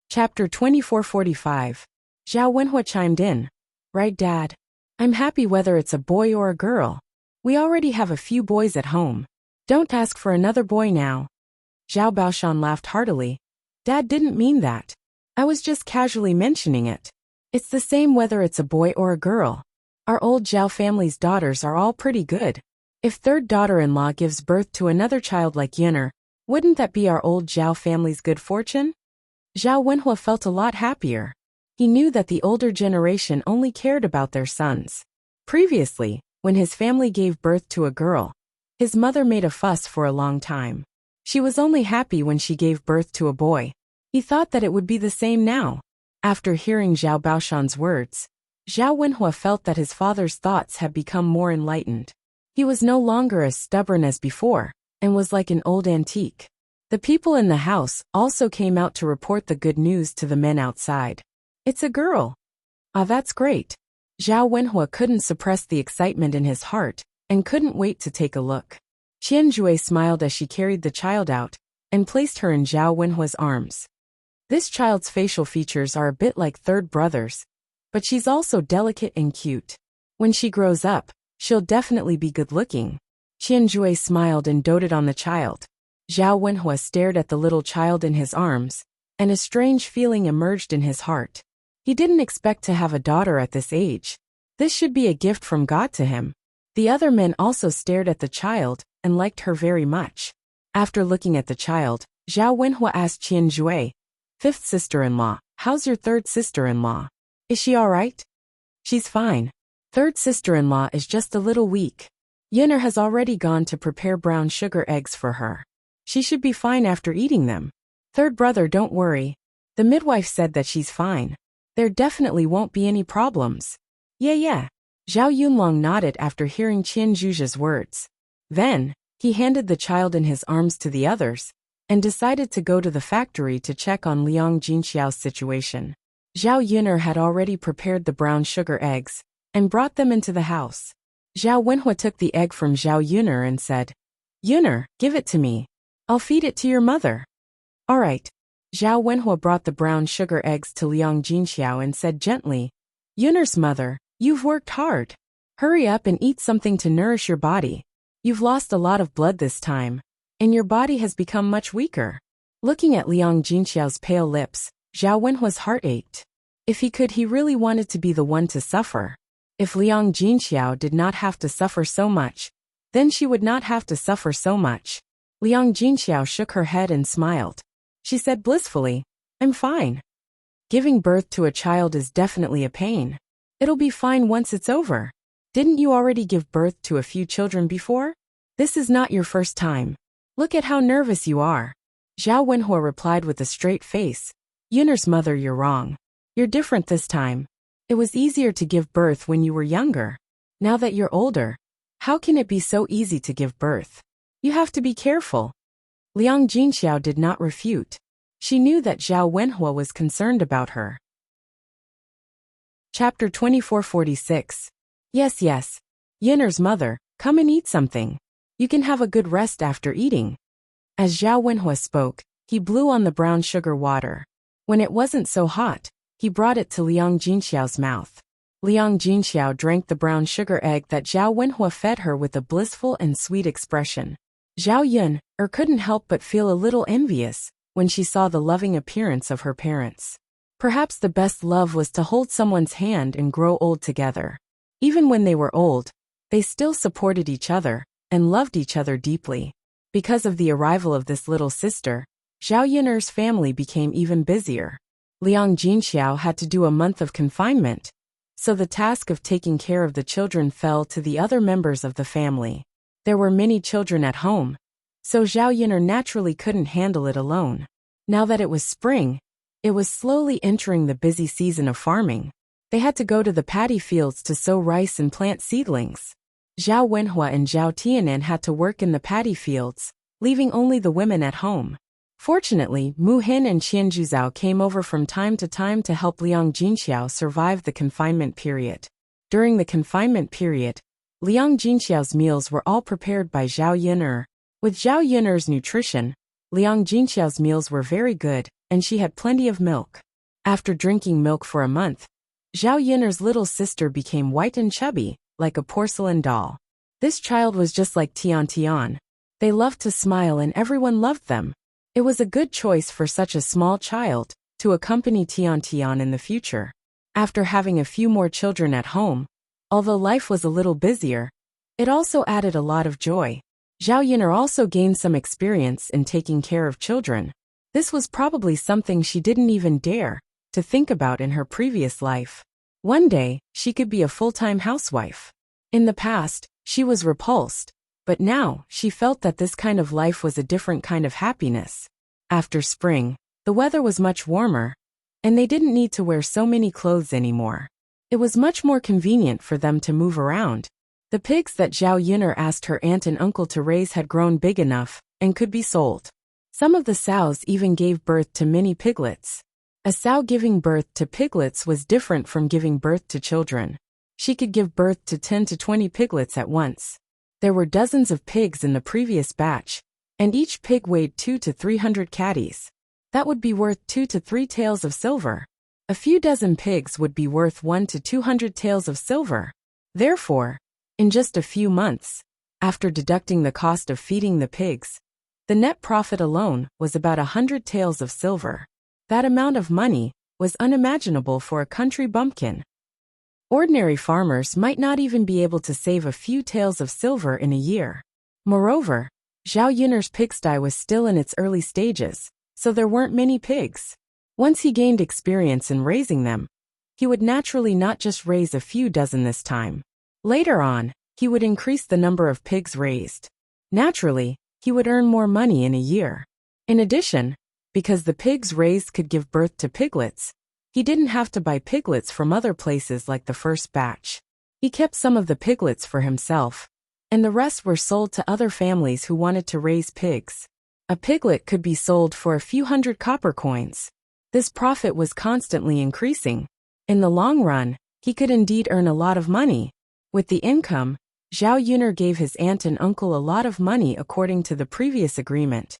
Chapter 2445. Zhao Wenhua chimed in. Right, Dad. I'm happy whether it's a boy or a girl. We already have a few boys at home. Don't ask for another boy now. Zhao Baoshan laughed heartily. Dad didn't mean that. I was just casually mentioning it. It's the same whether it's a boy or a girl. Our old Zhao family's daughters are all pretty good. If third daughter-in-law gives birth to another child like Yin'er, wouldn't that be our old Zhao family's good fortune? Zhao Wenhua felt a lot happier. He knew that the older generation only cared about their sons. Previously, when his family gave birth to a girl, his mother made a fuss for a long time. She was only happy when she gave birth to a boy. He thought that it would be the same now. After hearing Zhao Baoshan's words, Zhao Wenhua felt that his father's thoughts had become more enlightened. He was no longer as stubborn as before, and was like an old antique. The people in the house also came out to report the good news to the men outside. It's a girl. Ah, that's great. Zhao Wenhua couldn't suppress the excitement in his heart, and couldn't wait to take a look. Qianjue smiled as she carried the child out, and placed her in Zhao Wenhua's arms. This child's facial features are a bit like third brother's, but she's also delicate and cute. When she grows up, she'll definitely be good-looking. Qianjue smiled and doted on the child. Zhao Wenhua stared at the little child in his arms, and a strange feeling emerged in his heart. He didn't expect to have a daughter at this age. This should be a gift from God to him. The other men also stared at the child, and liked her very much. After looking at the child, Zhao Wenhua asked Qianjue, "Fifth sister-in-law, how's your third sister-in-law? Is she all right?" "She's fine. Third sister-in-law is just a little weak. Yin'er has already gone to prepare brown sugar eggs for her. She should be fine after eating them. Third brother, don't worry. The midwife said that she's fine. There definitely won't be any problems." Yeah. Zhao Yunlong nodded after hearing Qianju's words. Then, he handed the child in his arms to the others, and decided to go to the factory to check on Liang Jinxiao's situation. Zhao Yun'er had already prepared the brown sugar eggs, and brought them into the house. Zhao Wenhua took the egg from Zhao Yun'er and said, "Yun'er, give it to me. I'll feed it to your mother." "All right." Zhao Wenhua brought the brown sugar eggs to Liang Jinxiao and said gently, "Yun'er's mother, you've worked hard. Hurry up and eat something to nourish your body. You've lost a lot of blood this time, and your body has become much weaker." Looking at Liang Jinxiao's pale lips, Zhao Wenhua's heart ached. If he could, he really wanted to be the one to suffer. If Liang Jinxiao did not have to suffer so much, then she would not have to suffer so much. Liang Jinxiao shook her head and smiled. She said blissfully, "I'm fine. Giving birth to a child is definitely a pain. It'll be fine once it's over. Didn't you already give birth to a few children before? This is not your first time. Look at how nervous you are." Zhao Wenhua replied with a straight face, "Yun'er's mother, you're wrong. You're different this time. It was easier to give birth when you were younger. Now that you're older, how can it be so easy to give birth? You have to be careful." Liang Jinxiao did not refute. She knew that Zhao Wenhua was concerned about her. Chapter 2446. Yes. Yin'er's mother, come and eat something. You can have a good rest after eating." As Zhao Wenhua spoke, he blew on the brown sugar water. When it wasn't so hot, he brought it to Liang Jinxiao's mouth. Liang Jinxiao drank the brown sugar egg that Zhao Wenhua fed her with a blissful and sweet expression. Zhao Yun'er couldn't help but feel a little envious when she saw the loving appearance of her parents. Perhaps the best love was to hold someone's hand and grow old together. Even when they were old, they still supported each other and loved each other deeply. Because of the arrival of this little sister, Zhao Yun'er's family became even busier. Liang Jinxiao had to do a month of confinement, so the task of taking care of the children fell to the other members of the family. There were many children at home, so Zhao Yun'er naturally couldn't handle it alone. Now that it was spring, it was slowly entering the busy season of farming. They had to go to the paddy fields to sow rice and plant seedlings. Zhao Wenhua and Zhao Tianan had to work in the paddy fields, leaving only the women at home. Fortunately, Mu Hin and Qianjuzao came over from time to help Liang Jinxiao survive the confinement period. During the confinement period, Liang Jinxiao's meals were all prepared by Zhao Yun'er. With Zhao Yun'er's nutrition, Liang Jinxiao's meals were very good, and she had plenty of milk. After drinking milk for a month, Zhao Yiner's little sister became white and chubby, like a porcelain doll. This child was just like Tian Tian. They loved to smile and everyone loved them. It was a good choice for such a small child to accompany Tian Tian in the future. After having a few more children at home, although life was a little busier, it also added a lot of joy. Zhao Yiner also gained some experience in taking care of children. This was probably something she didn't even dare to think about in her previous life. One day, she could be a full-time housewife. In the past, she was repulsed, but now she felt that this kind of life was a different kind of happiness. After spring, the weather was much warmer, and they didn't need to wear so many clothes anymore. It was much more convenient for them to move around. The pigs that Zhao Yiner asked her aunt and uncle to raise had grown big enough and could be sold. Some of the sows even gave birth to mini piglets. A sow giving birth to piglets was different from giving birth to children. She could give birth to 10 to 20 piglets at once. There were dozens of pigs in the previous batch, and each pig weighed 200 to 300 catties. That would be worth 2 to 3 taels of silver. A few dozen pigs would be worth 100 to 200 taels of silver. Therefore, in just a few months, after deducting the cost of feeding the pigs, the net profit alone was about 100 taels of silver. That amount of money was unimaginable for a country bumpkin. Ordinary farmers might not even be able to save a few taels of silver in a year. Moreover, Zhao Yiner's pigsty was still in its early stages, so there weren't many pigs. Once he gained experience in raising them, he would naturally not just raise a few dozen this time. Later on, he would increase the number of pigs raised. Naturally, he would earn more money in a year. In addition, because the pigs raised could give birth to piglets, he didn't have to buy piglets from other places like the first batch. He kept some of the piglets for himself, and the rest were sold to other families who wanted to raise pigs. A piglet could be sold for a few hundred copper coins. This profit was constantly increasing. In the long run, he could indeed earn a lot of money. With the income, Zhao Yiner gave his aunt and uncle a lot of money according to the previous agreement.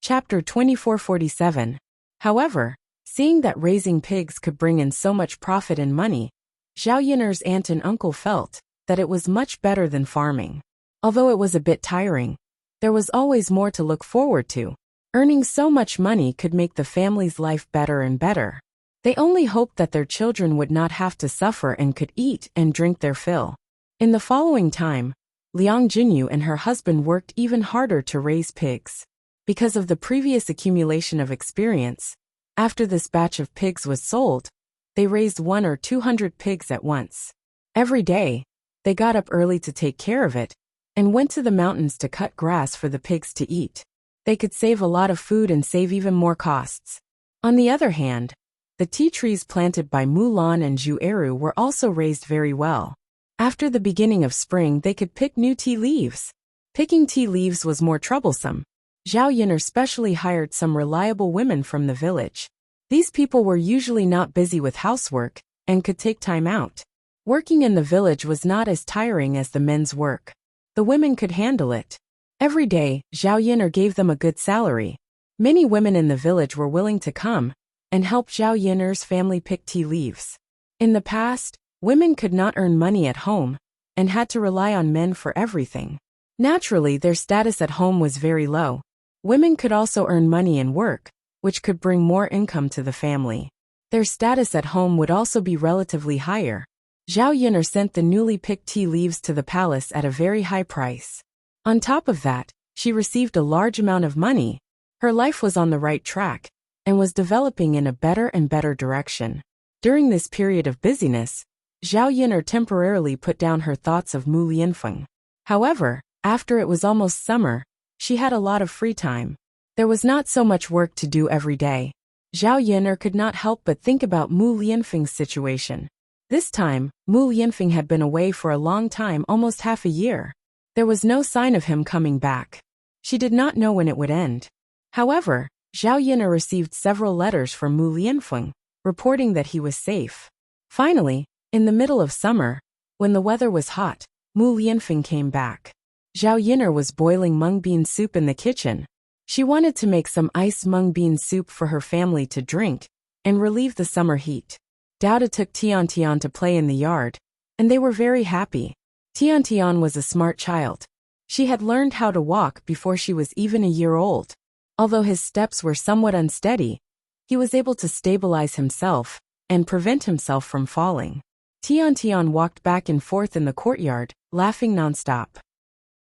Chapter 2447. However, seeing that raising pigs could bring in so much profit and money, Zhao Yiner's aunt and uncle felt that it was much better than farming. Although it was a bit tiring, there was always more to look forward to. Earning so much money could make the family's life better and better. They only hoped that their children would not have to suffer and could eat and drink their fill. In the following time, Liang Jinyu and her husband worked even harder to raise pigs. Because of the previous accumulation of experience, after this batch of pigs was sold, they raised 100 or 200 pigs at once. Every day, they got up early to take care of it, and went to the mountains to cut grass for the pigs to eat. They could save a lot of food and save even more costs. On the other hand, the tea trees planted by Mulan and Zhu Eru were also raised very well. After the beginning of spring, they could pick new tea leaves. Picking tea leaves was more troublesome. Zhao Yiner specially hired some reliable women from the village. These people were usually not busy with housework and could take time out. Working in the village was not as tiring as the men's work. The women could handle it. Every day, Zhao Yiner gave them a good salary. Many women in the village were willing to come and help Zhao Yiner's family pick tea leaves. In the past, women could not earn money at home and had to rely on men for everything. Naturally, their status at home was very low. Women could also earn money and work, which could bring more income to the family. Their status at home would also be relatively higher. Zhao Yiner sent the newly picked tea leaves to the palace at a very high price. On top of that, she received a large amount of money. Her life was on the right track and was developing in a better and better direction. During this period of busyness, Zhao Yiner temporarily put down her thoughts of Mu Lianfeng. However, after it was almost summer, she had a lot of free time. There was not so much work to do every day. Zhao Yiner could not help but think about Mu Lianfeng's situation. This time, Mu Lianfeng had been away for a long time, almost half a year. There was no sign of him coming back. She did not know when it would end. However, Zhao Yiner received several letters from Mu Lianfeng, reporting that he was safe. Finally, in the middle of summer, when the weather was hot, Mu Lianfeng came back. Zhao Yiner was boiling mung bean soup in the kitchen. She wanted to make some ice mung bean soup for her family to drink and relieve the summer heat. Dauda took Tian Tian to play in the yard, and they were very happy. Tian Tian was a smart child. She had learned how to walk before she was even a year old. Although his steps were somewhat unsteady, he was able to stabilize himself and prevent himself from falling. Tian Tian walked back and forth in the courtyard, laughing nonstop.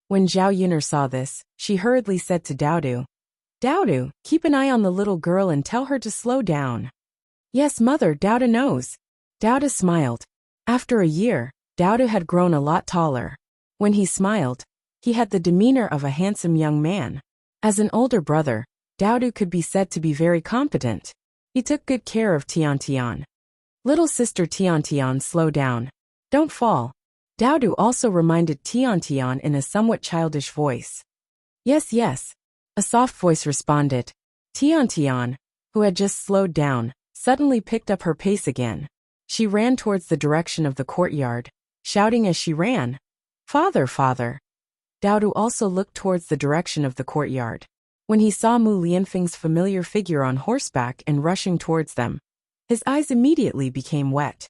When Zhao Yun'er saw this, she hurriedly said to Daudu, "Daudu, keep an eye on the little girl and tell her to slow down." "Yes, mother, Dauda knows." Dauda smiled. After a year, Daudu had grown a lot taller. When he smiled, he had the demeanor of a handsome young man. As an older brother, Daudu could be said to be very competent. He took good care of Tian Tian. "Little sister Tian Tian, slow down. Don't fall." Daudu also reminded Tian Tian in a somewhat childish voice. "Yes, yes," a soft voice responded. Tian Tian, who had just slowed down, suddenly picked up her pace again. She ran towards the direction of the courtyard, shouting as she ran, "Father, father." Daudu also looked towards the direction of the courtyard. When he saw Mu Lianfeng's familiar figure on horseback and rushing towards them, his eyes immediately became wet.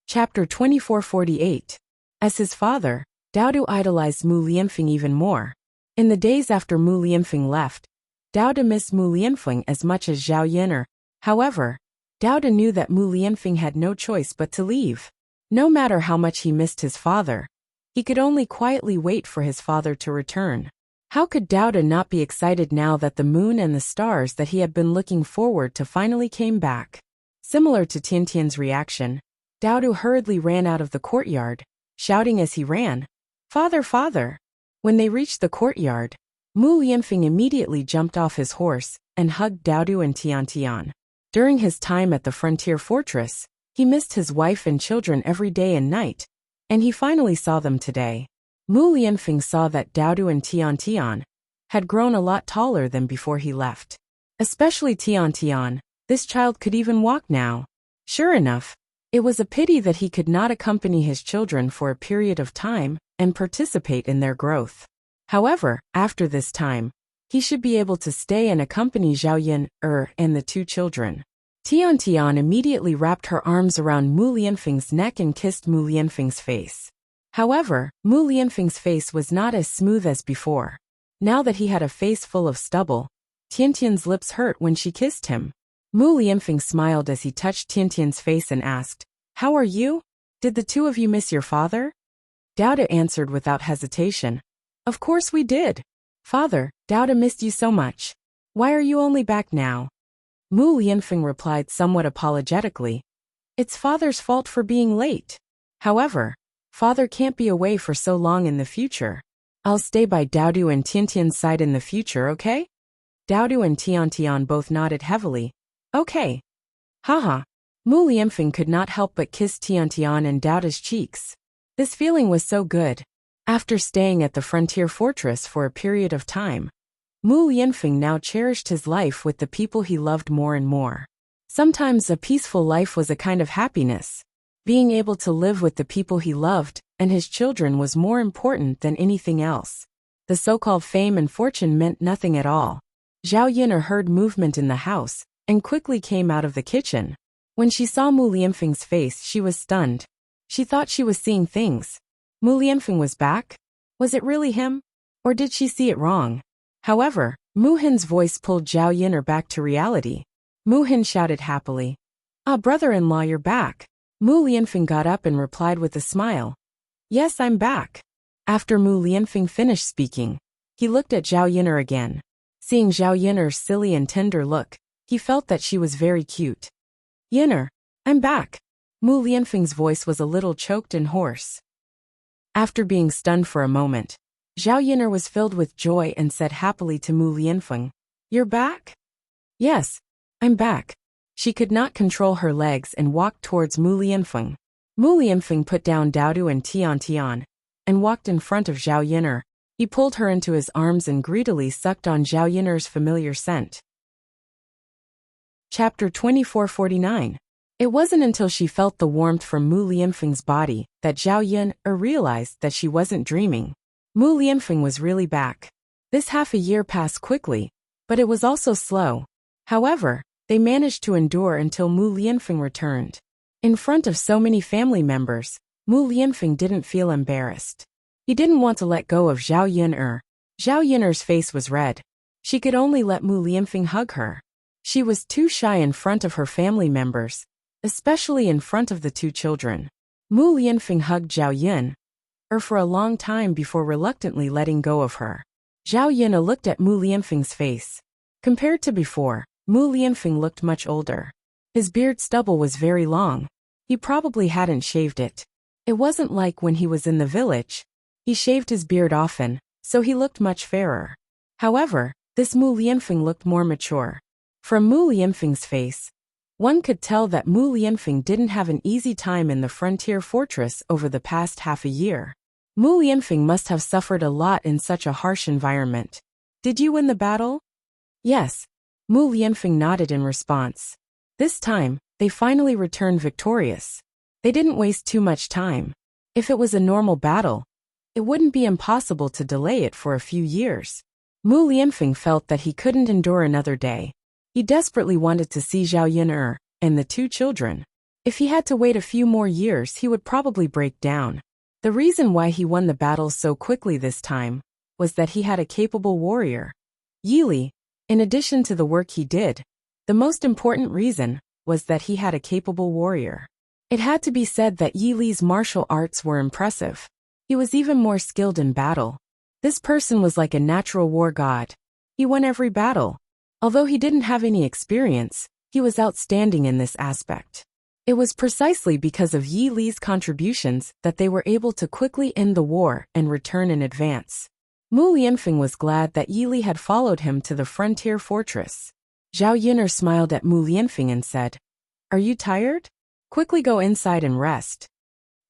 Chapter 2448. As his father, Daudu idolized Mu Lianfeng even more. In the days after Mu Lianfeng left, Daudu missed Mu Lianfeng as much as Zhao Yun'er. However, Daudu knew that Mu Lianfeng had no choice but to leave. No matter how much he missed his father, he could only quietly wait for his father to return. How could Daudu not be excited now that the moon and the stars that he had been looking forward to finally came back? Similar to Tiantian's reaction, Daudu hurriedly ran out of the courtyard, shouting as he ran, "Father, father!" When they reached the courtyard, Mu Lianfeng immediately jumped off his horse and hugged Daudu and Tian Tian. During his time at the frontier fortress, he missed his wife and children every day and night, and he finally saw them today. Mu Lianfeng saw that Daudu and Tian Tian had grown a lot taller than before he left. Especially Tian Tian, this child could even walk now. Sure enough, it was a pity that he could not accompany his children for a period of time and participate in their growth. However, after this time, he should be able to stay and accompany Zhao Yun'er and the two children. Tian Tian immediately wrapped her arms around Mu Lianfeng's neck and kissed Mu Lianfeng's face. However, Mu Lianfeng's face was not as smooth as before. Now that he had a face full of stubble, Tiantian's lips hurt when she kissed him. Mu Lianfeng smiled as he touched Tiantian's face and asked, "How are you? Did the two of you miss your father?" Dauda answered without hesitation, "Of course we did. Father, Dauda missed you so much. Why are you only back now?" Mu Lianfeng replied somewhat apologetically, "It's father's fault for being late. However, father can't be away for so long in the future. I'll stay by Daudu and Tiantian's side in the future, okay?" Daudu and Tian both nodded heavily. "Okay." Haha. Mu Lianfeng could not help but kiss Tian and Dauda's cheeks. This feeling was so good. After staying at the frontier fortress for a period of time, Mu Lianfeng now cherished his life with the people he loved more and more. Sometimes a peaceful life was a kind of happiness. Being able to live with the people he loved and his children was more important than anything else. The so-called fame and fortune meant nothing at all. Zhao Yun'er heard movement in the house and quickly came out of the kitchen. When she saw Mu Lianfeng's face, she was stunned. She thought she was seeing things. Mu Lianfeng was back? Was it really him? Or did she see it wrong? However, Mu Hin's voice pulled Zhao Yun'er back to reality. Mu Hin shouted happily, "Ah, brother-in-law, you're back." Mu Lianfeng got up and replied with a smile, "Yes, I'm back." After Mu Lianfeng finished speaking, he looked at Zhao Yun'er again. Seeing Zhao Yun'er's silly and tender look, he felt that she was very cute. "Yun'er, I'm back." Mu Lianfeng's voice was a little choked and hoarse. After being stunned for a moment, Zhao Yun'er was filled with joy and said happily to Mu Lianfeng, "You're back?" "Yes, I'm back." She could not control her legs and walked towards Mu Lianfeng. Mu Lianfeng put down Daudu and Tian and walked in front of Zhao Yun'er. He pulled her into his arms and greedily sucked on Zhao Yun'er's familiar scent. Chapter 2449. It wasn't until she felt the warmth from Mu Lianfeng's body that Zhao Yun'er realized that she wasn't dreaming. Mu Lianfeng was really back. This half a year passed quickly, but it was also slow. However, they managed to endure until Mu Lianfeng returned. In front of so many family members, Mu Lianfeng didn't feel embarrassed. He didn't want to let go of Zhao Yun'er. Zhao Yun'er's face was red. She could only let Mu Lianfeng hug her. She was too shy in front of her family members, especially in front of the two children. Mu Lianfeng hugged Zhao Yun'er for a long time before reluctantly letting go of her. Zhao Yun'er looked at Mu Lianfeng's face. Compared to before, Mu Lianfeng looked much older. His beard stubble was very long. He probably hadn't shaved it. It wasn't like when he was in the village. He shaved his beard often, so he looked much fairer. However, this Mu Lianfeng looked more mature. From Mu Lianfeng's face, one could tell that Mu Lianfeng didn't have an easy time in the frontier fortress over the past half a year. Mu Lianfeng must have suffered a lot in such a harsh environment. Did you win the battle? Yes. Mu Lianfeng nodded in response. This time, they finally returned victorious. They didn't waste too much time. If it was a normal battle, it wouldn't be impossible to delay it for a few years. Mu Lianfeng felt that he couldn't endure another day. He desperately wanted to see Zhao Yun'er and the two children. If he had to wait a few more years, he would probably break down. The reason why he won the battle so quickly this time was that he had a capable warrior. Yi Li, in addition to the work he did, the most important reason was that he had a capable warrior. It had to be said that Yi Li's martial arts were impressive. He was even more skilled in battle. This person was like a natural war god. He won every battle. Although he didn't have any experience, he was outstanding in this aspect. It was precisely because of Yi Li's contributions that they were able to quickly end the war and return in advance. Mu Lianfeng was glad that Yi Li had followed him to the frontier fortress. Zhao Yun'er smiled at Mu Lianfeng and said, "Are you tired? Quickly go inside and rest."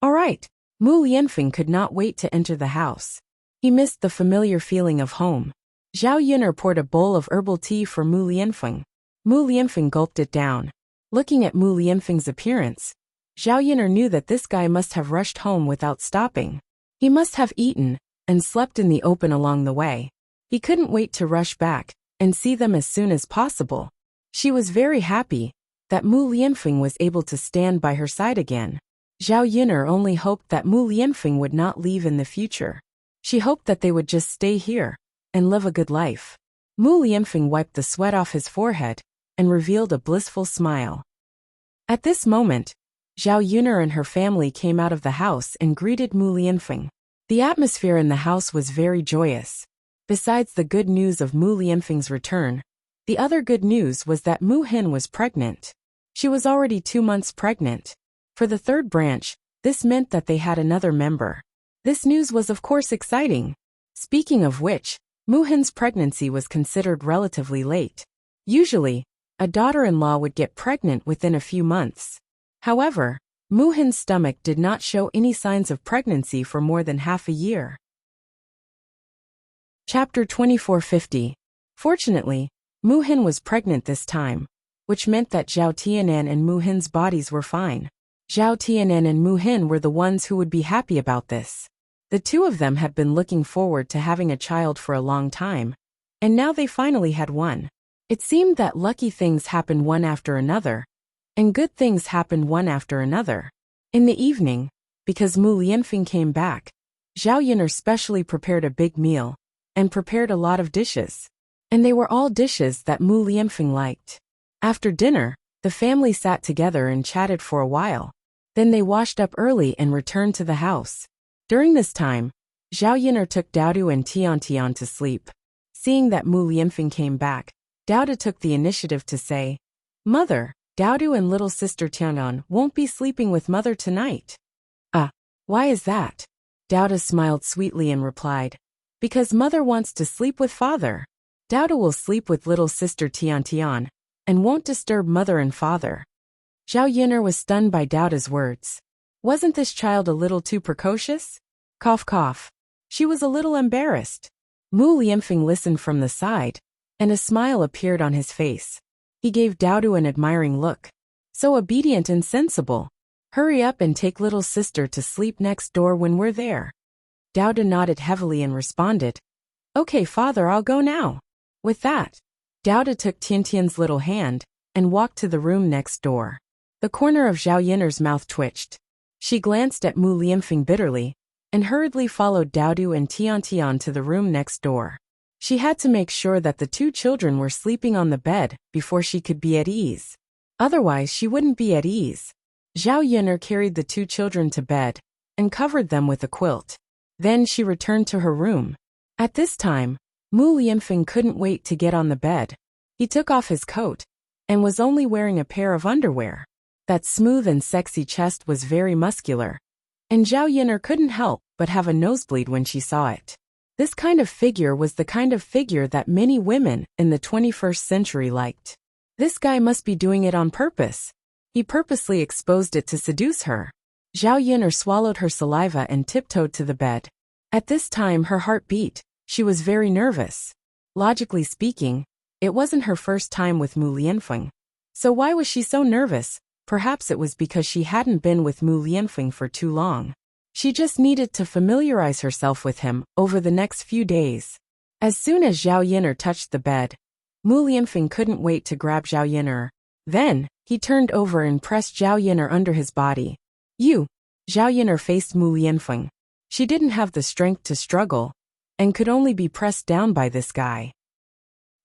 All right. Mu Lianfeng could not wait to enter the house. He missed the familiar feeling of home. Zhao Yun'er poured a bowl of herbal tea for Mu Lianfeng. Mu Lianfeng gulped it down. Looking at Mu Lianfeng's appearance, Zhao Yun'er knew that this guy must have rushed home without stopping. He must have eaten and slept in the open along the way. He couldn't wait to rush back and see them as soon as possible. She was very happy that Mu Lianfeng was able to stand by her side again. Zhao Yun'er only hoped that Mu Lianfeng would not leave in the future. She hoped that they would just stay here and live a good life. Mu Lianfeng wiped the sweat off his forehead and revealed a blissful smile. At this moment, Zhao Yun'er and her family came out of the house and greeted Mu Lianfeng. The atmosphere in the house was very joyous. Besides the good news of Mu Lianfeng's return, the other good news was that Mu Hin was pregnant. She was already 2 months pregnant. For the third branch, this meant that they had another member. This news was of course exciting. Speaking of which, Mu Hin's pregnancy was considered relatively late. Usually, a daughter-in-law would get pregnant within a few months. However, Mu Hin's stomach did not show any signs of pregnancy for more than half a year. Chapter 2450. Fortunately, Mu Hin was pregnant this time, which meant that Zhao Tianan and Mu Hin's bodies were fine. Zhao Tianan and Mu Hin were the ones who would be happy about this. The two of them had been looking forward to having a child for a long time, and now they finally had one. It seemed that lucky things happened one after another, and good things happened one after another. In the evening, because Mu Lianfeng came back, Zhao Yun'er specially prepared a big meal, and prepared a lot of dishes. And they were all dishes that Mu Lianfeng liked. After dinner, the family sat together and chatted for a while. Then they washed up early and returned to the house. During this time, Zhao Yun'er took Daodu and Tian to sleep. Seeing that Mu Lianfeng came back, Daodu took the initiative to say, "Mother, Daodu and little sister Tianan won't be sleeping with mother tonight." Why is that?" Daodu smiled sweetly and replied, "Because mother wants to sleep with father. Daodu will sleep with little sister Tian and won't disturb mother and father." Zhao Yun'er was stunned by Daodu's words. Wasn't this child a little too precocious? Cough cough. She was a little embarrassed. Mu Lianfeng listened from the side, and a smile appeared on his face. He gave Daodu an admiring look. "So obedient and sensible. Hurry up and take little sister to sleep next door when we're there." Daodu nodded heavily and responded, Okay, father, I'll go now. With that, Douda took Tiantian's little hand and walked to the room next door. The corner of Zhao Yin'er's mouth twitched. She glanced at Mu Lianfeng bitterly and hurriedly followed Daodu and Tiantian to the room next door. She had to make sure that the two children were sleeping on the bed before she could be at ease. Otherwise, she wouldn't be at ease. Zhao Yin'er carried the two children to bed and covered them with a quilt. Then she returned to her room. At this time, Mu Lianfeng couldn't wait to get on the bed. He took off his coat and was only wearing a pair of underwear. That smooth and sexy chest was very muscular, and Zhao Yin'er couldn't help but have a nosebleed when she saw it. This kind of figure was the kind of figure that many women in the 21st century liked. This guy must be doing it on purpose. He purposely exposed it to seduce her. Zhao Yin'er swallowed her saliva and tiptoed to the bed. At this time her heart beat. She was very nervous. Logically speaking, it wasn't her first time with Mu Lianfeng. So why was she so nervous? Perhaps it was because she hadn't been with Mu Lianfeng for too long. She just needed to familiarize herself with him over the next few days. As soon as Zhao Yin'er touched the bed, Mu Lianfeng couldn't wait to grab Zhao Yin'er. Then, he turned over and pressed Zhao Yin'er under his body. You! Zhao Yin'er faced Mu Lianfeng. She didn't have the strength to struggle, and could only be pressed down by this guy.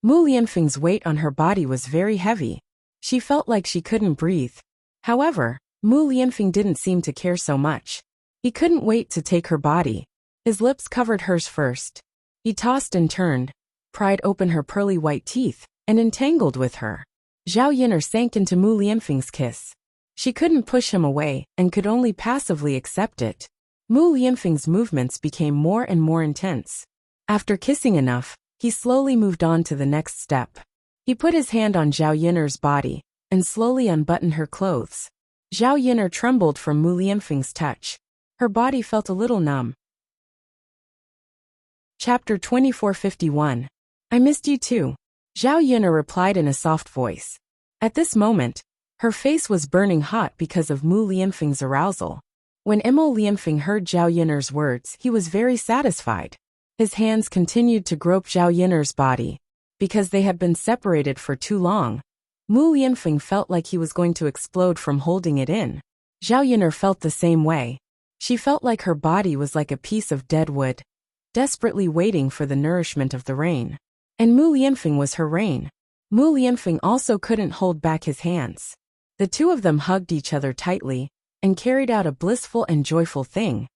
Mu Lianfeng's weight on her body was very heavy. She felt like she couldn't breathe. However, Mu Lianfeng didn't seem to care so much. He couldn't wait to take her body. His lips covered hers first. He tossed and turned, pried open her pearly white teeth, and entangled with her. Zhao Yin'er sank into Mu Lianfeng's kiss. She couldn't push him away and could only passively accept it. Mu Lianfeng's movements became more and more intense. After kissing enough, he slowly moved on to the next step. He put his hand on Zhao Yin'er's body and slowly unbuttoned her clothes. Zhao Yin'er trembled from Mu Lianfeng's touch. Her body felt a little numb. Chapter 2451. I missed you too. Zhao Yin'er replied in a soft voice. At this moment, her face was burning hot because of Mu Lianfeng's arousal. When Mu Lianfeng heard Zhao Yin'er's words, he was very satisfied. His hands continued to grope Zhao Yin'er's body. Because they had been separated for too long, Mu Lianfeng felt like he was going to explode from holding it in. Zhao Yin'er felt the same way. She felt like her body was like a piece of dead wood, desperately waiting for the nourishment of the rain. And Mu Lianfeng was her rain. Mu Lianfeng also couldn't hold back his hands. The two of them hugged each other tightly and carried out a blissful and joyful thing.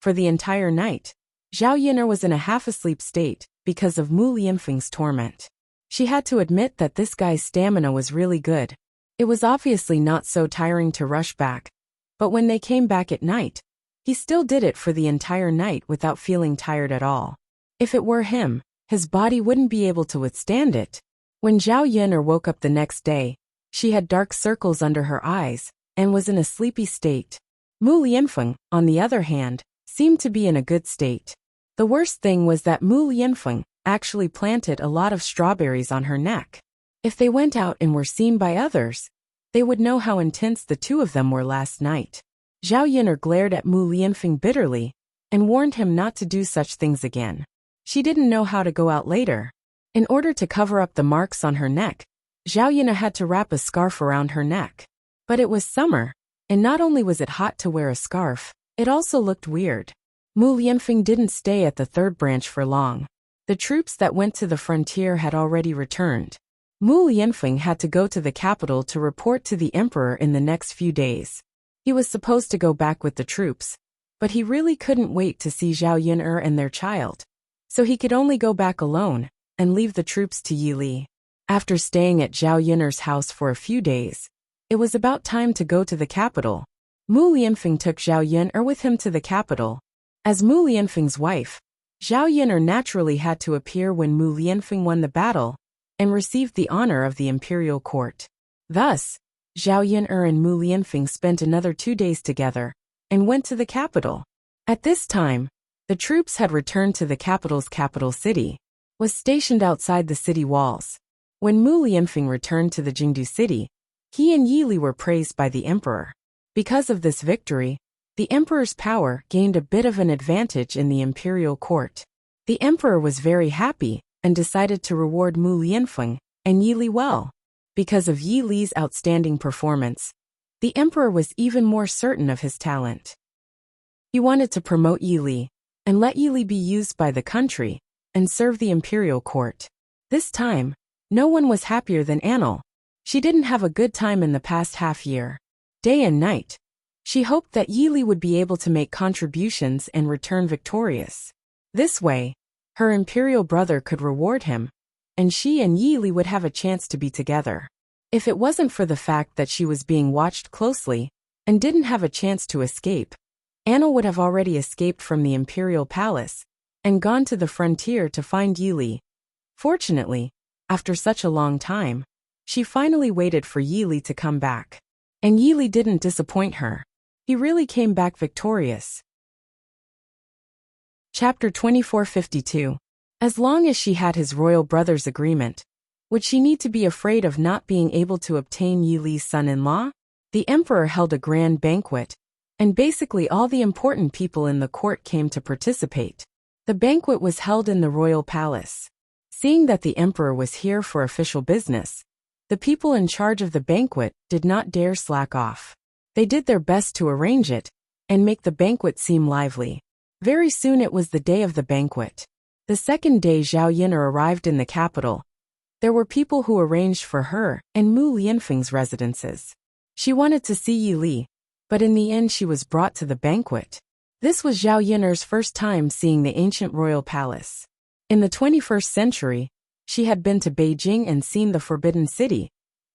For the entire night, Zhao Yin'er was in a half-asleep state because of Mu Lianfeng's torment. She had to admit that this guy's stamina was really good. It was obviously not so tiring to rush back, but when they came back at night, he still did it for the entire night without feeling tired at all. If it were him, his body wouldn't be able to withstand it. When Zhao Yin'er woke up the next day, she had dark circles under her eyes and was in a sleepy state. Mu Lianfeng, on the other hand, seemed to be in a good state. The worst thing was that Mu Lianfeng actually planted a lot of strawberries on her neck. If they went out and were seen by others, they would know how intense the two of them were last night. Zhao Yin'er glared at Mu Lianfeng bitterly and warned him not to do such things again. She didn't know how to go out later. In order to cover up the marks on her neck, Zhao Yin'er had to wrap a scarf around her neck. But it was summer, and not only was it hot to wear a scarf, it also looked weird. Mu Lianfeng didn't stay at the third branch for long. The troops that went to the frontier had already returned. Mu Lianfeng had to go to the capital to report to the emperor in the next few days. He was supposed to go back with the troops, but he really couldn't wait to see Zhao Yin'er and their child. So he could only go back alone and leave the troops to Yili. After staying at Zhao Yin'er's house for a few days, it was about time to go to the capital. Mu Lianfeng took Zhao Yin'er with him to the capital. As Mu Lianfeng's wife, Zhao Yin'er naturally had to appear when Mu Lianfeng won the battle and received the honor of the imperial court. Thus, Zhao Yin'er and Mu Lianfeng spent another 2 days together and went to the capital. At this time, the troops had returned to the capital's capital city, was stationed outside the city walls. When Mu Lianfeng returned to the Jingdu city, he and Yili were praised by the emperor. Because of this victory, the emperor's power gained a bit of an advantage in the imperial court. The emperor was very happy and decided to reward Mu Lianfeng and Yi Li well. Because of Yi Li's outstanding performance, the emperor was even more certain of his talent. He wanted to promote Yi Li and let Yi Li be used by the country and serve the imperial court. This time, no one was happier than Anil. She didn't have a good time in the past half year. Day and night, she hoped that Yi Li would be able to make contributions and return victorious. This way, her imperial brother could reward him, and she and Yi Li would have a chance to be together. If it wasn't for the fact that she was being watched closely and didn't have a chance to escape, Anil would have already escaped from the imperial palace and gone to the frontier to find Yi Li. Fortunately, after such a long time, she finally waited for Yi Li to come back. And Yi Li didn't disappoint her. He really came back victorious. Chapter 2452. As long as she had his royal brother's agreement, would she need to be afraid of not being able to obtain Yi Li's son-in-law? The emperor held a grand banquet, and basically all the important people in the court came to participate. The banquet was held in the royal palace. Seeing that the emperor was here for official business, the people in charge of the banquet did not dare slack off. They did their best to arrange it and make the banquet seem lively. Very soon it was the day of the banquet. The second day Zhao Yin'er arrived in the capital. There were people who arranged for her and Mu Lianfeng's residences. She wanted to see Yi Li, but in the end she was brought to the banquet. This was Zhao Yin'er's first time seeing the ancient royal palace. In the 21st century, she had been to Beijing and seen the Forbidden City,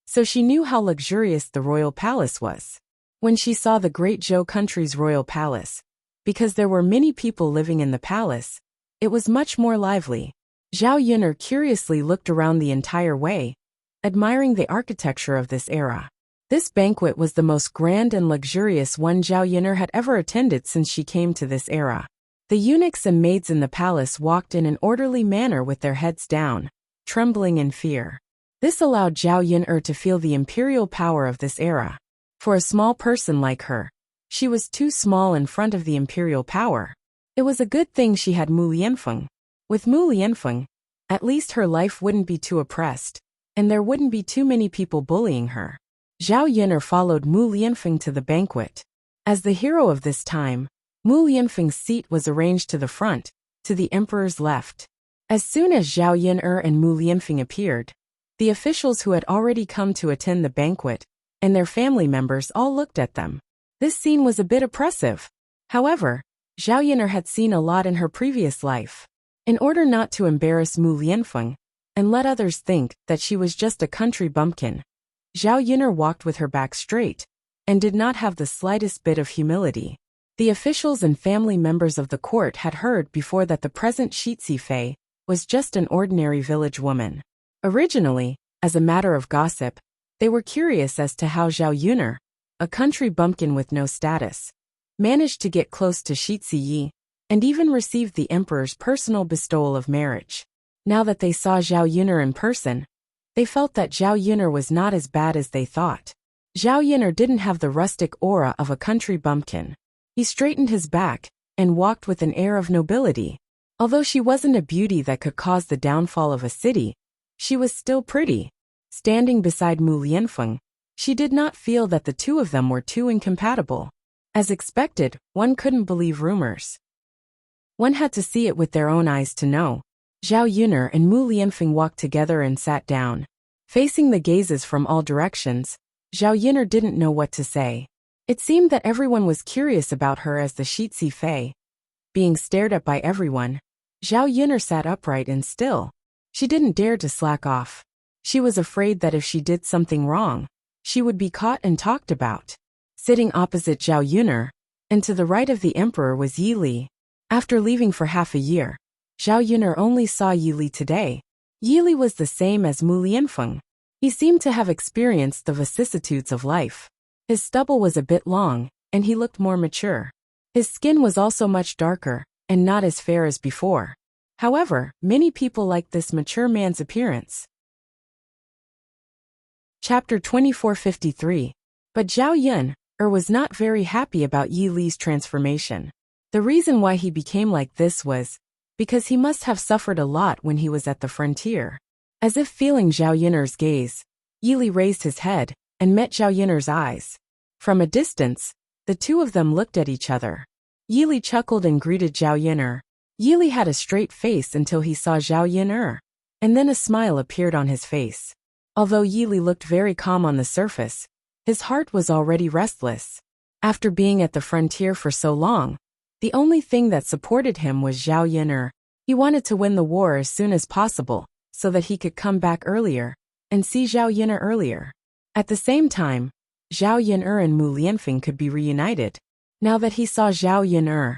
so she knew how luxurious the royal palace was. When she saw the Great Zhou country's royal palace, because there were many people living in the palace, it was much more lively. Zhao Yin'er curiously looked around the entire way, admiring the architecture of this era. This banquet was the most grand and luxurious one Zhao Yin'er had ever attended since she came to this era. The eunuchs and maids in the palace walked in an orderly manner with their heads down, trembling in fear. This allowed Zhao Yin'er to feel the imperial power of this era. For a small person like her, she was too small in front of the imperial power. It was a good thing she had Mu Lianfeng. With Mu Lianfeng, at least her life wouldn't be too oppressed, and there wouldn't be too many people bullying her. Zhao Yin'er followed Mu Lianfeng to the banquet. As the hero of this time, Mu Lianfeng's seat was arranged to the front, to the emperor's left. As soon as Zhao Yin'er and Mu Lianfeng appeared, the officials who had already come to attend the banquet and their family members all looked at them. This scene was a bit oppressive. However, Zhao Yin'er had seen a lot in her previous life. In order not to embarrass Mu Lianfeng and let others think that she was just a country bumpkin, Zhao Yin'er walked with her back straight and did not have the slightest bit of humility. The officials and family members of the court had heard before that the present Shi Fei was just an ordinary village woman. Originally, as a matter of gossip, they were curious as to how Zhao Yin'er, a country bumpkin with no status, managed to get close to Shi Yi and even received the emperor's personal bestowal of marriage. Now that they saw Zhao Yin'er in person, they felt that Zhao Yin'er was not as bad as they thought. Zhao Yin'er didn't have the rustic aura of a country bumpkin. He straightened his back and walked with an air of nobility. Although she wasn't a beauty that could cause the downfall of a city, she was still pretty. Standing beside Mu Lianfeng, she did not feel that the two of them were too incompatible. As expected, one couldn't believe rumors. One had to see it with their own eyes to know. Zhao Yin'er and Mu Lianfeng walked together and sat down. Facing the gazes from all directions, Zhao Yin'er didn't know what to say. It seemed that everyone was curious about her as the Shi Fei. Being stared at by everyone, Zhao Yin'er sat upright and still. She didn't dare to slack off. She was afraid that if she did something wrong, she would be caught and talked about. Sitting opposite Zhao Yin'er, and to the right of the emperor was Yi Li. After leaving for half a year, Zhao Yin'er only saw Yi Li today. Yi Li was the same as Mu Lianfeng. He seemed to have experienced the vicissitudes of life. His stubble was a bit long, and he looked more mature. His skin was also much darker, and not as fair as before. However, many people liked this mature man's appearance. Chapter 2453. But Zhao Yin'er was not very happy about Yi Li's transformation. The reason why he became like this was because he must have suffered a lot when he was at the frontier. As if feeling Zhao Yiner's gaze, Yili raised his head and met Zhao Yiner's eyes. From a distance, the two of them looked at each other. Yili chuckled and greeted Zhao Yiner. Yili had a straight face until he saw Zhao Yiner, and then a smile appeared on his face. Although Yili looked very calm on the surface, his heart was already restless. After being at the frontier for so long, the only thing that supported him was Zhao Yiner. He wanted to win the war as soon as possible, so that he could come back earlier and see Zhao Yiner earlier. At the same time, Zhao Yiner and Mu Lianfeng could be reunited. Now that he saw Zhao Yiner,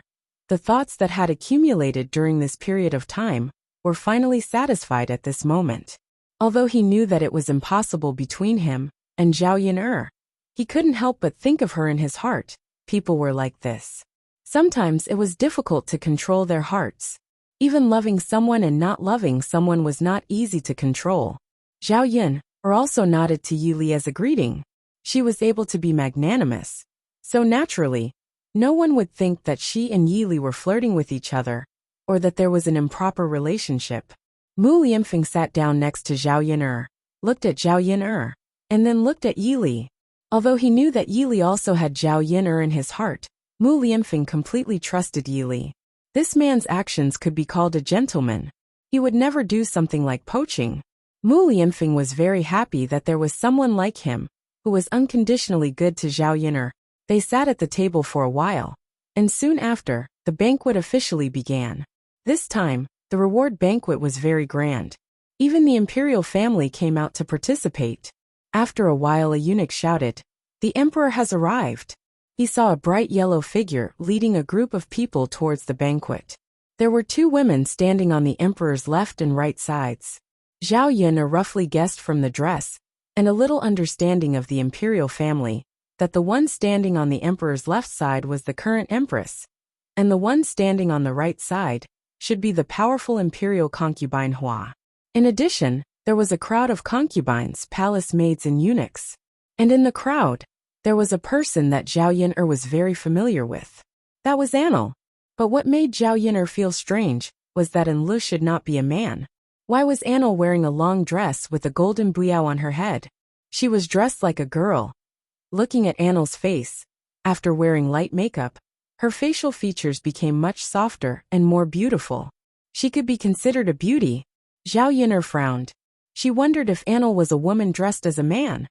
the thoughts that had accumulated during this period of time were finally satisfied at this moment. Although he knew that it was impossible between him and Zhao Yiner, he couldn't help but think of her in his heart. People were like this. Sometimes it was difficult to control their hearts. Even loving someone and not loving someone was not easy to control. Zhao Yin also nodded to Yili as a greeting. She was able to be magnanimous. So naturally, no one would think that she and Yili were flirting with each other, or that there was an improper relationship. Mu Lianfeng sat down next to Zhao Yiner, looked at Zhao Yiner, and then looked at Yili. Although he knew that Yili also had Zhao Yiner in his heart, Mu Lianfeng completely trusted Yili. This man's actions could be called a gentleman. He would never do something like poaching. Mu Lianfeng was very happy that there was someone like him, who was unconditionally good to Zhao Yiner. They sat at the table for a while, and soon after, the banquet officially began. This time, the reward banquet was very grand. Even the imperial family came out to participate. After a while, a eunuch shouted, "The emperor has arrived." He saw a bright yellow figure leading a group of people towards the banquet. There were two women standing on the emperor's left and right sides. Zhao Yiner roughly guessed from the dress and a little understanding of the imperial family that the one standing on the emperor's left side was the current empress, and the one standing on the right side should be the powerful imperial concubine Hua. In addition, there was a crowd of concubines, palace maids and eunuchs. And in the crowd, there was a person that Zhao Yiner was very familiar with. That was Anil. But what made Zhao Yiner feel strange was that Anil should not be a man. Why was Anil wearing a long dress with a golden buiao on her head? She was dressed like a girl. Looking at Anil's face, after wearing light makeup, her facial features became much softer and more beautiful. She could be considered a beauty. Zhao Yiner frowned. She wondered if Anil was a woman dressed as a man.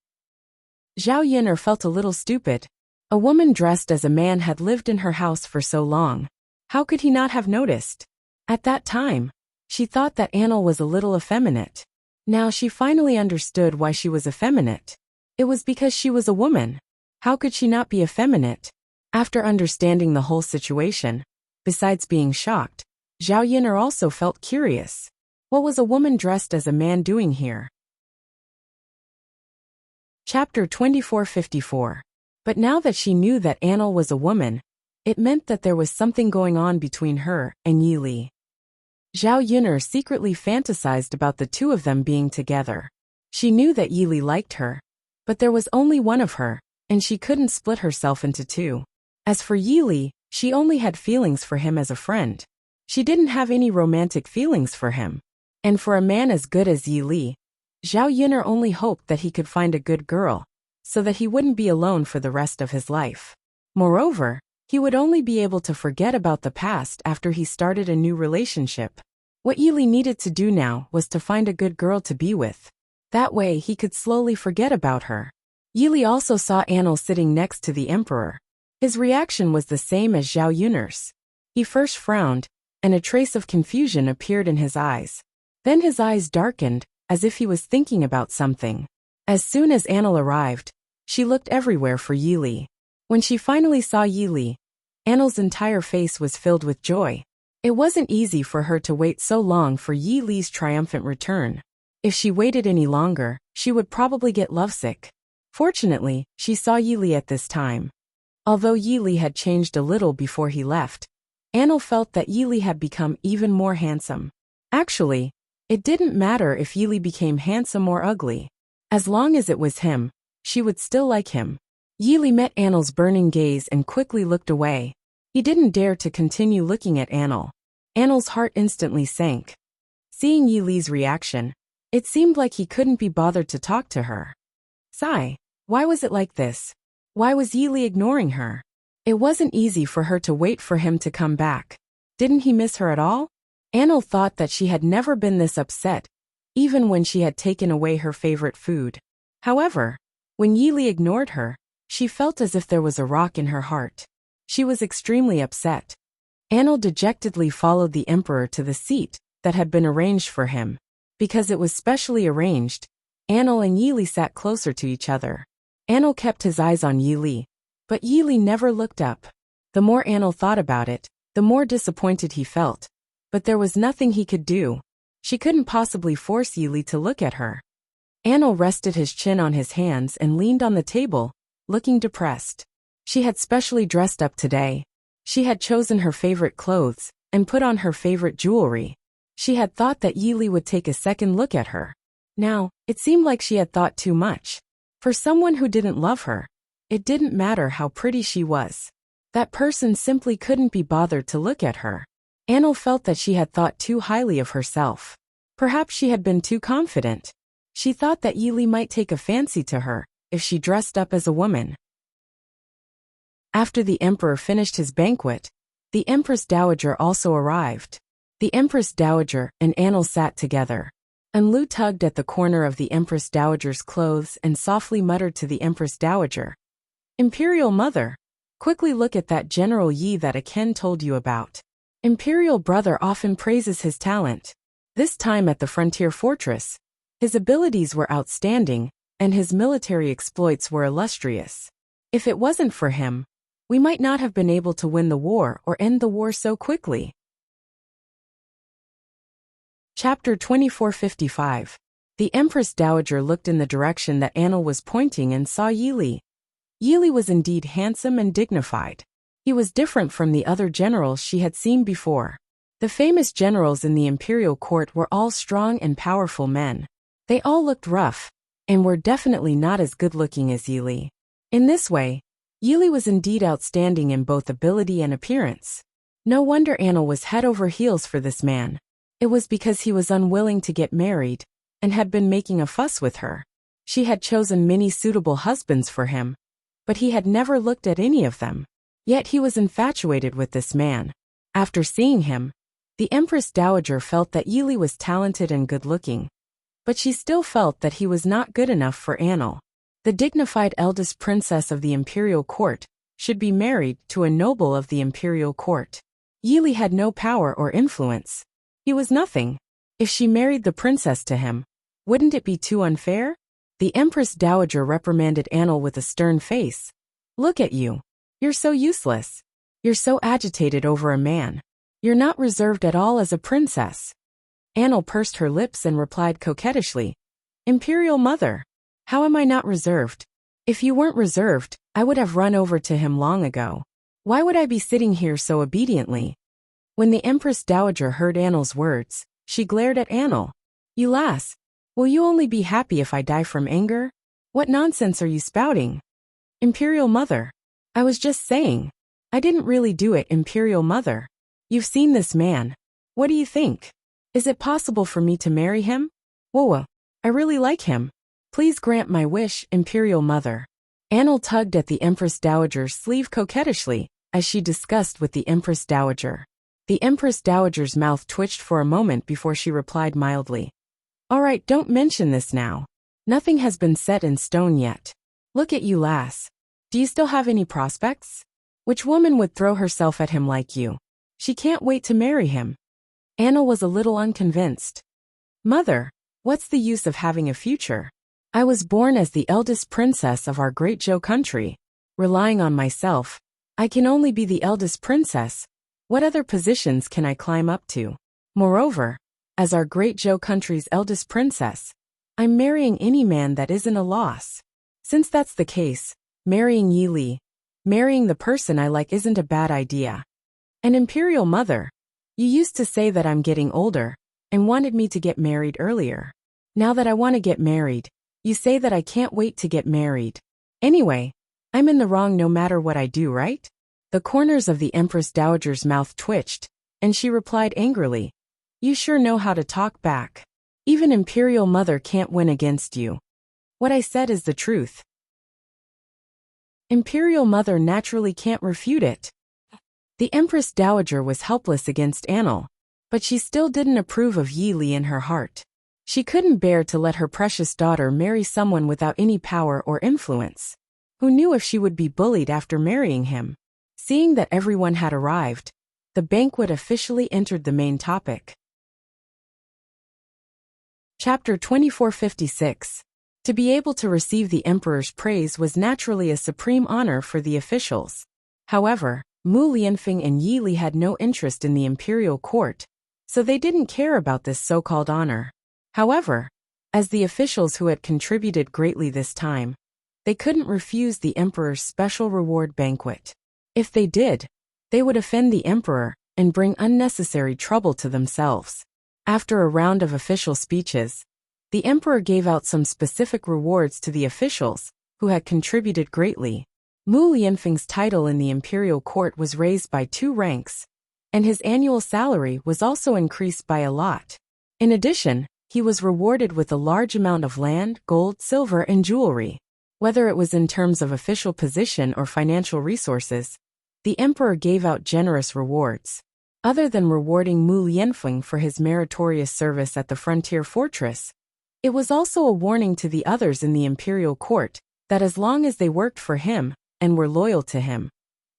Zhao Yiner felt a little stupid. A woman dressed as a man had lived in her house for so long. How could he not have noticed? At that time, she thought that Anil was a little effeminate. Now she finally understood why she was effeminate. It was because she was a woman. How could she not be effeminate? After understanding the whole situation, besides being shocked, Zhao Yiner also felt curious. What was a woman dressed as a man doing here? Chapter 2454. But now that she knew that Anil was a woman, it meant that there was something going on between her and Yili. Zhao Yiner secretly fantasized about the two of them being together. She knew that Yili liked her, but there was only one of her, and she couldn't split herself into two. As for Yili, she only had feelings for him as a friend. She didn't have any romantic feelings for him. And for a man as good as Yili, Zhao Yiner only hoped that he could find a good girl, so that he wouldn't be alone for the rest of his life. Moreover, he would only be able to forget about the past after he started a new relationship. What Yili needed to do now was to find a good girl to be with. That way he could slowly forget about her. Yili also saw Anil sitting next to the emperor. His reaction was the same as Zhao Yiner's. He first frowned, and a trace of confusion appeared in his eyes. Then his eyes darkened, as if he was thinking about something. As soon as Anil arrived, she looked everywhere for Yili. When she finally saw Yili, Anil's entire face was filled with joy. It wasn't easy for her to wait so long for Yili's triumphant return. If she waited any longer, she would probably get lovesick. Fortunately, she saw Yili at this time. Although Yili had changed a little before he left, Anil felt that Yili had become even more handsome. Actually, it didn't matter if Yili became handsome or ugly. As long as it was him, she would still like him. Yili met Anil's burning gaze and quickly looked away. He didn't dare to continue looking at Anil. Annel's heart instantly sank. Seeing Yi Li's reaction, it seemed like he couldn't be bothered to talk to her. Sigh. Why was it like this? Why was Yi Li ignoring her? It wasn't easy for her to wait for him to come back. Didn't he miss her at all? Annel thought that she had never been this upset, even when she had taken away her favorite food. However, when Yi Li ignored her, she felt as if there was a rock in her heart. She was extremely upset. Annel dejectedly followed the emperor to the seat that had been arranged for him. Because it was specially arranged, Annel and Yi Li sat closer to each other. Annel kept his eyes on Yi Li, but Yi Li never looked up. The more Annel thought about it, the more disappointed he felt. But there was nothing he could do. She couldn't possibly force Yi Li to look at her. Annel rested his chin on his hands and leaned on the table, looking depressed. She had specially dressed up today. She had chosen her favorite clothes and put on her favorite jewelry. She had thought that Yi Li would take a second look at her. Now, it seemed like she had thought too much. For someone who didn't love her, it didn't matter how pretty she was. That person simply couldn't be bothered to look at her. Annel felt that she had thought too highly of herself. Perhaps she had been too confident. She thought that Yi Li might take a fancy to her if she dressed up as a woman. After the emperor finished his banquet, the Empress Dowager also arrived. The Empress Dowager and Annel sat together. Anlu tugged at the corner of the Empress Dowager's clothes and softly muttered to the Empress Dowager, "Imperial Mother, quickly look at that General Yi that Aken told you about. Imperial Brother often praises his talent. This time at the frontier fortress, his abilities were outstanding, and his military exploits were illustrious. If it wasn't for him, we might not have been able to win the war or end the war so quickly." Chapter 2455. The Empress Dowager looked in the direction that Annel was pointing and saw Yi Li. Yi Li was indeed handsome and dignified. He was different from the other generals she had seen before. The famous generals in the imperial court were all strong and powerful men. They all looked rough, and were definitely not as good-looking as Yi Li. In this way, Yi Li was indeed outstanding in both ability and appearance. No wonder Annel was head over heels for this man. It was because he was unwilling to get married, and had been making a fuss with her. She had chosen many suitable husbands for him, but he had never looked at any of them. Yet he was infatuated with this man. After seeing him, the Empress Dowager felt that Yi Li was talented and good-looking. But she still felt that he was not good enough for Annel. The dignified eldest princess of the imperial court should be married to a noble of the imperial court. Yi Li had no power or influence. He was nothing. If she married the princess to him, wouldn't it be too unfair? The Empress Dowager reprimanded Annel with a stern face. "Look at you. You're so useless. You're so agitated over a man. You're not reserved at all as a princess." Annel pursed her lips and replied coquettishly, "Imperial Mother, how am I not reserved? If you weren't reserved, I would have run over to him long ago. Why would I be sitting here so obediently?" When the Empress Dowager heard Annel's words, she glared at Annel. "You lass, will you only be happy if I die from anger? What nonsense are you spouting?" "Imperial Mother, I was just saying. I didn't really do it, Imperial Mother. You've seen this man. What do you think? Is it possible for me to marry him? Whoa, I really like him. Please grant my wish, Imperial Mother." Annel tugged at the Empress Dowager's sleeve coquettishly, as she discussed with the Empress Dowager. The Empress Dowager's mouth twitched for a moment before she replied mildly, "All right, don't mention this now. Nothing has been set in stone yet. Look at you, lass. Do you still have any prospects? Which woman would throw herself at him like you? She can't wait to marry him." Annel was a little unconvinced. "Mother, what's the use of having a future? I was born as the eldest princess of our great Zhou country. Relying on myself, I can only be the eldest princess. What other positions can I climb up to? Moreover, as our great Zhou country's eldest princess, I'm marrying any man that isn't a loss. Since that's the case, marrying Yi Li, marrying the person I like isn't a bad idea. And Imperial Mother, you used to say that I'm getting older, and wanted me to get married earlier. Now that I want to get married, you say that I can't wait to get married. Anyway, I'm in the wrong no matter what I do, right?" The corners of the Empress Dowager's mouth twitched, And she replied angrily, "You sure know how to talk back. Even Imperial Mother can't win against you. What I said is the truth." Imperial Mother naturally can't refute it. The Empress Dowager was helpless against Annel, but she still didn't approve of Yi Li in her heart. She couldn't bear to let her precious daughter marry someone without any power or influence. Who knew if she would be bullied after marrying him? Seeing that everyone had arrived, the banquet officially entered the main topic. Chapter 2456. To be able to receive the emperor's praise was naturally a supreme honor for the officials. However, Mu Lianfeng and Yi Li had no interest in the imperial court, so they didn't care about this so-called honor. However, as the officials who had contributed greatly this time, they couldn't refuse the emperor's special reward banquet. If they did, they would offend the emperor and bring unnecessary trouble to themselves. After a round of official speeches, the emperor gave out some specific rewards to the officials who had contributed greatly. Mu Lianfeng's title in the imperial court was raised by 2 ranks, and his annual salary was also increased by a lot. In addition, he was rewarded with a large amount of land, gold, silver, and jewelry. Whether it was in terms of official position or financial resources, the emperor gave out generous rewards. Other than rewarding Mu Lianfeng for his meritorious service at the frontier fortress, it was also a warning to the others in the imperial court that as long as they worked for him and were loyal to him,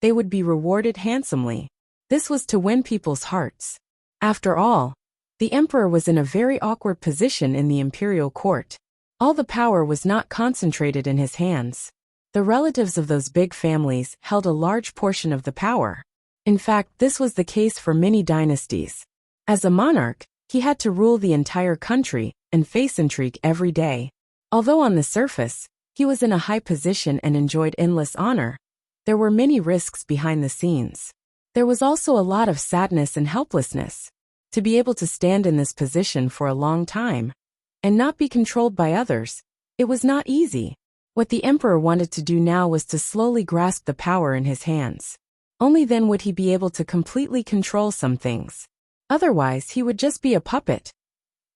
they would be rewarded handsomely. This was to win people's hearts. After all, the emperor was in a very awkward position in the imperial court. All the power was not concentrated in his hands. The relatives of those big families held a large portion of the power. In fact, this was the case for many dynasties. As a monarch, he had to rule the entire country and face intrigue every day. Although on the surface, he was in a high position and enjoyed endless honor, there were many risks behind the scenes. There was also a lot of sadness and helplessness. To be able to stand in this position for a long time and not be controlled by others, it was not easy. What the emperor wanted to do now was to slowly grasp the power in his hands. Only then would he be able to completely control some things. Otherwise, he would just be a puppet.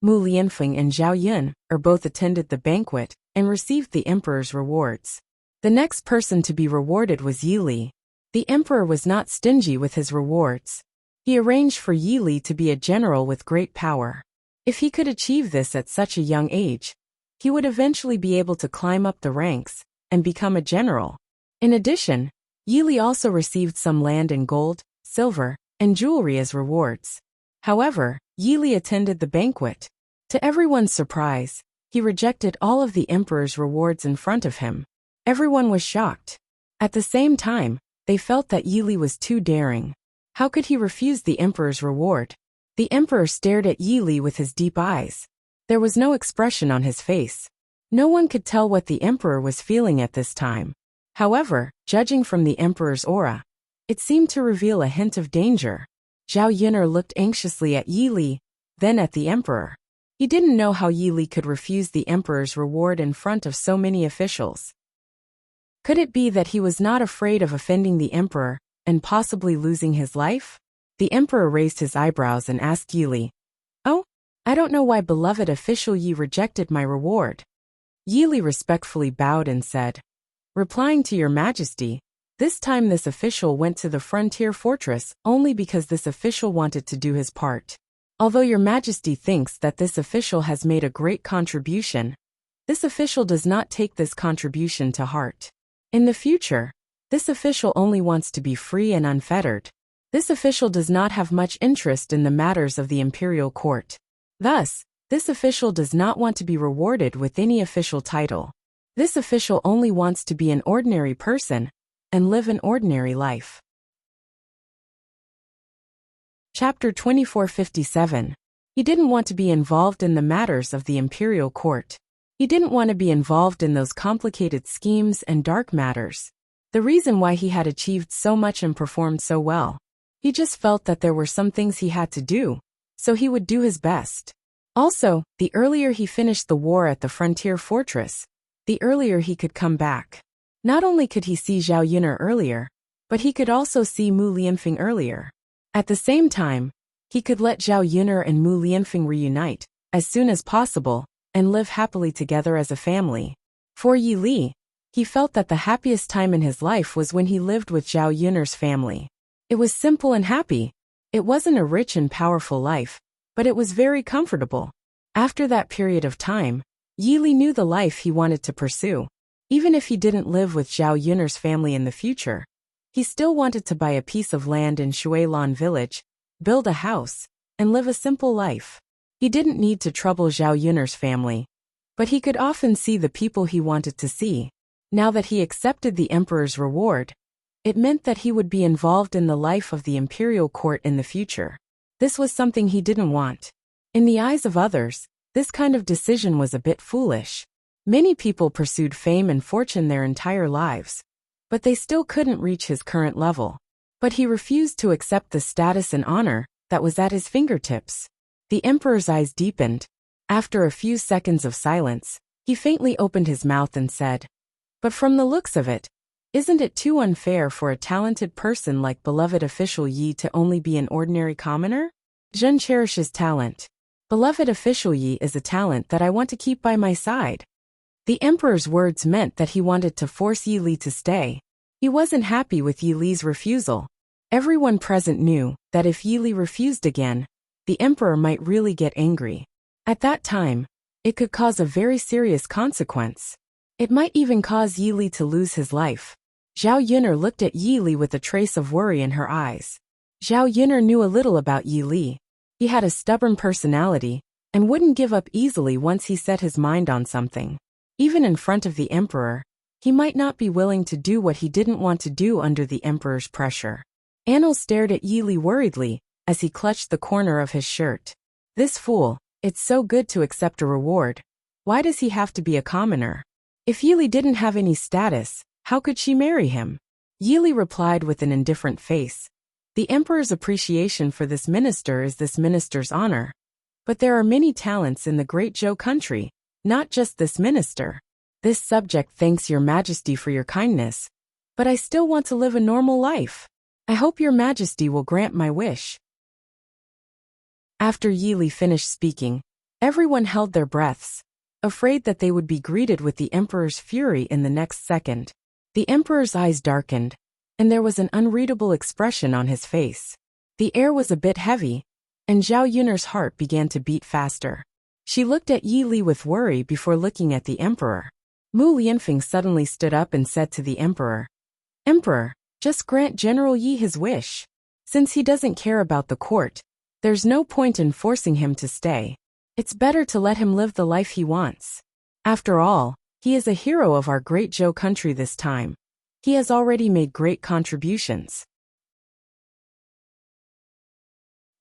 Mu Lianfeng and Zhao Yun both attended the banquet and received the emperor's rewards. The next person to be rewarded was Yi Li. The emperor was not stingy with his rewards. He arranged for Yi Li to be a general with great power. If he could achieve this at such a young age, he would eventually be able to climb up the ranks and become a general. In addition, Yi Li also received some land and gold, silver, and jewelry as rewards. However, Yi Li attended the banquet. To everyone's surprise, he rejected all of the emperor's rewards in front of him. Everyone was shocked. At the same time, they felt that Yi Li was too daring. How could he refuse the emperor's reward? The emperor stared at Yi Li with his deep eyes. There was no expression on his face. No one could tell what the emperor was feeling at this time. However, judging from the emperor's aura, it seemed to reveal a hint of danger. Zhao Yun'er looked anxiously at Yi Li, then at the emperor. He didn't know how Yi Li could refuse the emperor's reward in front of so many officials. Could it be that he was not afraid of offending the emperor and possibly losing his life? The emperor raised his eyebrows and asked Yi Li, "Oh, I don't know why beloved official Yi rejected my reward." Yi Li respectfully bowed and said, "Replying to your majesty, this time this official went to the frontier fortress only because this official wanted to do his part. Although your majesty thinks that this official has made a great contribution, this official does not take this contribution to heart. In the future, this official only wants to be free and unfettered. This official does not have much interest in the matters of the imperial court. Thus, this official does not want to be rewarded with any official title. This official only wants to be an ordinary person and live an ordinary life." Chapter 2457. He didn't want to be involved in the matters of the imperial court. He didn't want to be involved in those complicated schemes and dark matters. The reason why he had achieved so much and performed so well. He just felt that there were some things he had to do, so he would do his best. Also, the earlier he finished the war at the frontier fortress, the earlier he could come back. Not only could he see Zhao Yun'er earlier, but he could also see Mu Lianfeng earlier. At the same time, he could let Zhao Yun'er and Mu Lianfeng reunite as soon as possible and live happily together as a family. For Yi Li, he felt that the happiest time in his life was when he lived with Zhao Yun'er's family. It was simple and happy. It wasn't a rich and powerful life, but it was very comfortable. After that period of time, Yi Li knew the life he wanted to pursue. Even if he didn't live with Zhao Yun'er's family in the future, he still wanted to buy a piece of land in Shuilan village, build a house, and live a simple life. He didn't need to trouble Zhao Yun'er's family, but he could often see the people he wanted to see. Now that he accepted the emperor's reward, it meant that he would be involved in the life of the imperial court in the future. This was something he didn't want. In the eyes of others, this kind of decision was a bit foolish. Many people pursued fame and fortune their entire lives, but they still couldn't reach his current level. But he refused to accept the status and honor that was at his fingertips. The emperor's eyes deepened. After a few seconds of silence, he faintly opened his mouth and said, "But from the looks of it, isn't it too unfair for a talented person like beloved official Yi to only be an ordinary commoner? Zhen cherishes talent. Beloved official Yi is a talent that I want to keep by my side." The emperor's words meant that he wanted to force Yi Li to stay. He wasn't happy with Yi Li's refusal. Everyone present knew that if Yi Li refused again, the emperor might really get angry. At that time, it could cause a very serious consequence. It might even cause Yi Li to lose his life. Zhao Yun'er looked at Yi Li with a trace of worry in her eyes. Zhao Yun'er knew a little about Yi Li. He had a stubborn personality and wouldn't give up easily once he set his mind on something. Even in front of the emperor, he might not be willing to do what he didn't want to do under the emperor's pressure. Anil stared at Yi Li worriedly as he clutched the corner of his shirt. This fool, it's so good to accept a reward. Why does he have to be a commoner? If Yi Li didn't have any status, how could she marry him? Yi Li replied with an indifferent face. The emperor's appreciation for this minister is this minister's honor. But there are many talents in the great Zhou country, not just this minister. This subject thanks your majesty for your kindness, but I still want to live a normal life. I hope your majesty will grant my wish. After Yi Li finished speaking, everyone held their breaths, afraid that they would be greeted with the emperor's fury in the next second. The emperor's eyes darkened, and there was an unreadable expression on his face. The air was a bit heavy, and Zhao Yun'er's heart began to beat faster. She looked at Yi Li with worry before looking at the emperor. Mu Lianfeng suddenly stood up and said to the emperor, "Emperor, just grant General Yi his wish. Since he doesn't care about the court, there's no point in forcing him to stay. It's better to let him live the life he wants. After all, he is a hero of our great Zhou country this time. He has already made great contributions."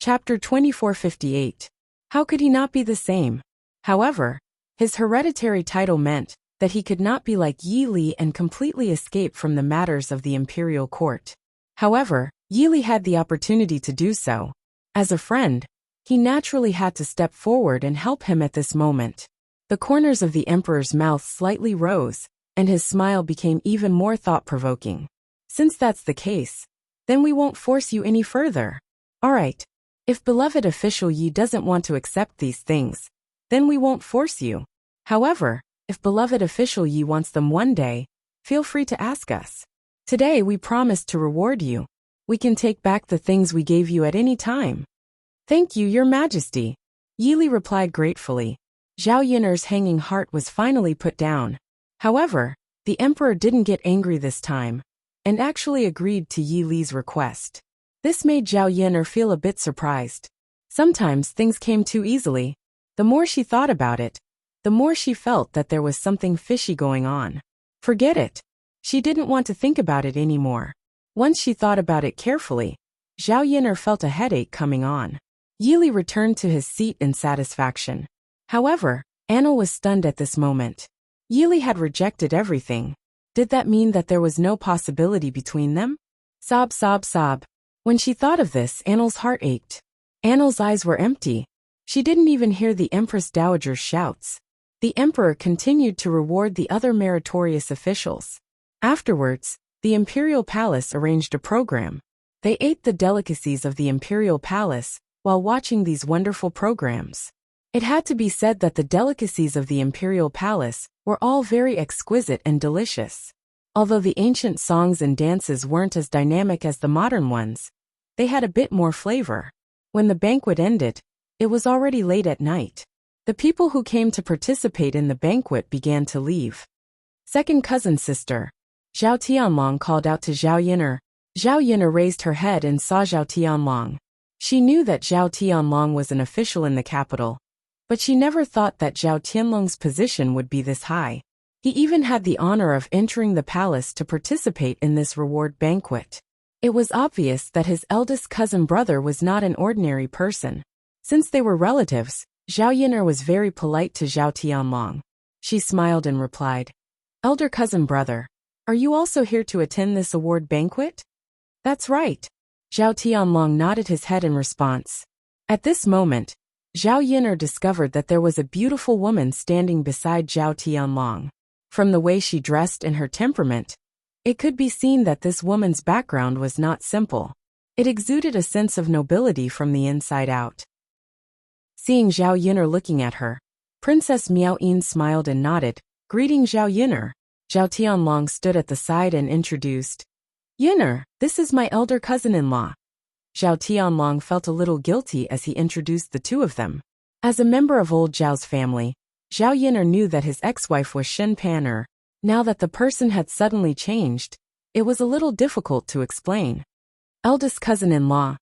Chapter 2458. How could he not be the same? However, his hereditary title meant that he could not be like Yi Li and completely escape from the matters of the imperial court. However, Yi Li had the opportunity to do so. As a friend, he naturally had to step forward and help him at this moment. The corners of the emperor's mouth slightly rose, and his smile became even more thought-provoking. "Since that's the case, then we won't force you any further. All right. If beloved official Yi doesn't want to accept these things, then we won't force you. However, if beloved official Yi wants them one day, feel free to ask us. Today we promise to reward you. We can take back the things we gave you at any time." "Thank you, your majesty," Yi Li replied gratefully. Zhao Yun'er's hanging heart was finally put down. However, the emperor didn't get angry this time, and actually agreed to Yi Li's request. This made Zhao Yun'er feel a bit surprised. Sometimes things came too easily. The more she thought about it, the more she felt that there was something fishy going on. Forget it. She didn't want to think about it anymore. Once she thought about it carefully, Zhao Yun'er felt a headache coming on. Yi Li returned to his seat in satisfaction. However, Anil was stunned at this moment. Yi Li had rejected everything. Did that mean that there was no possibility between them? Sob, sob, sob. When she thought of this, Anil's heart ached. Anil's eyes were empty. She didn't even hear the Empress Dowager's shouts. The emperor continued to reward the other meritorious officials. Afterwards, the imperial palace arranged a program. They ate the delicacies of the imperial palace while watching these wonderful programs. It had to be said that the delicacies of the imperial palace were all very exquisite and delicious. Although the ancient songs and dances weren't as dynamic as the modern ones, they had a bit more flavor. When the banquet ended, it was already late at night. The people who came to participate in the banquet began to leave. Second cousin sister, Zhao Tianlong called out to Zhao Yin'er. Zhao Yin'er raised her head and saw Zhao Tianlong. She knew that Zhao Tianlong was an official in the capital, but she never thought that Zhao Tianlong's position would be this high. He even had the honor of entering the palace to participate in this reward banquet. It was obvious that his eldest cousin brother was not an ordinary person. Since they were relatives, Zhao Yin'er was very polite to Zhao Tianlong. She smiled and replied, "Elder cousin brother, are you also here to attend this award banquet?" "That's right." Zhao Tianlong nodded his head in response. At this moment, Zhao Yin'er discovered that there was a beautiful woman standing beside Zhao Tianlong. From the way she dressed and her temperament, it could be seen that this woman's background was not simple. It exuded a sense of nobility from the inside out. Seeing Zhao Yin'er looking at her, Princess Miao Yin smiled and nodded, greeting Zhao Yin'er. Zhao Tianlong stood at the side and introduced, "Yin'er, this is my elder cousin-in-law." Zhao Tianlong felt a little guilty as he introduced the two of them. As a member of old Zhao's family, Zhao Yin'er knew that his ex-wife was Shen Pan. Now that the person had suddenly changed, it was a little difficult to explain. Eldest cousin-in-law,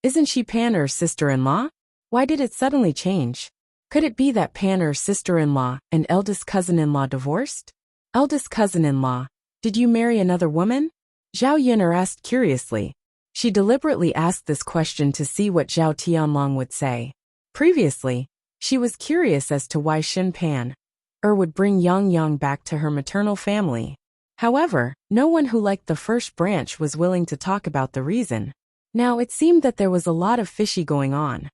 isn't she Pan sister-in-law? Why did it suddenly change? Could it be that Pan sister-in-law and eldest cousin-in-law divorced? Eldest cousin-in-law, did you marry another woman? Zhao Yin'er asked curiously. She deliberately asked this question to see what Zhao Tianlong would say. Previously, she was curious as to why Shen Pan would bring Yang Yang back to her maternal family. However, no one who liked the first branch was willing to talk about the reason. Now it seemed that there was a lot of fishy going on.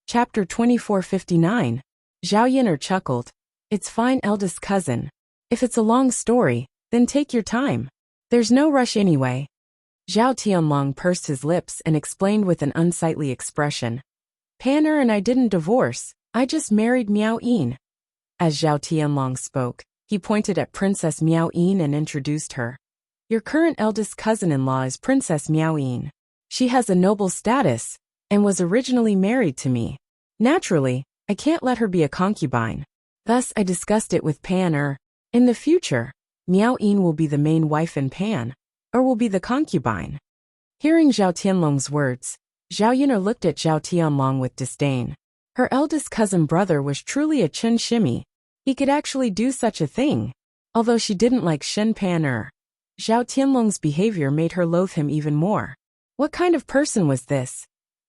Chapter 2459. Zhao Yin'er chuckled. "It's fine, eldest cousin. If it's a long story, then take your time. There's no rush anyway." Zhao Tianlong pursed his lips and explained with an unsightly expression. "Pan and I didn't divorce, I just married Miao Yin." As Zhao Tianlong spoke, he pointed at Princess Miao Yin and introduced her. "Your current eldest cousin-in-law is Princess Miao Yin. She has a noble status and was originally married to me. Naturally, I can't let her be a concubine. Thus I discussed it with Pan. In the future, Miao Yin will be the main wife and Pan will be the concubine." Hearing Zhao Tianlong's words, Zhao Yin'er looked at Zhao Tianlong with disdain. Her eldest cousin brother was truly a Chen shimmy. He could actually do such a thing. Although she didn't like Shen Pan, Zhao Tianlong's behavior made her loathe him even more. What kind of person was this?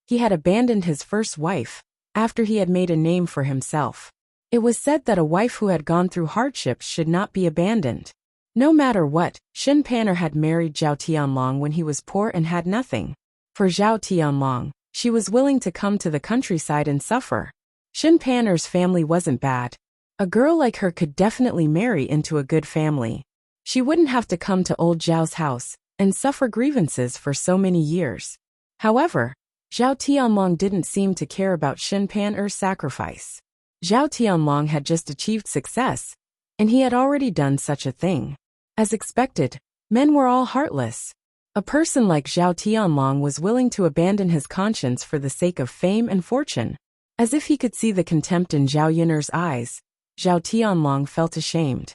He had abandoned his first wife after he had made a name for himself. It was said that a wife who had gone through hardships should not be abandoned. No matter what, Shen Pan had married Zhao Tianlong when he was poor and had nothing. For Zhao Tianlong, she was willing to come to the countryside and suffer. Shen Pan's family wasn't bad. A girl like her could definitely marry into a good family. She wouldn't have to come to old Zhao's house and suffer grievances for so many years. However, Zhao Tianlong didn't seem to care about Shen Pan's sacrifice. Zhao Tianlong had just achieved success, and he had already done such a thing. As expected, men were all heartless. A person like Zhao Tianlong was willing to abandon his conscience for the sake of fame and fortune. As if he could see the contempt in Zhao Yin'er's eyes, Zhao Tianlong felt ashamed.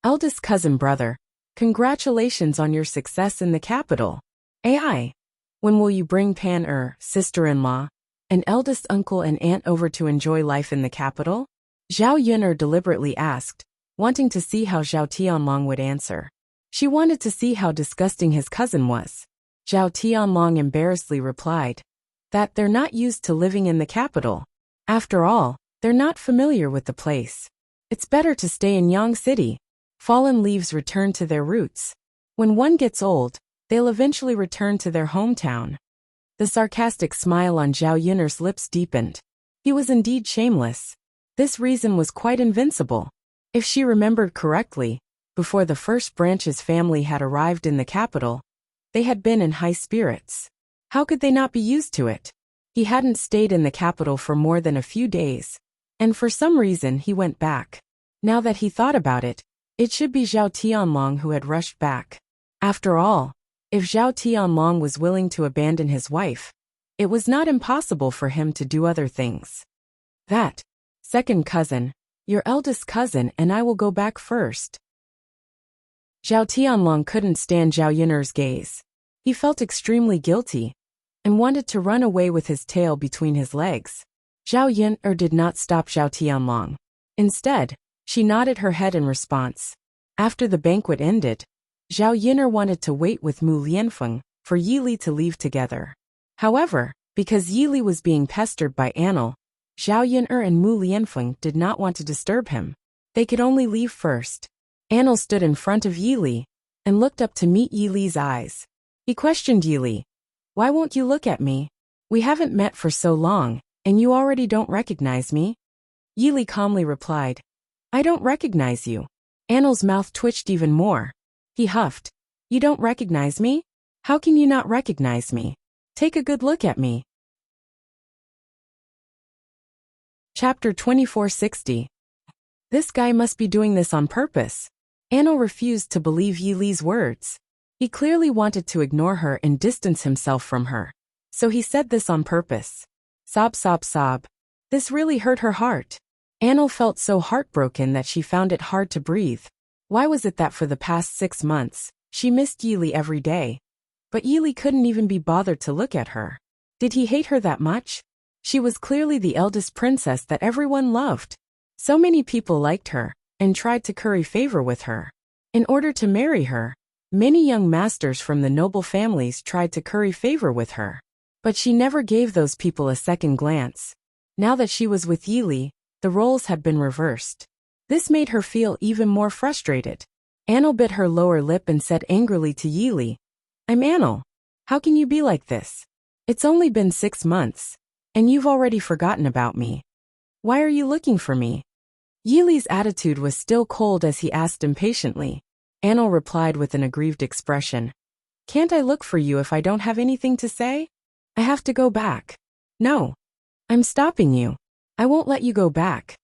"Eldest cousin brother, congratulations on your success in the capital. AI. When will you bring Pan sister-in-law, and eldest uncle and aunt over to enjoy life in the capital?" Zhao Yin'er deliberately asked, wanting to see how Zhao Tianlong would answer. She wanted to see how disgusting his cousin was. Zhao Tianlong embarrassedly replied that they're not used to living in the capital. After all, they're not familiar with the place. It's better to stay in Yang City. Fallen leaves return to their roots. When one gets old, they'll eventually return to their hometown. The sarcastic smile on Zhao Yin'er's lips deepened. He was indeed shameless. This reason was quite invincible. If she remembered correctly, Before the first branch's family had arrived in the capital, they had been in high spirits. How could they not be used to it? He hadn't stayed in the capital for more than a few days, and for some reason he went back. Now that he thought about it, it should be Zhao Tianlong who had rushed back. After all, if Zhao Tianlong was willing to abandon his wife, it was not impossible for him to do other things. That, second cousin, your eldest cousin, and I will go back first. Zhao Tianlong couldn't stand Zhao Yun'er's gaze. He felt extremely guilty and wanted to run away with his tail between his legs. Zhao Yun'er did not stop Zhao Tianlong. Instead, she nodded her head in response. After the banquet ended, Zhao Yun'er wanted to wait with Mu Lianfeng for Yi Li to leave together. However, because Yi Li was being pestered by Anil, Zhao Yun'er and Mu Lianfeng did not want to disturb him. They could only leave first. Anil stood in front of Yi Li and looked up to meet Yi Li's eyes. He questioned Yi Li. Why won't you look at me? We haven't met for so long, and you already don't recognize me? Yi Li calmly replied, I don't recognize you. Anil's mouth twitched even more. He huffed. You don't recognize me? How can you not recognize me? Take a good look at me. Chapter 2460. This guy must be doing this on purpose. Anil refused to believe Yi Li's words. He clearly wanted to ignore her and distance himself from her. So he said this on purpose. Sob, sob, sob. This really hurt her heart. Anil felt so heartbroken that she found it hard to breathe. Why was it that for the past 6 months, she missed Yi Li every day? But Yi Li couldn't even be bothered to look at her. Did he hate her that much? She was clearly the eldest princess that everyone loved. So many people liked her and tried to curry favor with her. In order to marry her, many young masters from the noble families tried to curry favor with her. But she never gave those people a second glance. Now that she was with Yi Li, the roles had been reversed. This made her feel even more frustrated. Anil bit her lower lip and said angrily to Yi Li, I'm Anil. How can you be like this? It's only been 6 months, and you've already forgotten about me. Why are you looking for me? Yi Li's attitude was still cold as he asked impatiently. Anil replied with an aggrieved expression. Can't I look for you if I don't have anything to say? I have to go back. No. I'm stopping you. I won't let you go back.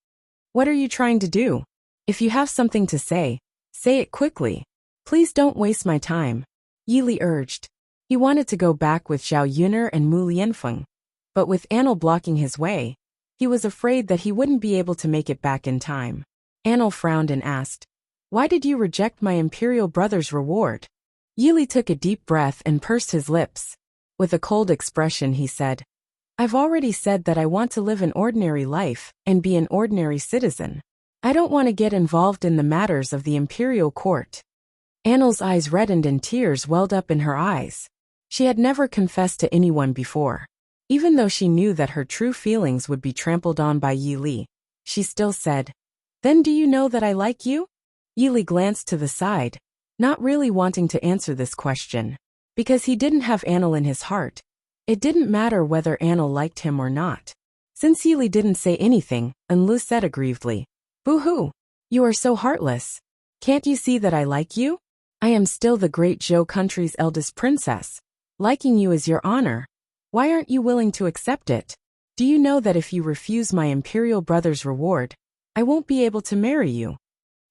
What are you trying to do? If you have something to say it quickly. Please don't waste my time. Yi Li urged. He wanted to go back with Zhao Yun'er and Mu Lianfeng, but with Anil blocking his way, he was afraid that he wouldn't be able to make it back in time. Anil frowned and asked, Why did you reject my imperial brother's reward? Yi Li took a deep breath and pursed his lips. With a cold expression he said, I've already said that I want to live an ordinary life and be an ordinary citizen. I don't want to get involved in the matters of the imperial court. Anil's eyes reddened and tears welled up in her eyes. She had never confessed to anyone before. Even though she knew that her true feelings would be trampled on by Yi Li, she still said, Then do you know that I like you? Yi Li glanced to the side, not really wanting to answer this question. Because he didn't have Anil in his heart, it didn't matter whether Anil liked him or not. Since Yi Li didn't say anything, Anlu said aggrievedly, Boo-hoo! You are so heartless. Can't you see that I like you? I am still the great Zhou country's eldest princess. Liking you is your honor. Why aren't you willing to accept it? Do you know that if you refuse my imperial brother's reward, I won't be able to marry you?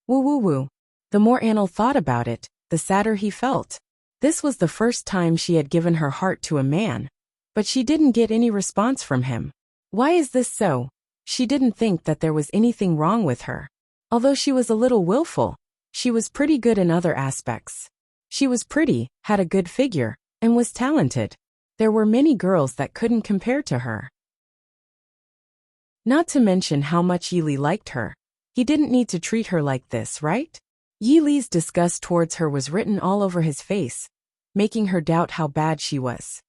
Woo-woo-woo. The more Anil thought about it, the sadder he felt. This was the first time she had given her heart to a man, but she didn't get any response from him. Why is this so? She didn't think that there was anything wrong with her. Although she was a little willful, she was pretty good in other aspects. She was pretty, had a good figure, and was talented. There were many girls that couldn't compare to her. Not to mention how much Yi Li liked her. He didn't need to treat her like this, right? Yi Li's disgust towards her was written all over his face, making her doubt how bad she was.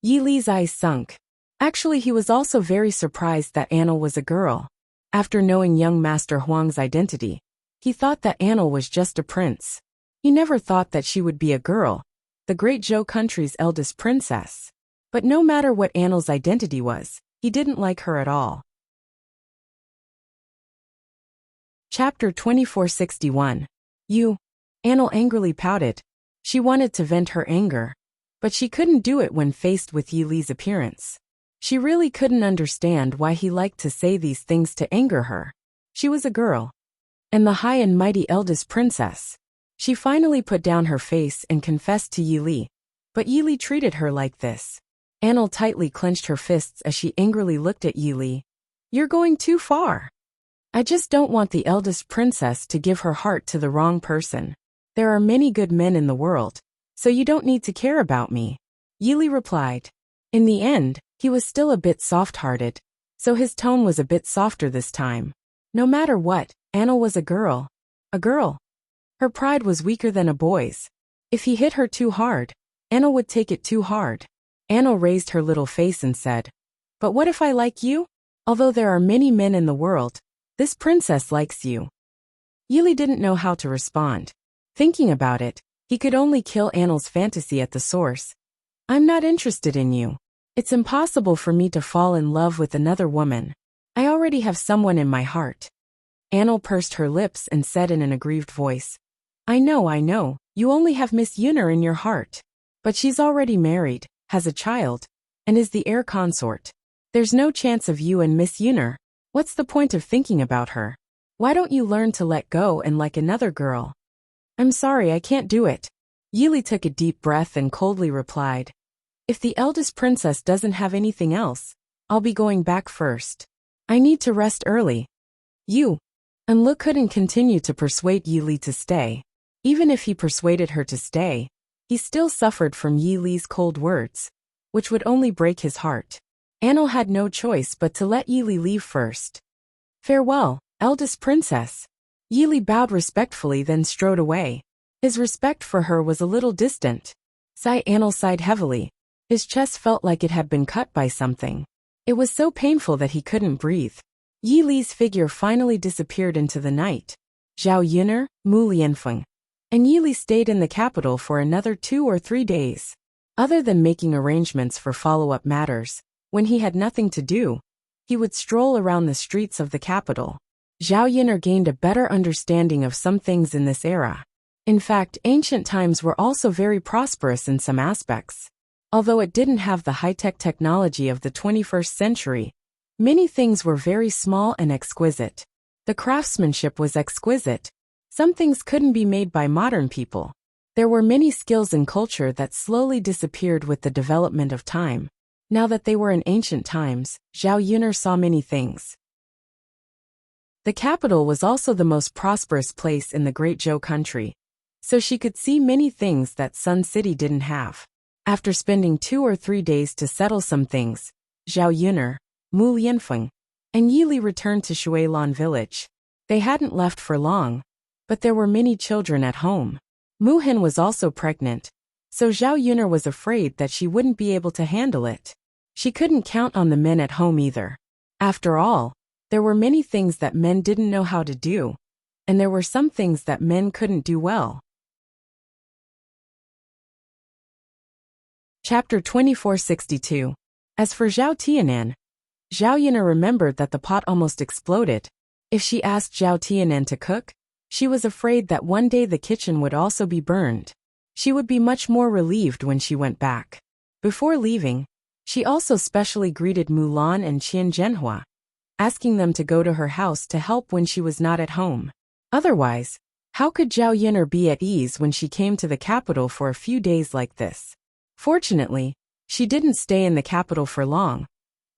Yi Li's eyes sunk. Actually, he was also very surprised that Anil was a girl. After knowing young Master Huang's identity, he thought that Anil was just a prince. He never thought that she would be a girl, the great Zhou country's eldest princess. But no matter what Anil's identity was, he didn't like her at all. Chapter 2461. You Anil angrily pouted. She wanted to vent her anger, but she couldn't do it when faced with Yi Li's appearance. She really couldn't understand why he liked to say these things to anger her. She was a girl, and the high and mighty eldest princess. She finally put down her face and confessed to Yi Li, but Yi Li treated her like this. Anil tightly clenched her fists as she angrily looked at Yi Li. You're going too far. I just don't want the eldest princess to give her heart to the wrong person. There are many good men in the world, so you don't need to care about me. Yi Li replied. In the end, he was still a bit soft-hearted, so his tone was a bit softer this time. No matter what, Anil was a girl. A girl. Her pride was weaker than a boy's. If he hit her too hard, Anil would take it too hard. Anil raised her little face and said, But what if I like you? Although there are many men in the world, this princess likes you. Yi Li didn't know how to respond. Thinking about it, he could only kill Anil's fantasy at the source. I'm not interested in you. It's impossible for me to fall in love with another woman. I already have someone in my heart. Anil pursed her lips and said in an aggrieved voice, I know, you only have Miss Yuner in your heart. But she's already married, has a child, and is the heir consort. There's no chance of you and Miss Yuner. What's the point of thinking about her? Why don't you learn to let go and like another girl? I'm sorry, I can't do it. Yi Li took a deep breath and coldly replied, If the eldest princess doesn't have anything else, I'll be going back first. I need to rest early. And Lu couldn't continue to persuade Yi Li to stay. Even if he persuaded her to stay, he still suffered from Yi Li's cold words, which would only break his heart. Anil had no choice but to let Yi Li leave first. Farewell, eldest princess. Yi Li bowed respectfully then strode away. His respect for her was a little distant. Anil sighed heavily. His chest felt like it had been cut by something. It was so painful that he couldn't breathe. Yi Li's figure finally disappeared into the night. Zhao Yuner, Mu Lianfeng, and Yi Li stayed in the capital for another 2 or 3 days. Other than making arrangements for follow-up matters, when he had nothing to do, he would stroll around the streets of the capital. Zhao Yuner gained a better understanding of some things in this era. In fact, ancient times were also very prosperous in some aspects. Although it didn't have the high-tech technology of the 21st century, many things were very small and exquisite. The craftsmanship was exquisite. Some things couldn't be made by modern people. There were many skills in culture that slowly disappeared with the development of time. Now that they were in ancient times, Zhao Yuner saw many things. The capital was also the most prosperous place in the Great Zhou country, so she could see many things that Sun City didn't have. After spending 2 or 3 days to settle some things, Zhao Yuner, Mu Lianfeng, and Yi Li returned to Shuilan village. They hadn't left for long, but there were many children at home. Mu Hin was also pregnant, so Zhao Yuner was afraid that she wouldn't be able to handle it. She couldn't count on the men at home either. After all, there were many things that men didn't know how to do, and there were some things that men couldn't do well. Chapter 2462. As for Zhao Tianan, Zhao Yuner remembered that the pot almost exploded. If she asked Zhao Tianan to cook, she was afraid that one day the kitchen would also be burned. She would be much more relieved when she went back. Before leaving, she also specially greeted Mulan and Qian Zhenhua, asking them to go to her house to help when she was not at home. Otherwise, how could Zhao Yuner be at ease when she came to the capital for a few days like this? Fortunately, she didn't stay in the capital for long.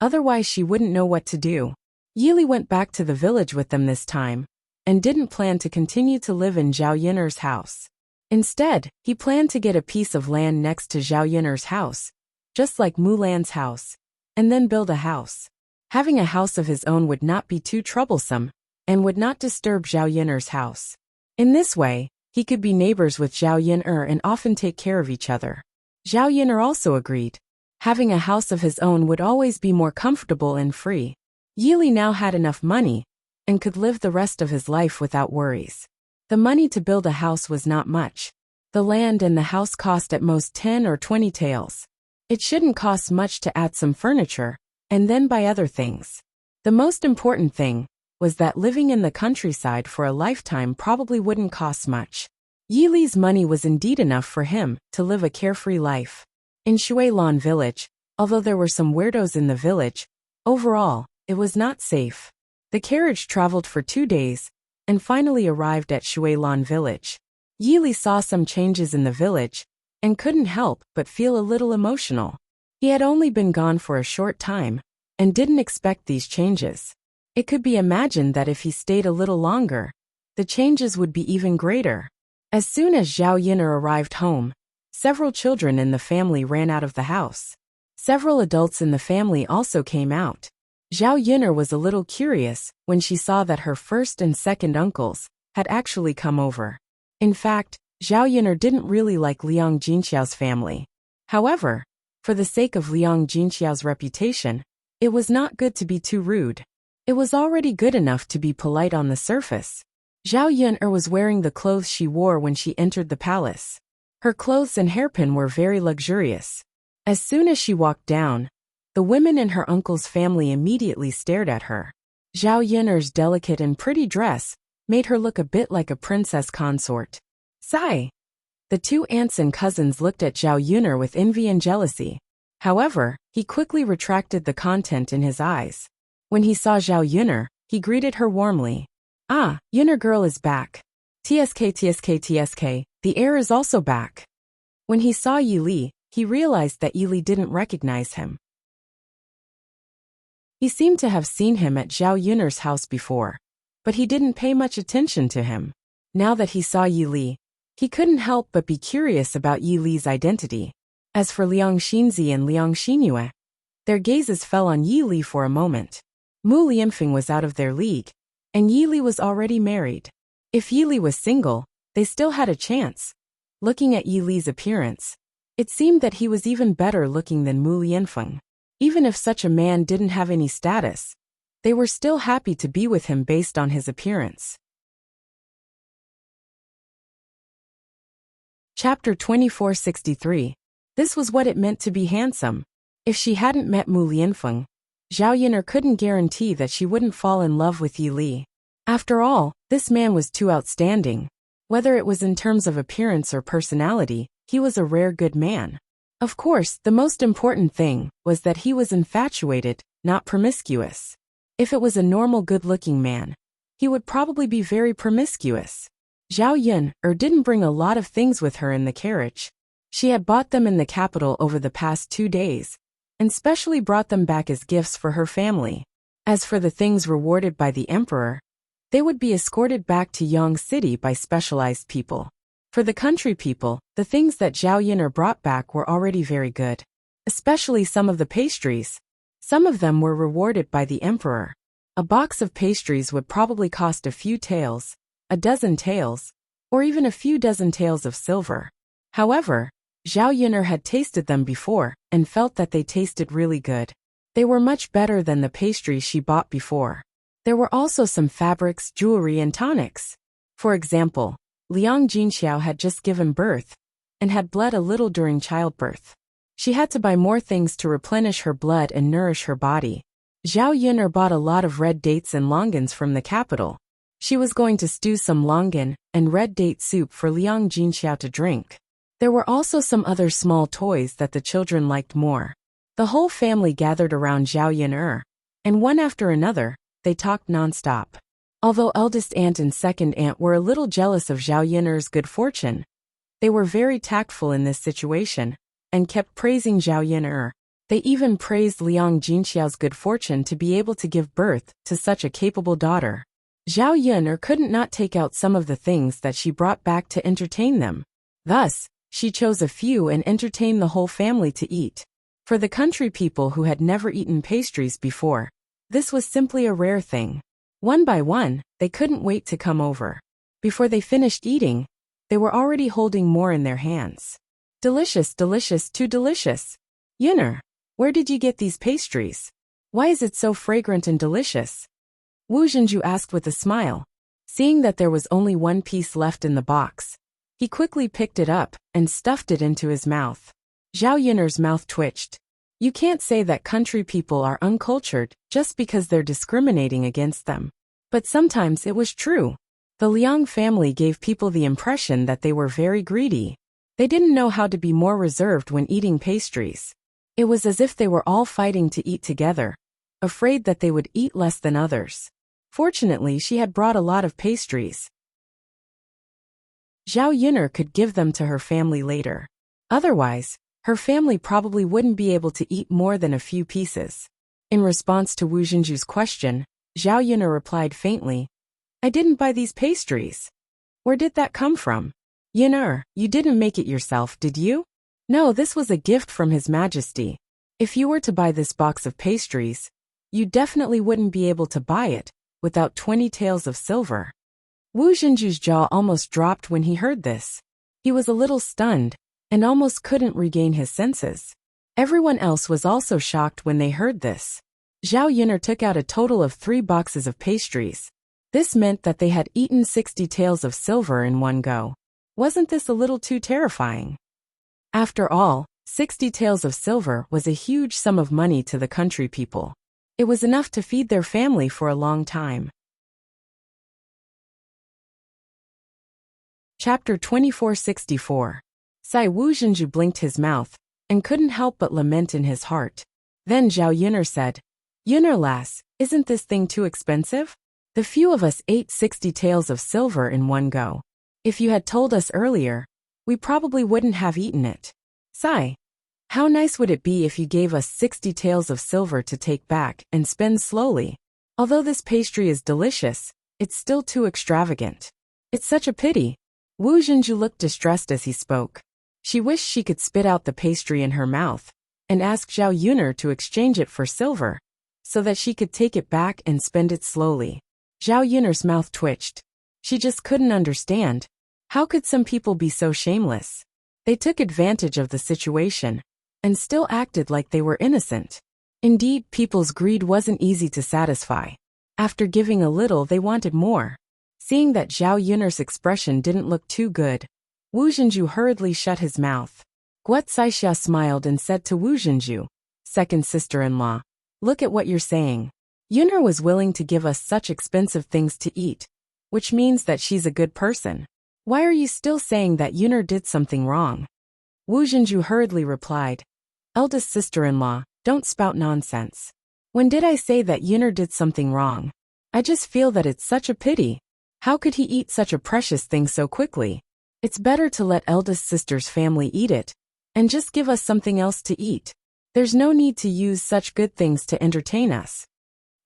Otherwise she wouldn't know what to do. Yi Li went back to the village with them this time, and didn't plan to continue to live in Zhao Yuner's house. Instead, he planned to get a piece of land next to Zhao Yuner's house, just like Mulan's house, and then build a house. Having a house of his own would not be too troublesome, and would not disturb Zhao Yuner's house. In this way, he could be neighbors with Zhao Yuner and often take care of each other. Zhao Yuner also agreed. Having a house of his own would always be more comfortable and free. Yi Li now had enough money, and could live the rest of his life without worries. The money to build a house was not much. The land and the house cost at most 10 or 20 taels. It shouldn't cost much to add some furniture, and then buy other things. The most important thing was that living in the countryside for a lifetime probably wouldn't cost much. Yi money was indeed enough for him to live a carefree life. In Shuilan village, although there were some weirdos in the village, overall, it was not safe. The carriage traveled for 2 days and finally arrived at Shuilan village. Yi saw some changes in the village and couldn't help but feel a little emotional. He had only been gone for a short time and didn't expect these changes. It could be imagined that if he stayed a little longer, the changes would be even greater. As soon as Zhao Yin'er arrived home, several children in the family ran out of the house. Several adults in the family also came out. Zhao Yin'er was a little curious when she saw that her first and second uncles had actually come over. In fact, Zhao Yin'er didn't really like Liang Jinxiao's family. However, for the sake of Liang Jinxiao's reputation, it was not good to be too rude. It was already good enough to be polite on the surface. Zhao Yin'er was wearing the clothes she wore when she entered the palace. Her clothes and hairpin were very luxurious. As soon as she walked down, the women in her uncle's family immediately stared at her. Zhao Yin'er's delicate and pretty dress made her look a bit like a princess consort. Sigh! The two aunts and cousins looked at Zhao Yin'er with envy and jealousy. However, he quickly retracted the content in his eyes. When he saw Zhao Yin'er, he greeted her warmly. Ah, Yin'er girl is back. TSK, the heir is also back. When he saw Yi Li, he realized that Yi Li didn't recognize him. He seemed to have seen him at Zhao Yin'er's house before, but he didn't pay much attention to him. Now that he saw Yi Li, he couldn't help but be curious about Yi Li's identity. As for Liang Xinzi and Liang Xinyue, their gazes fell on Yi Li for a moment. Mu Lianfeng was out of their league, and Yi Li was already married. If Yi Li was single, they still had a chance. Looking at Yi Li's appearance, it seemed that he was even better looking than Mu Lianfeng. Even if such a man didn't have any status, they were still happy to be with him based on his appearance. Chapter 2463. This was what it meant to be handsome. If she hadn't met Mu Lianfeng, Zhao Yin'er couldn't guarantee that she wouldn't fall in love with Yi Li. After all, this man was too outstanding. Whether it was in terms of appearance or personality, he was a rare good man. Of course, the most important thing was that he was infatuated, not promiscuous. If it was a normal good-looking man, he would probably be very promiscuous. Zhao Yin'er didn't bring a lot of things with her in the carriage. She had bought them in the capital over the past 2 days, and specially brought them back as gifts for her family. As for the things rewarded by the emperor, they would be escorted back to Yang City by specialized people. For the country people, the things that Zhao Yin'er brought back were already very good. Especially some of the pastries. Some of them were rewarded by the emperor. A box of pastries would probably cost a few taels, a dozen taels, or even a few dozen taels of silver. However, Zhao Yin'er had tasted them before and felt that they tasted really good. They were much better than the pastries she bought before. There were also some fabrics, jewelry, and tonics. For example, Liang Jinxiao had just given birth and had bled a little during childbirth. She had to buy more things to replenish her blood and nourish her body. Zhao Yin'er bought a lot of red dates and longans from the capital. She was going to stew some longan and red date soup for Liang Jinxiao to drink. There were also some other small toys that the children liked more. The whole family gathered around Zhao Yin'er, and one after another, they talked non-stop. Although eldest aunt and second aunt were a little jealous of Zhao Yin'er's good fortune, they were very tactful in this situation and kept praising Zhao Yin'er. They even praised Liang Jinxiao's good fortune to be able to give birth to such a capable daughter. Zhao Yin'er couldn't not take out some of the things that she brought back to entertain them. Thus, she chose a few and entertained the whole family to eat. For the country people who had never eaten pastries before, this was simply a rare thing. One by one, they couldn't wait to come over. Before they finished eating, they were already holding more in their hands. Delicious, delicious, too delicious. Yin'er, where did you get these pastries? Why is it so fragrant and delicious? Wu Zhenju asked with a smile. Seeing that there was only one piece left in the box, he quickly picked it up and stuffed it into his mouth. Zhao Yin'er's mouth twitched. You can't say that country people are uncultured just because they're discriminating against them. But sometimes it was true. The Liang family gave people the impression that they were very greedy. They didn't know how to be more reserved when eating pastries. It was as if they were all fighting to eat together, afraid that they would eat less than others. Fortunately, she had brought a lot of pastries. Zhao Yun'er could give them to her family later. Otherwise, her family probably wouldn't be able to eat more than a few pieces. In response to Wu Zhenju's question, Zhao Yun'er replied faintly, "I didn't buy these pastries. Where did that come from?" "Yun'er, you didn't make it yourself, did you?" "No, this was a gift from His Majesty. If you were to buy this box of pastries, you definitely wouldn't be able to buy it without 20 taels of silver." Wu Zhenju's jaw almost dropped when he heard this. He was a little stunned and almost couldn't regain his senses. Everyone else was also shocked when they heard this. Zhao Yun'er took out a total of 3 boxes of pastries. This meant that they had eaten 60 taels of silver in one go. Wasn't this a little too terrifying? After all, 60 taels of silver was a huge sum of money to the country people. It was enough to feed their family for a long time. Chapter 2464. Wu Zhenju blinked his mouth and couldn't help but lament in his heart. Then Zhao Yun'er said, "Yun'er lass, isn't this thing too expensive? The few of us ate 60 taels of silver in one go. If you had told us earlier, we probably wouldn't have eaten it. Sai, how nice would it be if you gave us 60 taels of silver to take back and spend slowly? Although this pastry is delicious, it's still too extravagant. It's such a pity." Wu Zhenju looked distressed as he spoke. She wished she could spit out the pastry in her mouth and ask Zhao Yun'er to exchange it for silver, so that she could take it back and spend it slowly. Zhao Yun'er's mouth twitched. She just couldn't understand. How could some people be so shameless? They took advantage of the situation and still acted like they were innocent. Indeed, people's greed wasn't easy to satisfy. After giving a little, they wanted more. Seeing that Zhao Yun'er's expression didn't look too good, Wu Zhenju hurriedly shut his mouth. Guo Caixia smiled and said to Wu Zhenju, "Second sister-in-law, look at what you're saying. Yun'er was willing to give us such expensive things to eat, which means that she's a good person. Why are you still saying that Yun'er did something wrong?" Wu Zhenju hurriedly replied, "Eldest sister-in-law, don't spout nonsense. When did I say that Yun'er did something wrong? I just feel that it's such a pity. How could he eat such a precious thing so quickly? It's better to let eldest sister's family eat it, and just give us something else to eat. There's no need to use such good things to entertain us."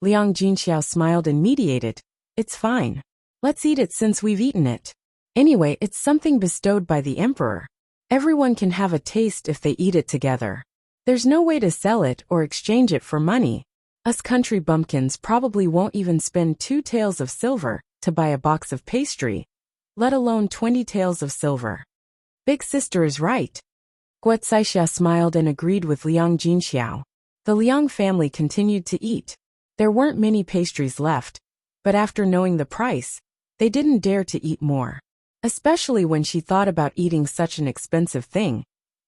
Liang Jinxiao smiled and mediated, "It's fine. Let's eat it since we've eaten it. Anyway, it's something bestowed by the emperor. Everyone can have a taste if they eat it together. There's no way to sell it or exchange it for money. Us country bumpkins probably won't even spend 2 taels of silver to buy a box of pastry, let alone 20 taels of silver." Big sister is right. Guo Caixia smiled and agreed with Liang Jinxiao. The Liang family continued to eat. There weren't many pastries left, but after knowing the price, they didn't dare to eat more. Especially when she thought about eating such an expensive thing.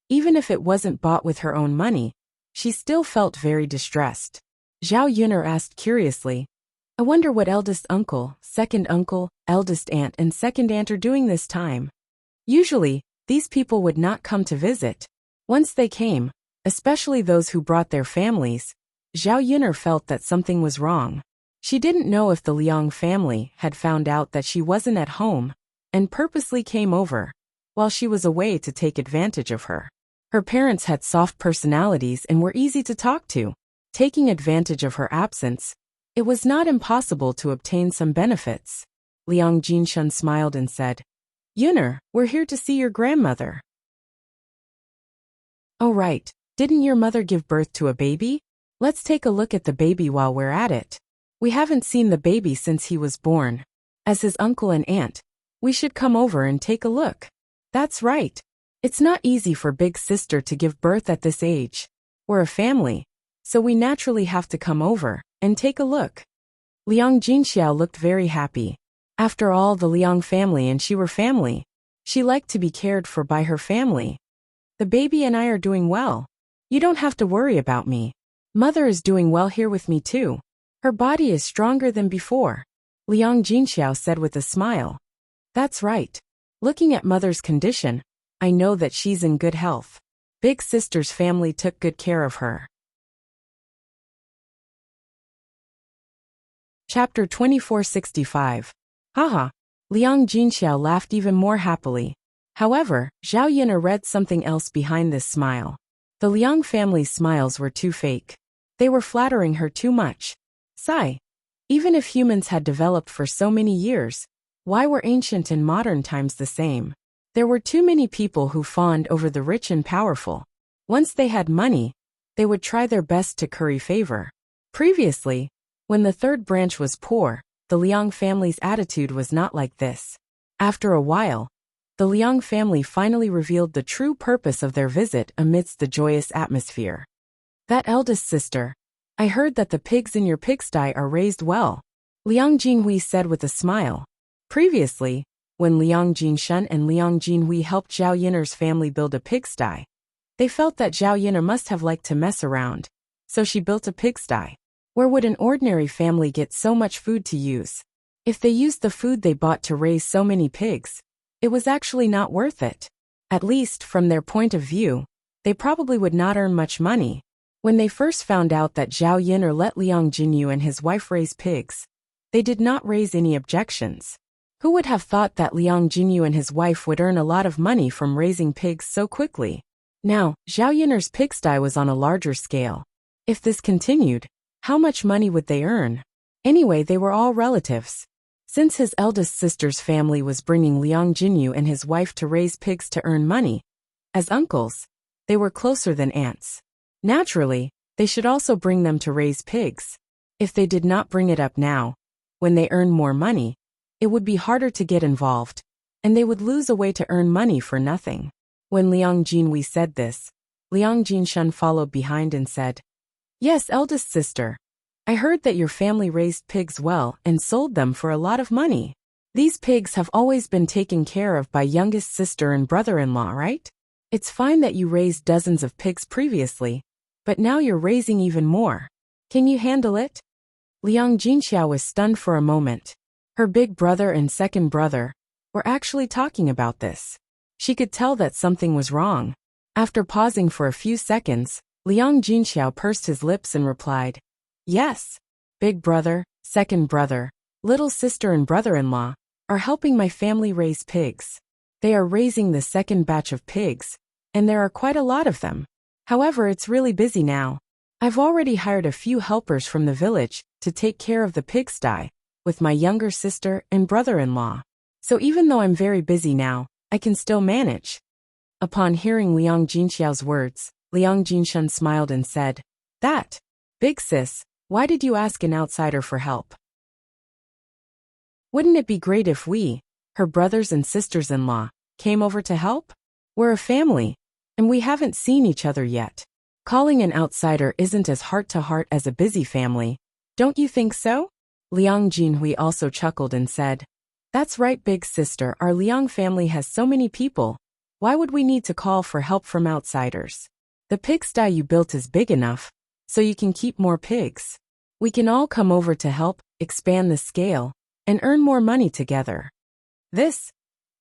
Even if it wasn't bought with her own money, she still felt very distressed. Zhao Yun'er asked curiously, "I wonder what eldest uncle, eldest aunt and second aunt are doing this time." Usually, these people would not come to visit. Once they came, especially those who brought their families, Zhao Yun'er felt that something was wrong. She didn't know if the Liang family had found out that she wasn't at home and purposely came over while she was away to take advantage of her. Her parents had soft personalities and were easy to talk to. Taking advantage of her absence, it was not impossible to obtain some benefits. Liang Jinshun smiled and said, "Yun'er, we're here to see your grandmother." "Oh right, didn't your mother give birth to a baby? Let's take a look at the baby while we're at it. We haven't seen the baby since he was born. As his uncle and aunt, we should come over and take a look." "That's right. It's not easy for big sister to give birth at this age. We're a family, so we naturally have to come over and take a look." Liang Jinxiao looked very happy. After all, the Liang family and she were family. She liked to be cared for by her family. "The baby and I are doing well. You don't have to worry about me. Mother is doing well here with me too. Her body is stronger than before. Liang Jinxiao said with a smile. That's right. Looking at mother's condition, I know that she's in good health. Big sister's family took good care of her. Chapter 2465. Haha. Liang Jinxiao laughed even more happily. However, Zhao Yin'er read something else behind this smile. The Liang family's smiles were too fake. They were flattering her too much. Sigh. Even if humans had developed for so many years, why were ancient and modern times the same? There were too many people who fawned over the rich and powerful. Once they had money, they would try their best to curry favor. Previously, when the third branch was poor, the Liang family's attitude was not like this. After a while, the Liang family finally revealed the true purpose of their visit amidst the joyous atmosphere. That eldest sister, I heard that the pigs in your pigsty are raised well, Liang Jinhui said with a smile. Previously, when Liang Jinshan and Liang Jinhui helped Zhao Yin'er's family build a pigsty, they felt that Zhao Yin'er must have liked to mess around, so she built a pigsty. Where would an ordinary family get so much food to use? If they used the food they bought to raise so many pigs, it was actually not worth it. At least, from their point of view, they probably would not earn much money. When they first found out that Zhao Yin'er let Liang Jinyu and his wife raise pigs, they did not raise any objections. Who would have thought that Liang Jinyu and his wife would earn a lot of money from raising pigs so quickly? Now, Zhao Yin'er's pigsty was on a larger scale. If this continued, how much money would they earn? Anyway, they were all relatives. Since his eldest sister's family was bringing Liang Jinyu and his wife to raise pigs to earn money, as uncles, they were closer than aunts. Naturally, they should also bring them to raise pigs. If they did not bring it up now, when they earned more money, it would be harder to get involved, and they would lose a way to earn money for nothing. When Liang Jinhui said this, Liang Jinshan followed behind and said, Yes, eldest sister. I heard that your family raised pigs well and sold them for a lot of money. These pigs have always been taken care of by youngest sister and brother-in-law, right? It's fine that you raised dozens of pigs previously, but now you're raising even more. Can you handle it? Liang Jinxiao was stunned for a moment. Her big brother and second brother were actually talking about this. She could tell that something was wrong. After pausing for a few seconds, Liang Jinxiao pursed his lips and replied, Yes, big brother, second brother, little sister and brother-in-law are helping my family raise pigs. They are raising the second batch of pigs, and there are quite a lot of them. However, it's really busy now. I've already hired a few helpers from the village to take care of the pigsty, with my younger sister and brother-in-law. So even though I'm very busy now, I can still manage. Upon hearing Liang Jinxiao's words, Liang Jinshan smiled and said, That, big sis, why did you ask an outsider for help? Wouldn't it be great if we, her brothers and sisters-in-law, came over to help? We're a family, and we haven't seen each other yet. Calling an outsider isn't as heart-to-heart as a busy family, don't you think so? Liang Jinhui also chuckled and said, That's right, big sister, our Liang family has so many people. Why would we need to call for help from outsiders? The pigsty you built is big enough, so you can keep more pigs. We can all come over to help, expand the scale, and earn more money together. This,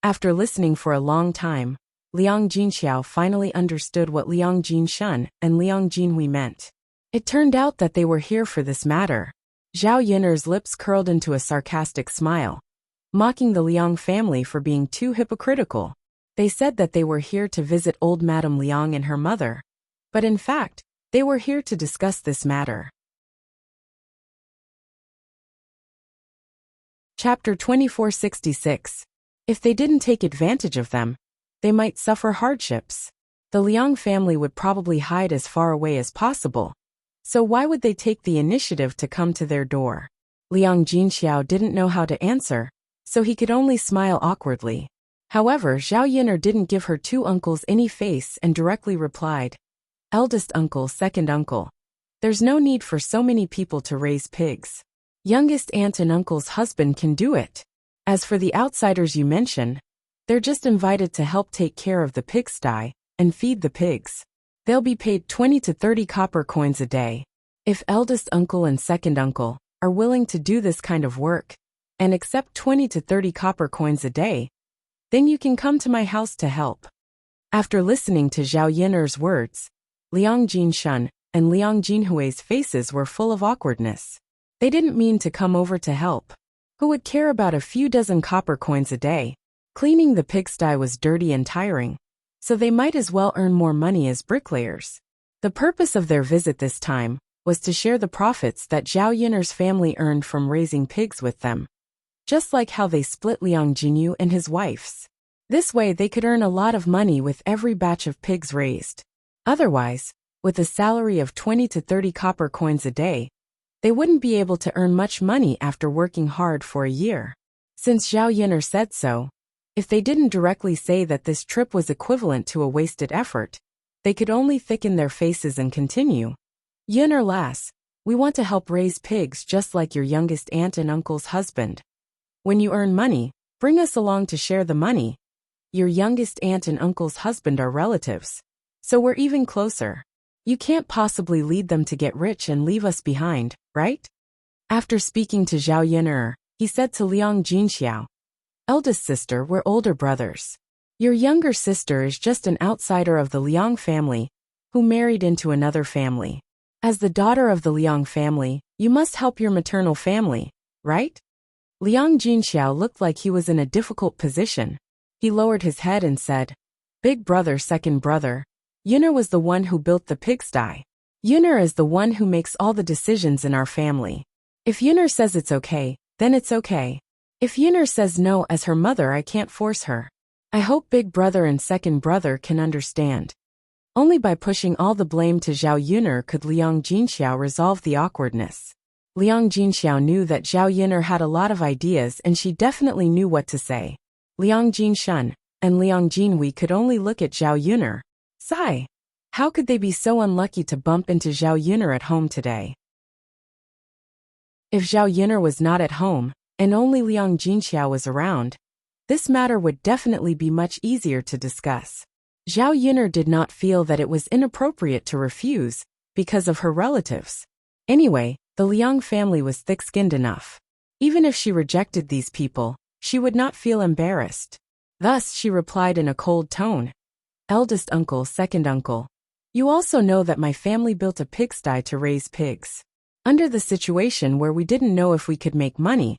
after listening for a long time, Liang Jinxiao finally understood what Liang Jinshan and Liang Jinhui meant. It turned out that they were here for this matter. Zhao Yin'er's lips curled into a sarcastic smile, mocking the Liang family for being too hypocritical. They said that they were here to visit old Madame Liang and her mother, but in fact, they were here to discuss this matter. Chapter 2466. If they didn't take advantage of them, they might suffer hardships. The Liang family would probably hide as far away as possible, so why would they take the initiative to come to their door? Liang Jinxiao didn't know how to answer, so he could only smile awkwardly. However, Zhao Yin'er didn't give her two uncles any face and directly replied, Eldest uncle, second uncle. There's no need for so many people to raise pigs. Youngest aunt and uncle's husband can do it. As for the outsiders you mention, they're just invited to help take care of the pigsty and feed the pigs. They'll be paid 20 to 30 copper coins a day. If eldest uncle and second uncle are willing to do this kind of work, and accept 20 to 30 copper coins a day. Then you can come to my house to help. After listening to Zhao Yiner's words, Liang Jinshun and Liang Jinhui's faces were full of awkwardness. They didn't mean to come over to help. Who would care about a few dozen copper coins a day? Cleaning the pigsty was dirty and tiring, so they might as well earn more money as bricklayers. The purpose of their visit this time was to share the profits that Zhao Yiner's family earned from raising pigs with them, just like how they split Liang Jinyu and his wife's. This way they could earn a lot of money with every batch of pigs raised. Otherwise, with a salary of 20 to 30 copper coins a day, they wouldn't be able to earn much money after working hard for a year. Since Zhao Yiner said so, if they didn't directly say that this trip was equivalent to a wasted effort, they could only thicken their faces and continue. Yiner lass, we want to help raise pigs just like your youngest aunt and uncle's husband. When you earn money, bring us along to share the money. Your youngest aunt and uncle's husband are relatives, so we're even closer. You can't possibly lead them to get rich and leave us behind, right? After speaking to Zhao Yiner, he said to Liang Jinxiao, eldest sister, we're older brothers. Your younger sister is just an outsider of the Liang family, who married into another family. As the daughter of the Liang family, you must help your maternal family, right? Liang Jinxiao looked like he was in a difficult position. He lowered his head and said, Big brother, second brother. Yiner was the one who built the pigsty. Yiner is the one who makes all the decisions in our family. If Yiner says it's okay, then it's okay. If Yiner says no as her mother, I can't force her. I hope big brother and second brother can understand. Only by pushing all the blame to Zhao Yiner could Liang Jinxiao resolve the awkwardness. Liang Jinxiao knew that Zhao Yiner had a lot of ideas and she definitely knew what to say. Liang Jinshun and Liang Jinhui could only look at Zhao Yiner. Sigh. How could they be so unlucky to bump into Zhao Yiner at home today? If Zhao Yiner was not at home, and only Liang Jinxiao was around, this matter would definitely be much easier to discuss. Zhao Yiner did not feel that it was inappropriate to refuse, because of her relatives. Anyway, the Liang family was thick-skinned enough. Even if she rejected these people, she would not feel embarrassed. Thus she replied in a cold tone, Eldest uncle, second uncle. You also know that my family built a pigsty to raise pigs. Under the situation where we didn't know if we could make money,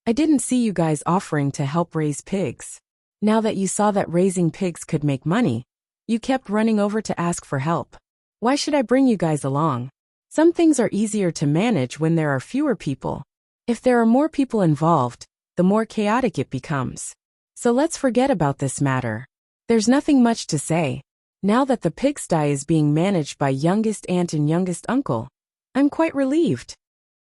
I didn't see you guys offering to help raise pigs. Now that you saw that raising pigs could make money, you kept running over to ask for help. Why should I bring you guys along? Some things are easier to manage when there are fewer people. If there are more people involved, the more chaotic it becomes. So let's forget about this matter. There's nothing much to say. Now that the pigsty is being managed by youngest aunt and youngest uncle, I'm quite relieved.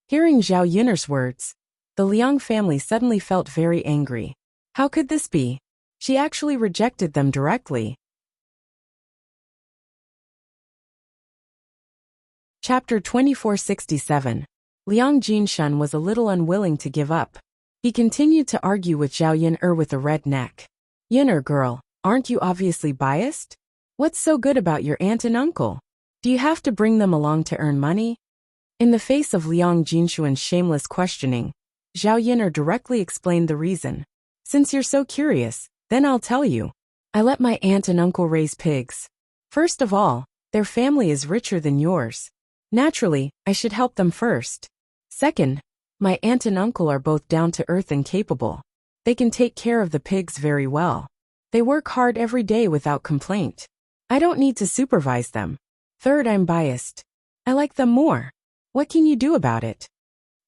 Hearing Zhao Yiner's words, the Liang family suddenly felt very angry. How could this be? She actually rejected them directly. Chapter 2467. Liang Jinshun was a little unwilling to give up. He continued to argue with Zhao Yiner with a red neck. Yiner girl, aren't you obviously biased? What's so good about your aunt and uncle? Do you have to bring them along to earn money? In the face of Liang Jinshuan's shameless questioning, Zhao Yiner directly explained the reason. Since you're so curious, then I'll tell you. I let my aunt and uncle raise pigs. First of all, their family is richer than yours. Naturally, I should help them first. Second, my aunt and uncle are both down to earth and capable. They can take care of the pigs very well. They work hard every day without complaint. I don't need to supervise them. Third, I'm biased. I like them more. What can you do about it?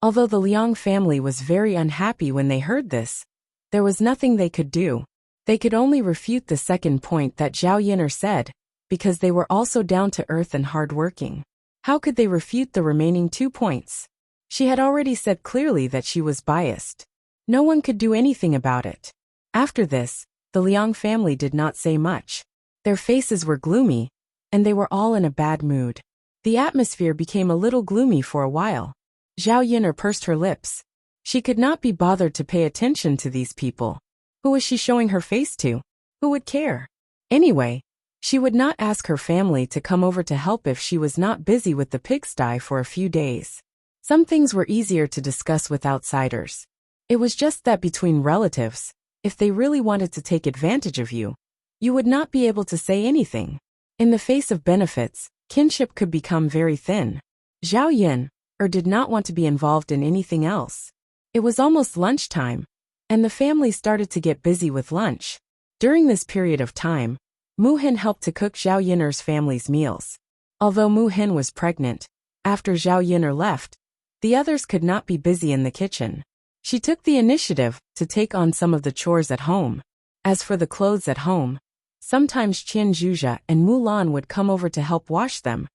Although the Liang family was very unhappy when they heard this, there was nothing they could do. They could only refute the second point that Zhao Yiner said, because they were also down to earth and hardworking. How could they refute the remaining 2 points? She had already said clearly that she was biased. No one could do anything about it. After this, the Liang family did not say much. Their faces were gloomy, and they were all in a bad mood. The atmosphere became a little gloomy for a while. Zhao Yiner pursed her lips. She could not be bothered to pay attention to these people. Who was she showing her face to? Who would care? Anyway, she would not ask her family to come over to help if she was not busy with the pigsty for a few days. Some things were easier to discuss with outsiders. It was just that between relatives, if they really wanted to take advantage of you, you would not be able to say anything. In the face of benefits, kinship could become very thin. Zhao Yin did not want to be involved in anything else. It was almost lunchtime, and the family started to get busy with lunch. During this period of time, Mu Hin helped to cook Zhao Yin's family's meals. Although Mu Hin was pregnant, after Zhao Yin left, the others could not be busy in the kitchen. She took the initiative to take on some of the chores at home. As for the clothes at home, sometimes Qian Zhuzha and Mulan would come over to help wash them,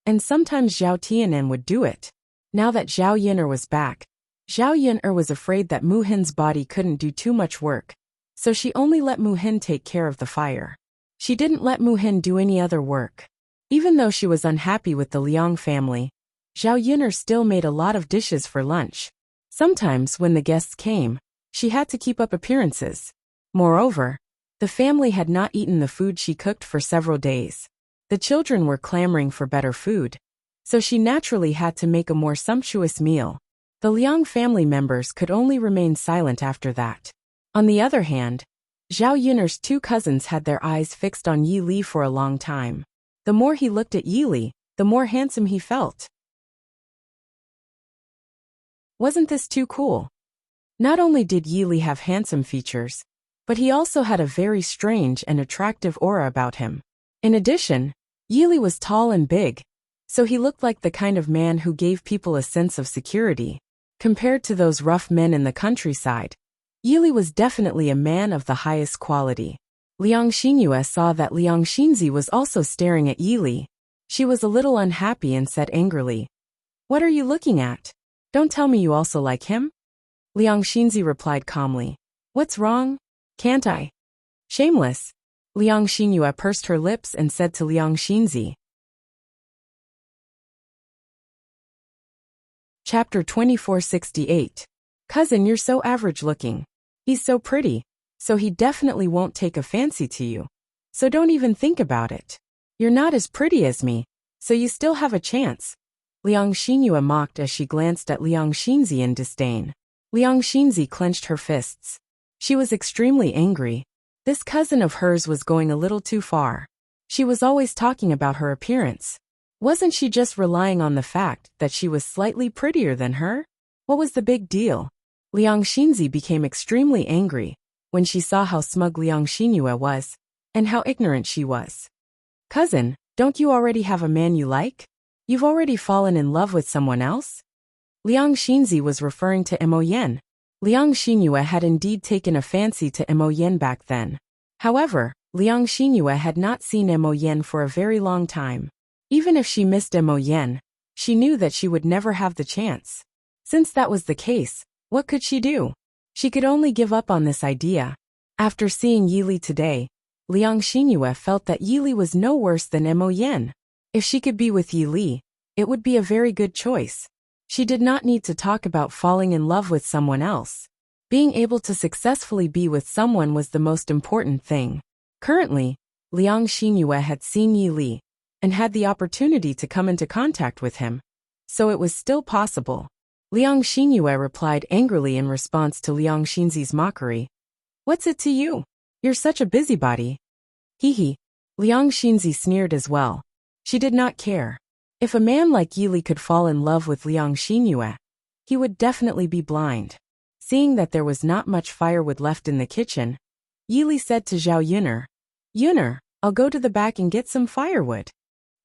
and sometimes Zhao Tianen would do it. Now that Zhao Yin was back, Zhao Yin was afraid that Mu Hin's body couldn't do too much work, so she only let Mu Hin take care of the fire. She didn't let Mu Hin do any other work. Even though she was unhappy with the Liang family, Zhao Yin still made a lot of dishes for lunch. Sometimes when the guests came, she had to keep up appearances. Moreover, the family had not eaten the food she cooked for several days. The children were clamoring for better food, so she naturally had to make a more sumptuous meal. The Liang family members could only remain silent after that. On the other hand, Zhao Yin's two cousins had their eyes fixed on Yi Li for a long time. The more he looked at Yi Li, the more handsome he felt. Wasn't this too cool? Not only did Yi Li have handsome features, but he also had a very strange and attractive aura about him. In addition, Yi Li was tall and big, so he looked like the kind of man who gave people a sense of security. Compared to those rough men in the countryside, Yi Li was definitely a man of the highest quality. Liang Xinyue saw that Liang Xinzi was also staring at Yi Li. She was a little unhappy and said angrily, "What are you looking at? Don't tell me you also like him?" Liang Xinzi replied calmly, "What's wrong? Can't I?" Shameless. Liang Xinyue pursed her lips and said to Liang Xinzi. Chapter 2468. Cousin, you're so average looking. He's so pretty, so he definitely won't take a fancy to you. So don't even think about it. You're not as pretty as me, so you still have a chance. Liang Xinyue mocked as she glanced at Liang Xinzi in disdain. Liang Xinzi clenched her fists. She was extremely angry. This cousin of hers was going a little too far. She was always talking about her appearance. Wasn't she just relying on the fact that she was slightly prettier than her? What was the big deal? Liang Xinzi became extremely angry when she saw how smug Liang Xinyue was, and how ignorant she was. Cousin, don't you already have a man you like? You've already fallen in love with someone else? Liang Xinzi was referring to Mo Yen. Liang Xinyue had indeed taken a fancy to Mo Yen back then. However, Liang Xinyue had not seen Mo Yen for a very long time. Even if she missed Mo Yen, she knew that she would never have the chance. Since that was the case, what could she do? She could only give up on this idea. After seeing Yi Li today, Liang Xinyue felt that Yi Li was no worse than Mo Yen. If she could be with Yi Li, it would be a very good choice. She did not need to talk about falling in love with someone else. Being able to successfully be with someone was the most important thing. Currently, Liang Xinyue had seen Yi Li, and had the opportunity to come into contact with him, so it was still possible. Liang Xinyue replied angrily in response to Liang Xinzi's mockery. "What's it to you? You're such a busybody." Hee. Liang Xinzi sneered as well. She did not care. If a man like Yi Li could fall in love with Liang Xinyue, he would definitely be blind. Seeing that there was not much firewood left in the kitchen, Yi Li said to Zhao Yin'er, "Yin'er, I'll go to the back and get some firewood."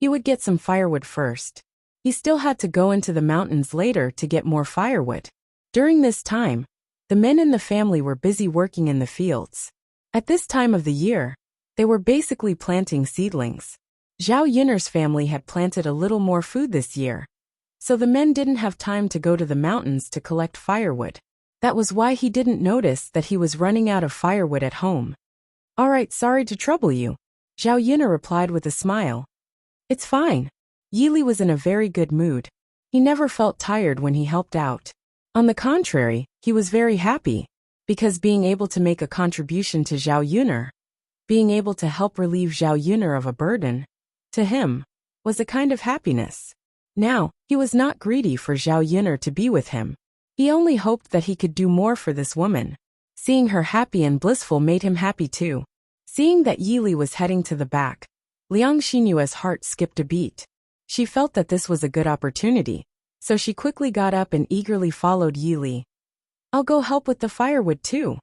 He would get some firewood first. He still had to go into the mountains later to get more firewood. During this time, the men in the family were busy working in the fields. At this time of the year, they were basically planting seedlings. Zhao Yin'er's family had planted a little more food this year, so the men didn't have time to go to the mountains to collect firewood. That was why he didn't notice that he was running out of firewood at home. "All right, sorry to trouble you," Zhao Yin'er replied with a smile. "It's fine." Yi Li was in a very good mood. He never felt tired when he helped out. On the contrary, he was very happy, because being able to make a contribution to Zhao Yin'er, being able to help relieve Zhao Yin'er of a burden, to him, was a kind of happiness. Now, he was not greedy for Zhao Yin'er to be with him. He only hoped that he could do more for this woman. Seeing her happy and blissful made him happy too. Seeing that Yili was heading to the back, Liang Xinyue's heart skipped a beat. She felt that this was a good opportunity, so she quickly got up and eagerly followed Yili. I'll go help with the firewood too.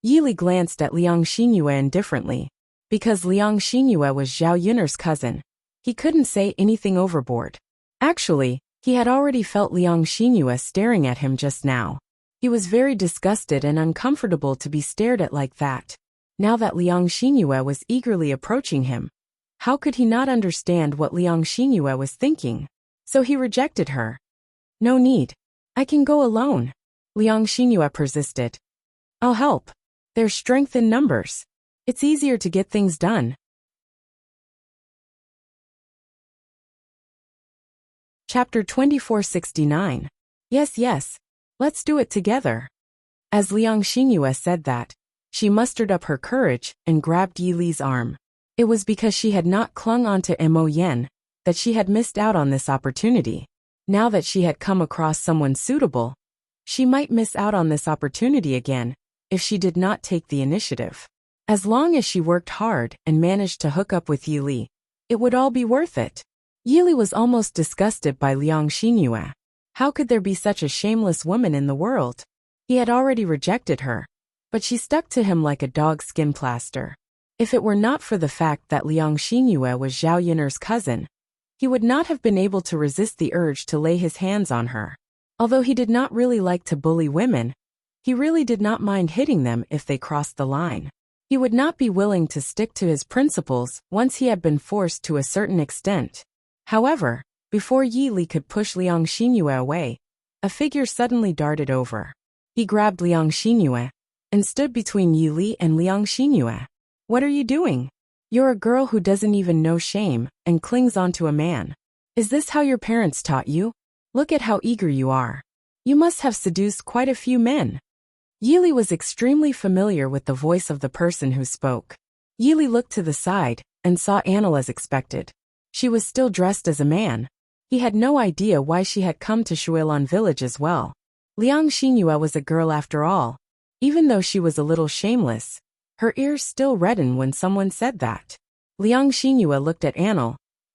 Yili glanced at Liang Xinyue indifferently. Because Liang Xinyue was Zhao Yun'er's cousin, he couldn't say anything overboard. Actually, he had already felt Liang Xinyue staring at him just now. He was very disgusted and uncomfortable to be stared at like that. Now that Liang Xinyue was eagerly approaching him, how could he not understand what Liang Xinyue was thinking? So he rejected her. No need. I can go alone. Liang Xinyue persisted. I'll help. There's strength in numbers. It's easier to get things done. Chapter 2469. Yes, let's do it together. As Liang Xinyue said that, she mustered up her courage and grabbed Yili's arm. It was because she had not clung onto Mo Yen that she had missed out on this opportunity. Now that she had come across someone suitable, she might miss out on this opportunity again if she did not take the initiative. As long as she worked hard and managed to hook up with Yili, it would all be worth it. Yili was almost disgusted by Liang Xinyue. How could there be such a shameless woman in the world? He had already rejected her, but she stuck to him like a dog's skin plaster. If it were not for the fact that Liang Xinyue was Zhao Yun'er's cousin, he would not have been able to resist the urge to lay his hands on her. Although he did not really like to bully women, he really did not mind hitting them if they crossed the line. He would not be willing to stick to his principles once he had been forced to a certain extent. However, before Yili could push Liang Xinyue away, a figure suddenly darted over. He grabbed Liang Xinyue and stood between Yili and Liang Xinyue. What are you doing? You're a girl who doesn't even know shame and clings onto a man. Is this how your parents taught you? Look at how eager you are. You must have seduced quite a few men. Yili was extremely familiar with the voice of the person who spoke. Yili looked to the side and saw Anil as expected. She was still dressed as a man. He had no idea why she had come to Shuilan village as well. Liang Xinyue was a girl after all. Even though she was a little shameless, her ears still reddened when someone said that. Liang Xinyue looked at Anil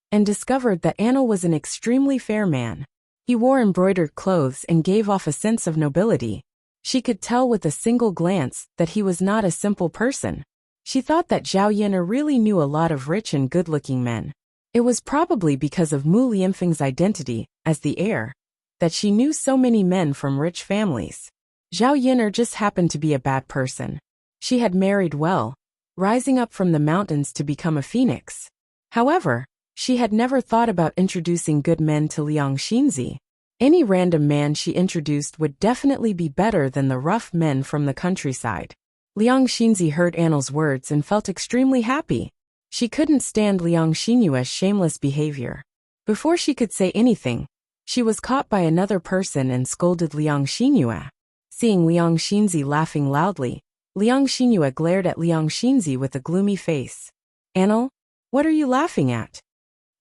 and discovered that Anil was an extremely fair man. He wore embroidered clothes and gave off a sense of nobility. She could tell with a single glance that he was not a simple person. She thought that Zhao Yun'er really knew a lot of rich and good-looking men. It was probably because of Mu Lianfeng's identity as the heir that she knew so many men from rich families. Zhao Yun'er just happened to be a bad person. She had married well, rising up from the mountains to become a phoenix. However, she had never thought about introducing good men to Liang Xinzi. Any random man she introduced would definitely be better than the rough men from the countryside. Liang Xinzi heard Anil's words and felt extremely happy. She couldn't stand Liang Xinyue's shameless behavior. Before she could say anything, she was caught by another person and scolded Liang Xinyue. Seeing Liang Xinzi laughing loudly, Liang Xinyue glared at Liang Xinzi with a gloomy face. Anil, what are you laughing at?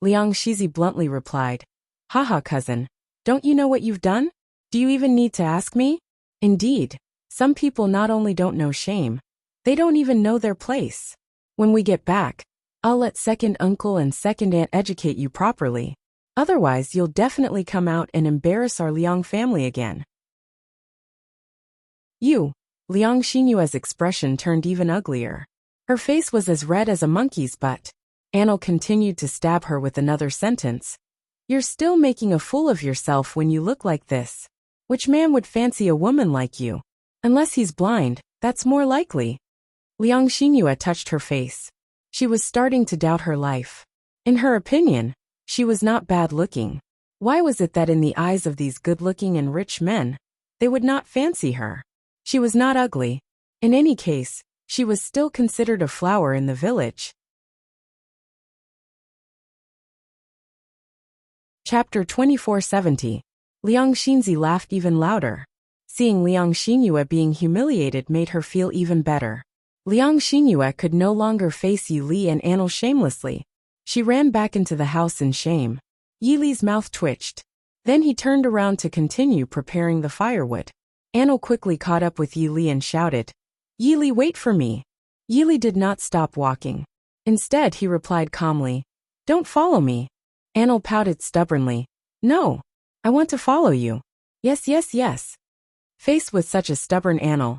Liang Xinzi bluntly replied, Haha, cousin. Don't you know what you've done? Do you even need to ask me? Indeed, some people not only don't know shame, they don't even know their place. When we get back, I'll let second uncle and second aunt educate you properly. Otherwise, you'll definitely come out and embarrass our Liang family again. Liang Xinyue's expression turned even uglier. Her face was as red as a monkey's butt. Anil continued to stab her with another sentence. You're still making a fool of yourself when you look like this. Which man would fancy a woman like you? Unless he's blind, that's more likely. Liang Xinyue touched her face. She was starting to doubt her life. In her opinion, she was not bad-looking. Why was it that in the eyes of these good-looking and rich men, they would not fancy her? She was not ugly. In any case, she was still considered a flower in the village. Chapter 2470. Liang Xinzi laughed even louder. Seeing Liang Xinyue being humiliated made her feel even better. Liang Xinyue could no longer face Yili and Anil shamelessly. She ran back into the house in shame. Yili's mouth twitched. Then he turned around to continue preparing the firewood. Anil quickly caught up with Yi Li and shouted, "Yi Li, wait for me." Yi Li did not stop walking. Instead, he replied calmly, "Don't follow me." Anil pouted stubbornly, "No, I want to follow you." "Yes, yes, yes." Faced with such a stubborn Anil,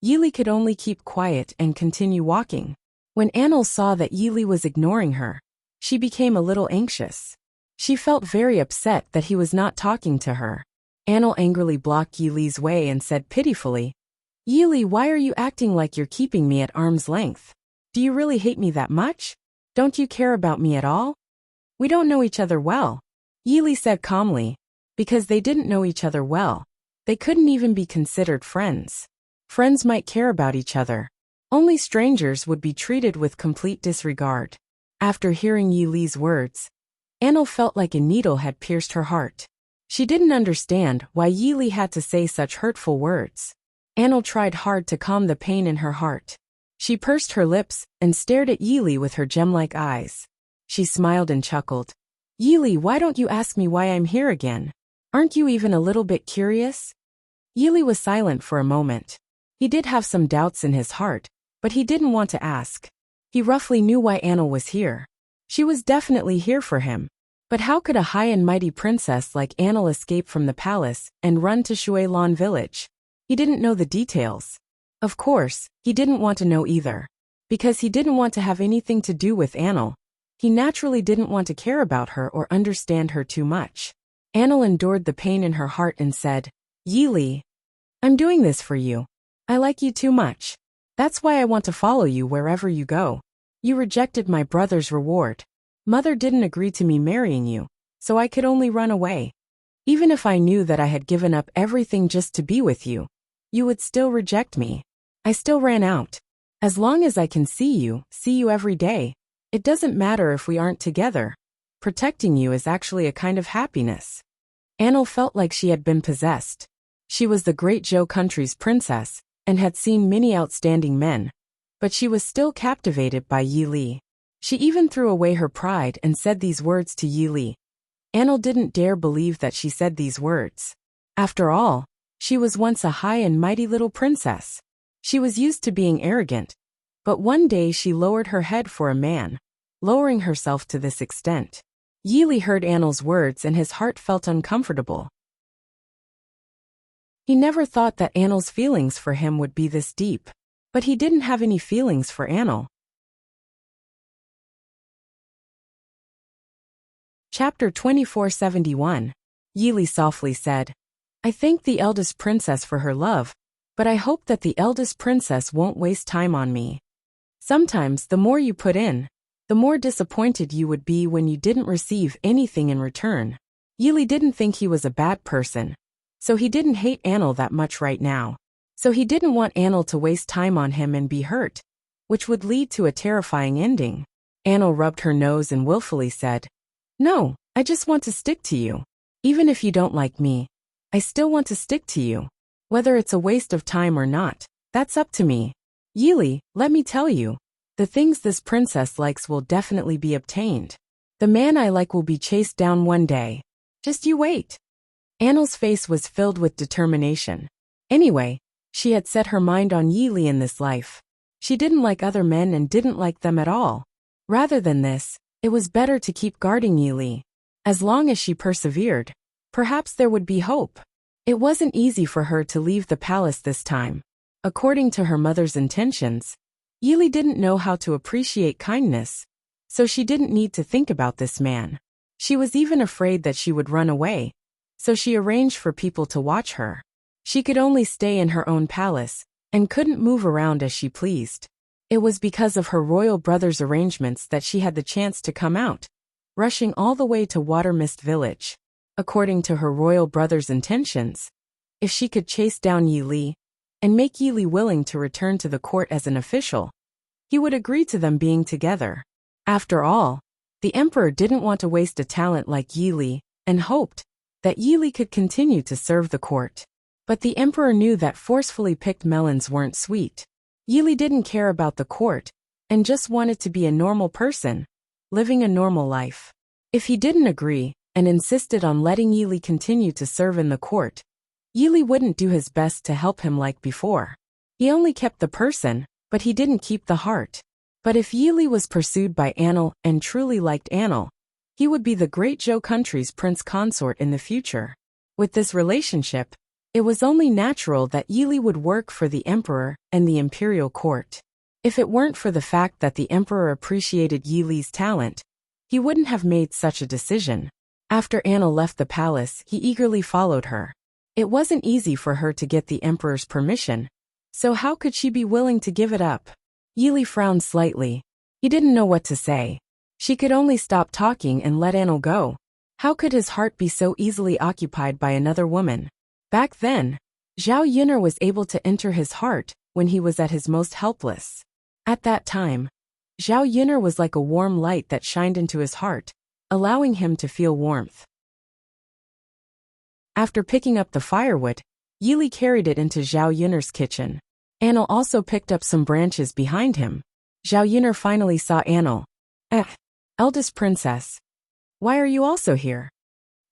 Yi Li could only keep quiet and continue walking. When Anil saw that Yi Li was ignoring her, she became a little anxious. She felt very upset that he was not talking to her. Anil angrily blocked Yi Li's way and said pitifully, "Yi Li, why are you acting like you're keeping me at arm's length? Do you really hate me that much? Don't you care about me at all?" "We don't know each other well," Yi Li said calmly. Because they didn't know each other well, they couldn't even be considered friends. Friends might care about each other. Only strangers would be treated with complete disregard. After hearing Yi Li's words, Anil felt like a needle had pierced her heart. She didn't understand why Yi Li had to say such hurtful words. Anil tried hard to calm the pain in her heart. She pursed her lips and stared at Yi Li with her gem-like eyes. She smiled and chuckled. "Yi Li, why don't you ask me why I'm here again? Aren't you even a little bit curious?" Yi Li was silent for a moment. He did have some doubts in his heart, but he didn't want to ask. He roughly knew why Anil was here. She was definitely here for him. But how could a high and mighty princess like Anil escape from the palace and run to Shuelan village? He didn't know the details. Of course, he didn't want to know either. Because he didn't want to have anything to do with Anil. He naturally didn't want to care about her or understand her too much. Anil endured the pain in her heart and said, "Yi Li, I'm doing this for you. I like you too much. That's why I want to follow you wherever you go. You rejected my brother's reward. Mother didn't agree to me marrying you, so I could only run away. Even if I knew that I had given up everything just to be with you, you would still reject me. I still ran out. As long as I can see you every day, it doesn't matter if we aren't together. Protecting you is actually a kind of happiness." Anil felt like she had been possessed. She was the great Zhou country's princess and had seen many outstanding men, but she was still captivated by Yi Li. She even threw away her pride and said these words to Yi Li. Anil didn't dare believe that she said these words. After all, she was once a high and mighty little princess. She was used to being arrogant, but one day she lowered her head for a man, lowering herself to this extent. Yi Li heard Anil's words and his heart felt uncomfortable. He never thought that Anil's feelings for him would be this deep, but he didn't have any feelings for Anil. Chapter 2471. Yi Li softly said, "I thank the eldest princess for her love, but I hope that the eldest princess won't waste time on me. Sometimes the more you put in, the more disappointed you would be when you didn't receive anything in return." Yi Li didn't think he was a bad person, so he didn't hate Anil that much right now. So he didn't want Anil to waste time on him and be hurt, which would lead to a terrifying ending. Anil rubbed her nose and willfully said, "No, I just want to stick to you. Even if you don't like me, I still want to stick to you. Whether it's a waste of time or not, that's up to me. Yi Li, let me tell you, the things this princess likes will definitely be obtained. The man I like will be chased down one day. Just you wait." Anil's face was filled with determination. Anyway, she had set her mind on Yi Li in this life. She didn't like other men and didn't like them at all. Rather than this, it was better to keep guarding Yi Li. As long as she persevered, perhaps there would be hope. It wasn't easy for her to leave the palace this time. According to her mother's intentions, Yi Li didn't know how to appreciate kindness, so she didn't need to think about this man. She was even afraid that she would run away, so she arranged for people to watch her. She could only stay in her own palace and couldn't move around as she pleased. It was because of her royal brother's arrangements that she had the chance to come out, rushing all the way to Water Mist Village. According to her royal brother's intentions, if she could chase down Yi Li and make Yi Li willing to return to the court as an official, he would agree to them being together. After all, the emperor didn't want to waste a talent like Yi Li and hoped that Yi Li could continue to serve the court. But the emperor knew that forcefully picked melons weren't sweet. Yi Li didn't care about the court and just wanted to be a normal person, living a normal life. If he didn't agree, and insisted on letting Yili continue to serve in the court. Yili wouldn't do his best to help him like before. He only kept the person, but he didn't keep the heart. But if Yili was pursued by Anil and truly liked Anil, he would be the great Zhou country's prince consort in the future. With this relationship, it was only natural that Yili would work for the emperor and the imperial court. If it weren't for the fact that the emperor appreciated Yili's talent, he wouldn't have made such a decision. After Anil left the palace, he eagerly followed her. It wasn't easy for her to get the emperor's permission, so how could she be willing to give it up? Yili frowned slightly. He didn't know what to say. She could only stop talking and let Anil go. How could his heart be so easily occupied by another woman? Back then, Zhao Yun'er was able to enter his heart when he was at his most helpless. At that time, Zhao Yun'er was like a warm light that shined into his heart, allowing him to feel warmth. After picking up the firewood, Yili carried it into Zhao Yun'er's kitchen. Anil also picked up some branches behind him. Zhao Yun'er finally saw Anil. Eldest princess. Why are you also here?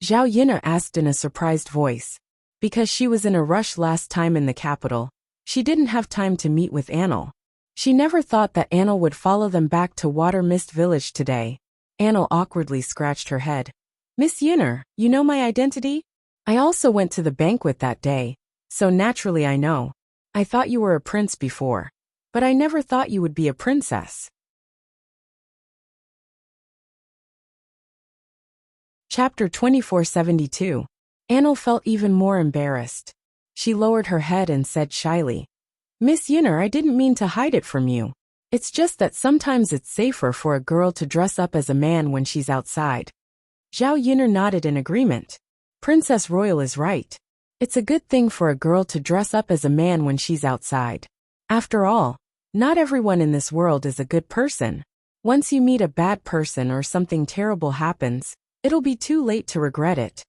Zhao Yun'er asked in a surprised voice. Because she was in a rush last time in the capital, she didn't have time to meet with Anil. She never thought that Anil would follow them back to Water Mist Village today. Anil awkwardly scratched her head. Miss Yun'er, you know my identity? I also went to the banquet that day, so naturally I know. I thought you were a prince before, but I never thought you would be a princess. Chapter 2472. Anil felt even more embarrassed. She lowered her head and said shyly, Miss Yun'er, I didn't mean to hide it from you. It's just that sometimes it's safer for a girl to dress up as a man when she's outside. Zhao Yun'er nodded in agreement. Princess Royal is right. It's a good thing for a girl to dress up as a man when she's outside. After all, not everyone in this world is a good person. Once you meet a bad person or something terrible happens, it'll be too late to regret it.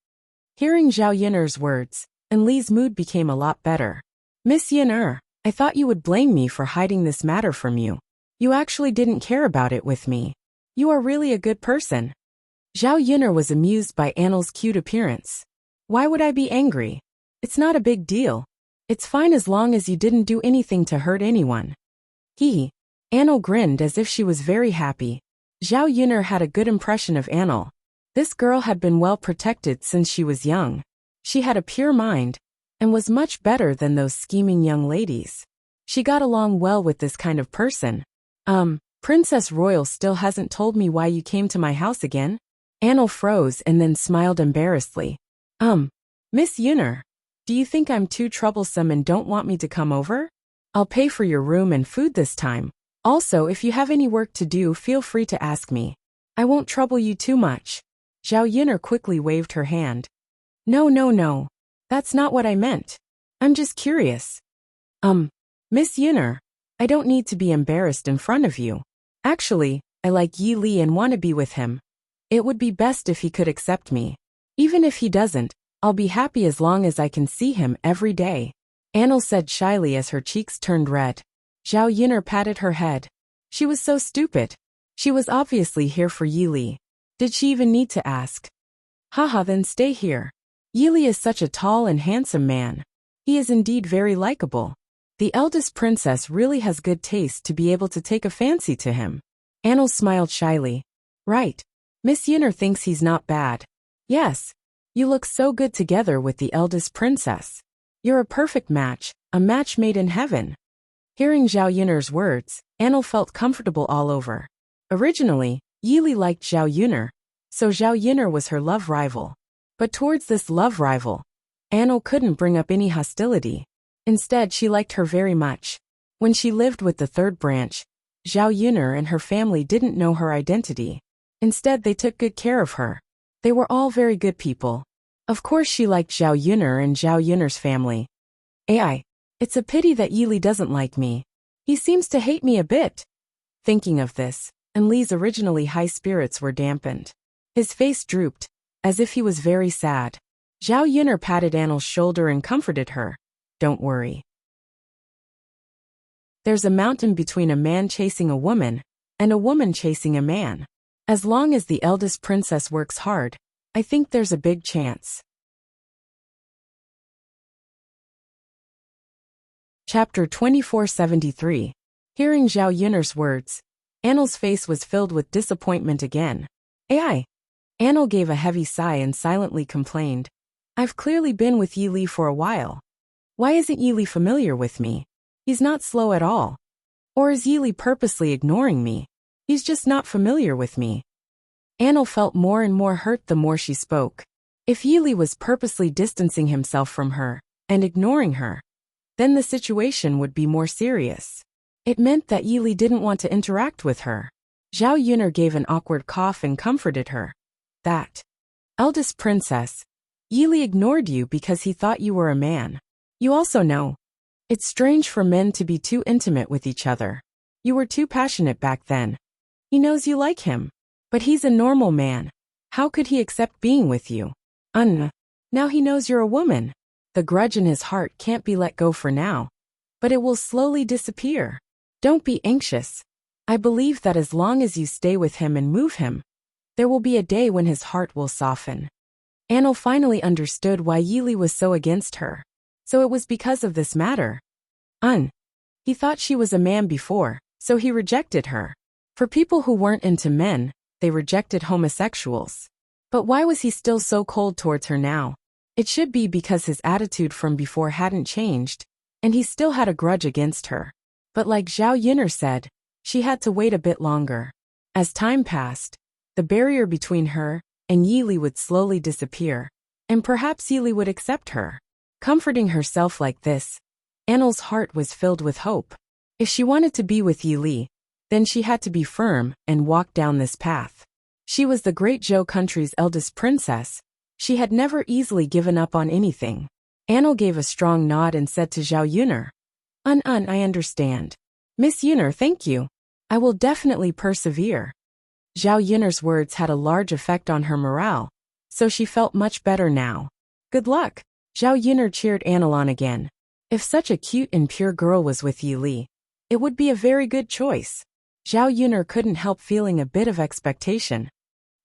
Hearing Zhao Yun'er's words, Enli's mood became a lot better. Miss Yun'er, I thought you would blame me for hiding this matter from you. You actually didn't care about it with me. You are really a good person. Zhao Yun'er was amused by Anil's cute appearance. Why would I be angry? It's not a big deal. It's fine as long as you didn't do anything to hurt anyone. Anil grinned as if she was very happy. Zhao Yun'er had a good impression of Anil. This girl had been well protected since she was young. She had a pure mind, and was much better than those scheming young ladies. She got along well with this kind of person. Princess Royal still hasn't told me why you came to my house again? Anil froze and then smiled embarrassedly. Miss Yun'er, do you think I'm too troublesome and don't want me to come over? I'll pay for your room and food this time. Also, if you have any work to do, feel free to ask me. I won't trouble you too much. Zhao Yun'er quickly waved her hand. No. That's not what I meant. I'm just curious. Miss Yun'er, I don't need to be embarrassed in front of you. Actually, I like Yi Li and want to be with him. It would be best if he could accept me. Even if he doesn't, I'll be happy as long as I can see him every day. Anil said shyly as her cheeks turned red. Zhao Yun'er patted her head. She was so stupid. She was obviously here for Yi Li. Did she even need to ask? Haha, then stay here. Yi Li is such a tall and handsome man. He is indeed very likable. The eldest princess really has good taste to be able to take a fancy to him. Anil smiled shyly. Right. Miss Yun'er thinks he's not bad. Yes. You look so good together with the eldest princess. You're a perfect match, a match made in heaven. Hearing Zhao Yun'er's words, Anil felt comfortable all over. Originally, Yi Li liked Zhao Yun'er, so Zhao Yun'er was her love rival. But towards this love rival, Anil couldn't bring up any hostility. Instead, she liked her very much. When she lived with the third branch, Zhao Yun'er and her family didn't know her identity. Instead, they took good care of her. They were all very good people. Of course she liked Zhao Yun'er and Zhao Yun'er's family. It's a pity that Yi Li doesn't like me. He seems to hate me a bit. Thinking of this, Enli's originally high spirits were dampened. His face drooped, as if he was very sad. Zhao Yun'er patted Anil's shoulder and comforted her. Don't worry. There's a mountain between a man chasing a woman and a woman chasing a man. As long as the eldest princess works hard, I think there's a big chance. Chapter 2473. Hearing Zhao Yun'er's words, Annel's face was filled with disappointment again. AI. Annel gave a heavy sigh and silently complained. I've clearly been with Yi Li for a while. Why isn't Yi Li familiar with me? He's not slow at all. Or is Yi Li purposely ignoring me? He's just not familiar with me. Annel felt more and more hurt the more she spoke. If Yi Li was purposely distancing himself from her and ignoring her, then the situation would be more serious. It meant that Yi Li didn't want to interact with her. Zhao Yun'er gave an awkward cough and comforted her. That eldest princess, Yi Li ignored you because he thought you were a man. You also know, it's strange for men to be too intimate with each other. You were too passionate back then. He knows you like him, but he's a normal man. How could he accept being with you? Now he knows you're a woman. The grudge in his heart can't be let go for now, but it will slowly disappear. Don't be anxious. I believe that as long as you stay with him and move him, there will be a day when his heart will soften. Annel finally understood why Yi Li was so against her. So it was because of this matter. He thought she was a man before, so he rejected her. For people who weren't into men, they rejected homosexuals. But why was he still so cold towards her now? It should be because his attitude from before hadn't changed, and he still had a grudge against her. But like Zhao Yun'er said, she had to wait a bit longer. As time passed, the barrier between her and Yi Li would slowly disappear, and perhaps Yi Li would accept her. Comforting herself like this, Annel's heart was filled with hope. If she wanted to be with Yi Li, then she had to be firm and walk down this path. She was the great Zhou country's eldest princess. She had never easily given up on anything. Annel gave a strong nod and said to Zhao Yun'er, I understand. Miss Yun'er, thank you. I will definitely persevere. Zhao Yun'er's words had a large effect on her morale, so she felt much better now. Good luck. Zhao Yun'er cheered Annel on again. If such a cute and pure girl was with Yi Li, it would be a very good choice. Zhao Yun'er couldn't help feeling a bit of expectation,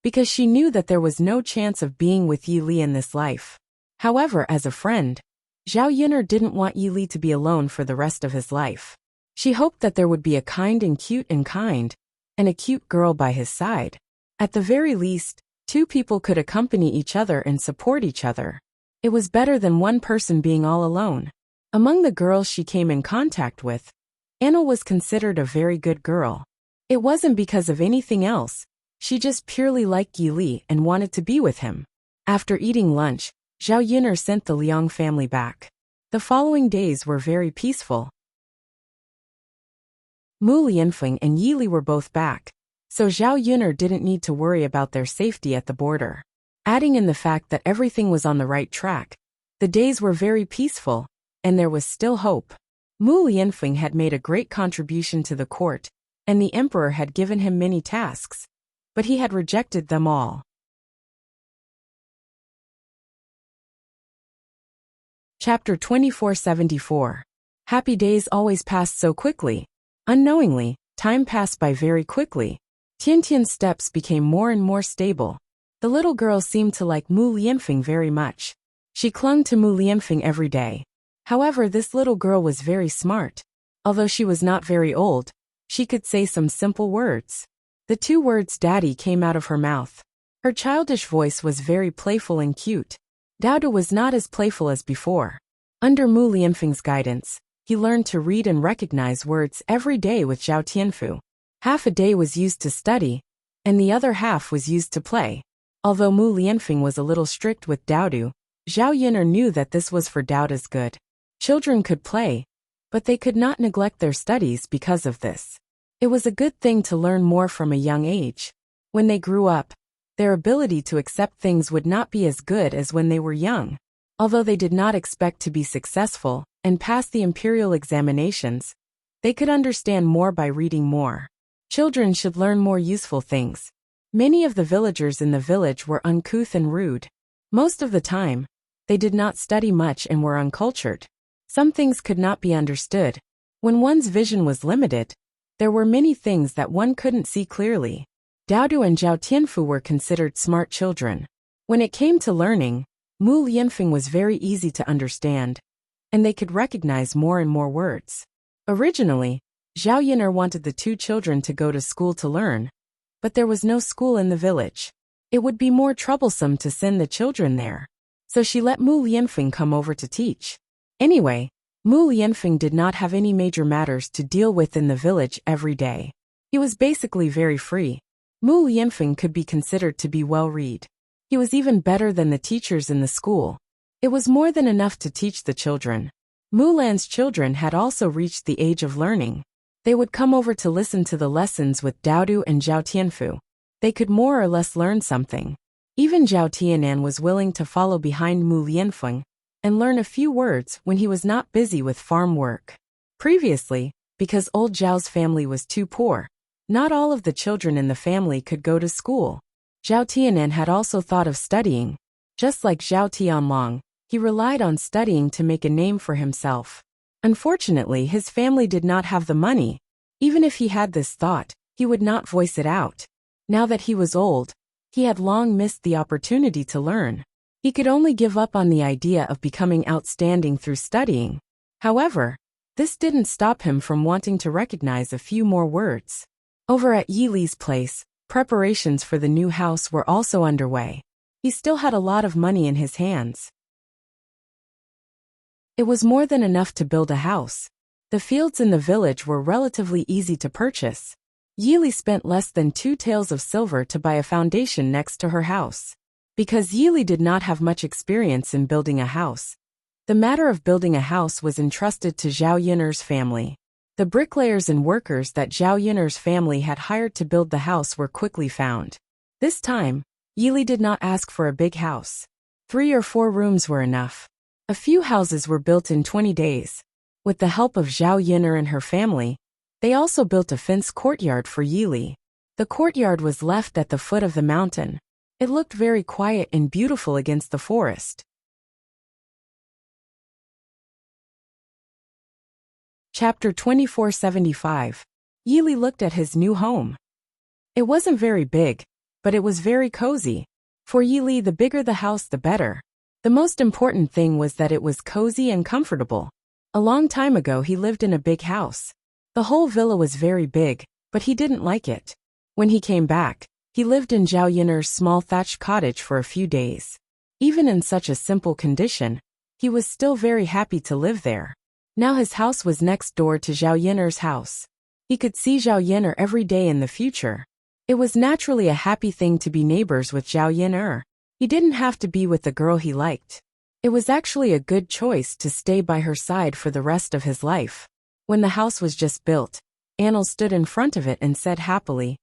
because she knew that there was no chance of being with Yi Li in this life. However, as a friend, Zhao Yun'er didn't want Yi Li to be alone for the rest of his life. She hoped that there would be a kind and a cute girl by his side. At the very least, two people could accompany each other and support each other. It was better than one person being all alone. Among the girls she came in contact with, Annel was considered a very good girl. It wasn't because of anything else. She just purely liked Yi Li and wanted to be with him. After eating lunch, Zhao Yun'er sent the Liang family back. The following days were very peaceful. Mu Lianfeng and Yi Li were both back, so Zhao Yun'er didn't need to worry about their safety at the border. Adding in the fact that everything was on the right track, the days were very peaceful, and there was still hope. Mu Lianfeng had made a great contribution to the court, and the emperor had given him many tasks, but he had rejected them all. Chapter 2474. Happy days always passed so quickly. Unknowingly, time passed by very quickly. Tiantian's steps became more and more stable. The little girl seemed to like Mu Lianfeng very much. She clung to Mu Lianfeng every day. However, this little girl was very smart. Although she was not very old, she could say some simple words. The two words daddy came out of her mouth. Her childish voice was very playful and cute. Daodu was not as playful as before. Under Mu Lianfeng's guidance, he learned to read and recognize words every day with Zhao Tianfu. Half a day was used to study, and the other half was used to play. Although Mu Lianfeng was a little strict with Daodu, Zhao Yun'er knew that this was for Daodu's good. Children could play, but they could not neglect their studies because of this. It was a good thing to learn more from a young age. When they grew up, their ability to accept things would not be as good as when they were young. Although they did not expect to be successful and pass the imperial examinations, they could understand more by reading more. Children should learn more useful things. Many of the villagers in the village were uncouth and rude. Most of the time, they did not study much and were uncultured. Some things could not be understood. When one's vision was limited, there were many things that one couldn't see clearly. Daodu and Zhao Tianfu were considered smart children. When it came to learning, Mu Lianfeng was very easy to understand, and they could recognize more and more words. Originally, Zhao Yin'er wanted the two children to go to school to learn, but there was no school in the village. It would be more troublesome to send the children there. So she let Mu Lianfeng come over to teach. Anyway, Mu Lianfeng did not have any major matters to deal with in the village every day. He was basically very free. Mu Lianfeng could be considered to be well-read. He was even better than the teachers in the school. It was more than enough to teach the children. Mulan's children had also reached the age of learning. They would come over to listen to the lessons with Daodu and Zhao Tianfu. They could more or less learn something. Even Zhao Tianan was willing to follow behind Mu Lianfeng and learn a few words when he was not busy with farm work. Previously, because old Zhao's family was too poor, not all of the children in the family could go to school. Zhao Tianan had also thought of studying. Just like Zhao Tianlong, he relied on studying to make a name for himself. Unfortunately, his family did not have the money. Even if he had this thought, he would not voice it out. Now that he was old, he had long missed the opportunity to learn. He could only give up on the idea of becoming outstanding through studying. However, this didn't stop him from wanting to recognize a few more words. Over at Yi Li's place, preparations for the new house were also underway. He still had a lot of money in his hands. It was more than enough to build a house. The fields in the village were relatively easy to purchase. Yi Li spent less than 2 taels of silver to buy a foundation next to her house. Because Yi Li did not have much experience in building a house, the matter of building a house was entrusted to Zhao Yin'er's family. The bricklayers and workers that Zhao Yin'er's family had hired to build the house were quickly found. This time, Yi Li did not ask for a big house. 3 or 4 rooms were enough. A few houses were built in 20 days. With the help of Zhao Yin'er and her family, they also built a fenced courtyard for Yi Li. The courtyard was left at the foot of the mountain. It looked very quiet and beautiful against the forest. Chapter 2475. Yi Li looked at his new home. It wasn't very big, but it was very cozy. For Yi Li, the bigger the house, the better. The most important thing was that it was cozy and comfortable. A long time ago, he lived in a big house. The whole villa was very big, but he didn't like it. When he came back, he lived in Zhao Yin'er's small thatched cottage for a few days. Even in such a simple condition, he was still very happy to live there. Now his house was next door to Zhao Yin'er's house. He could see Zhao Yin'er every day in the future. It was naturally a happy thing to be neighbors with Zhao Yin'er. He didn't have to be with the girl he liked. It was actually a good choice to stay by her side for the rest of his life. When the house was just built, Anil stood in front of it and said happily,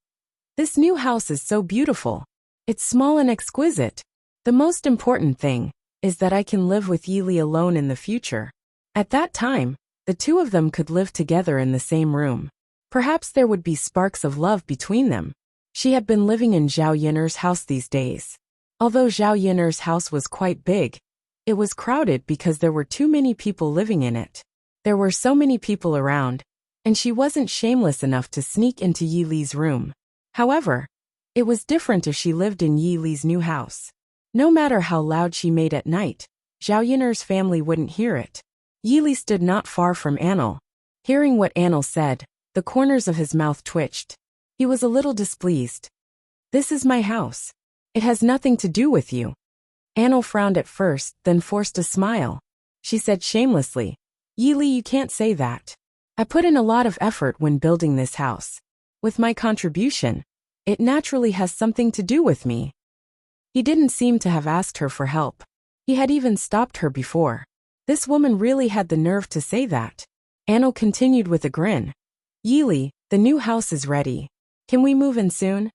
"This new house is so beautiful. It's small and exquisite. The most important thing is that I can live with Yi Li alone in the future." At that time, the two of them could live together in the same room. Perhaps there would be sparks of love between them. She had been living in Zhao Yin'er's house these days. Although Zhao Yin'er's house was quite big, it was crowded because there were too many people living in it. There were so many people around, and she wasn't shameless enough to sneak into Yi Li's room. However, it was different if she lived in Yi Li's new house. No matter how loud she made at night, Zhao Yin'er's family wouldn't hear it. Yi Li stood not far from Anil. Hearing what Anil said, the corners of his mouth twitched. He was a little displeased. "This is my house. It has nothing to do with you." Anil frowned at first, then forced a smile. She said shamelessly, "Yi Li, you can't say that. I put in a lot of effort when building this house. With my contribution, it naturally has something to do with me." He didn't seem to have asked her for help. He had even stopped her before. This woman really had the nerve to say that. Anil continued with a grin. "Yi Li, the new house is ready. Can we move in soon?"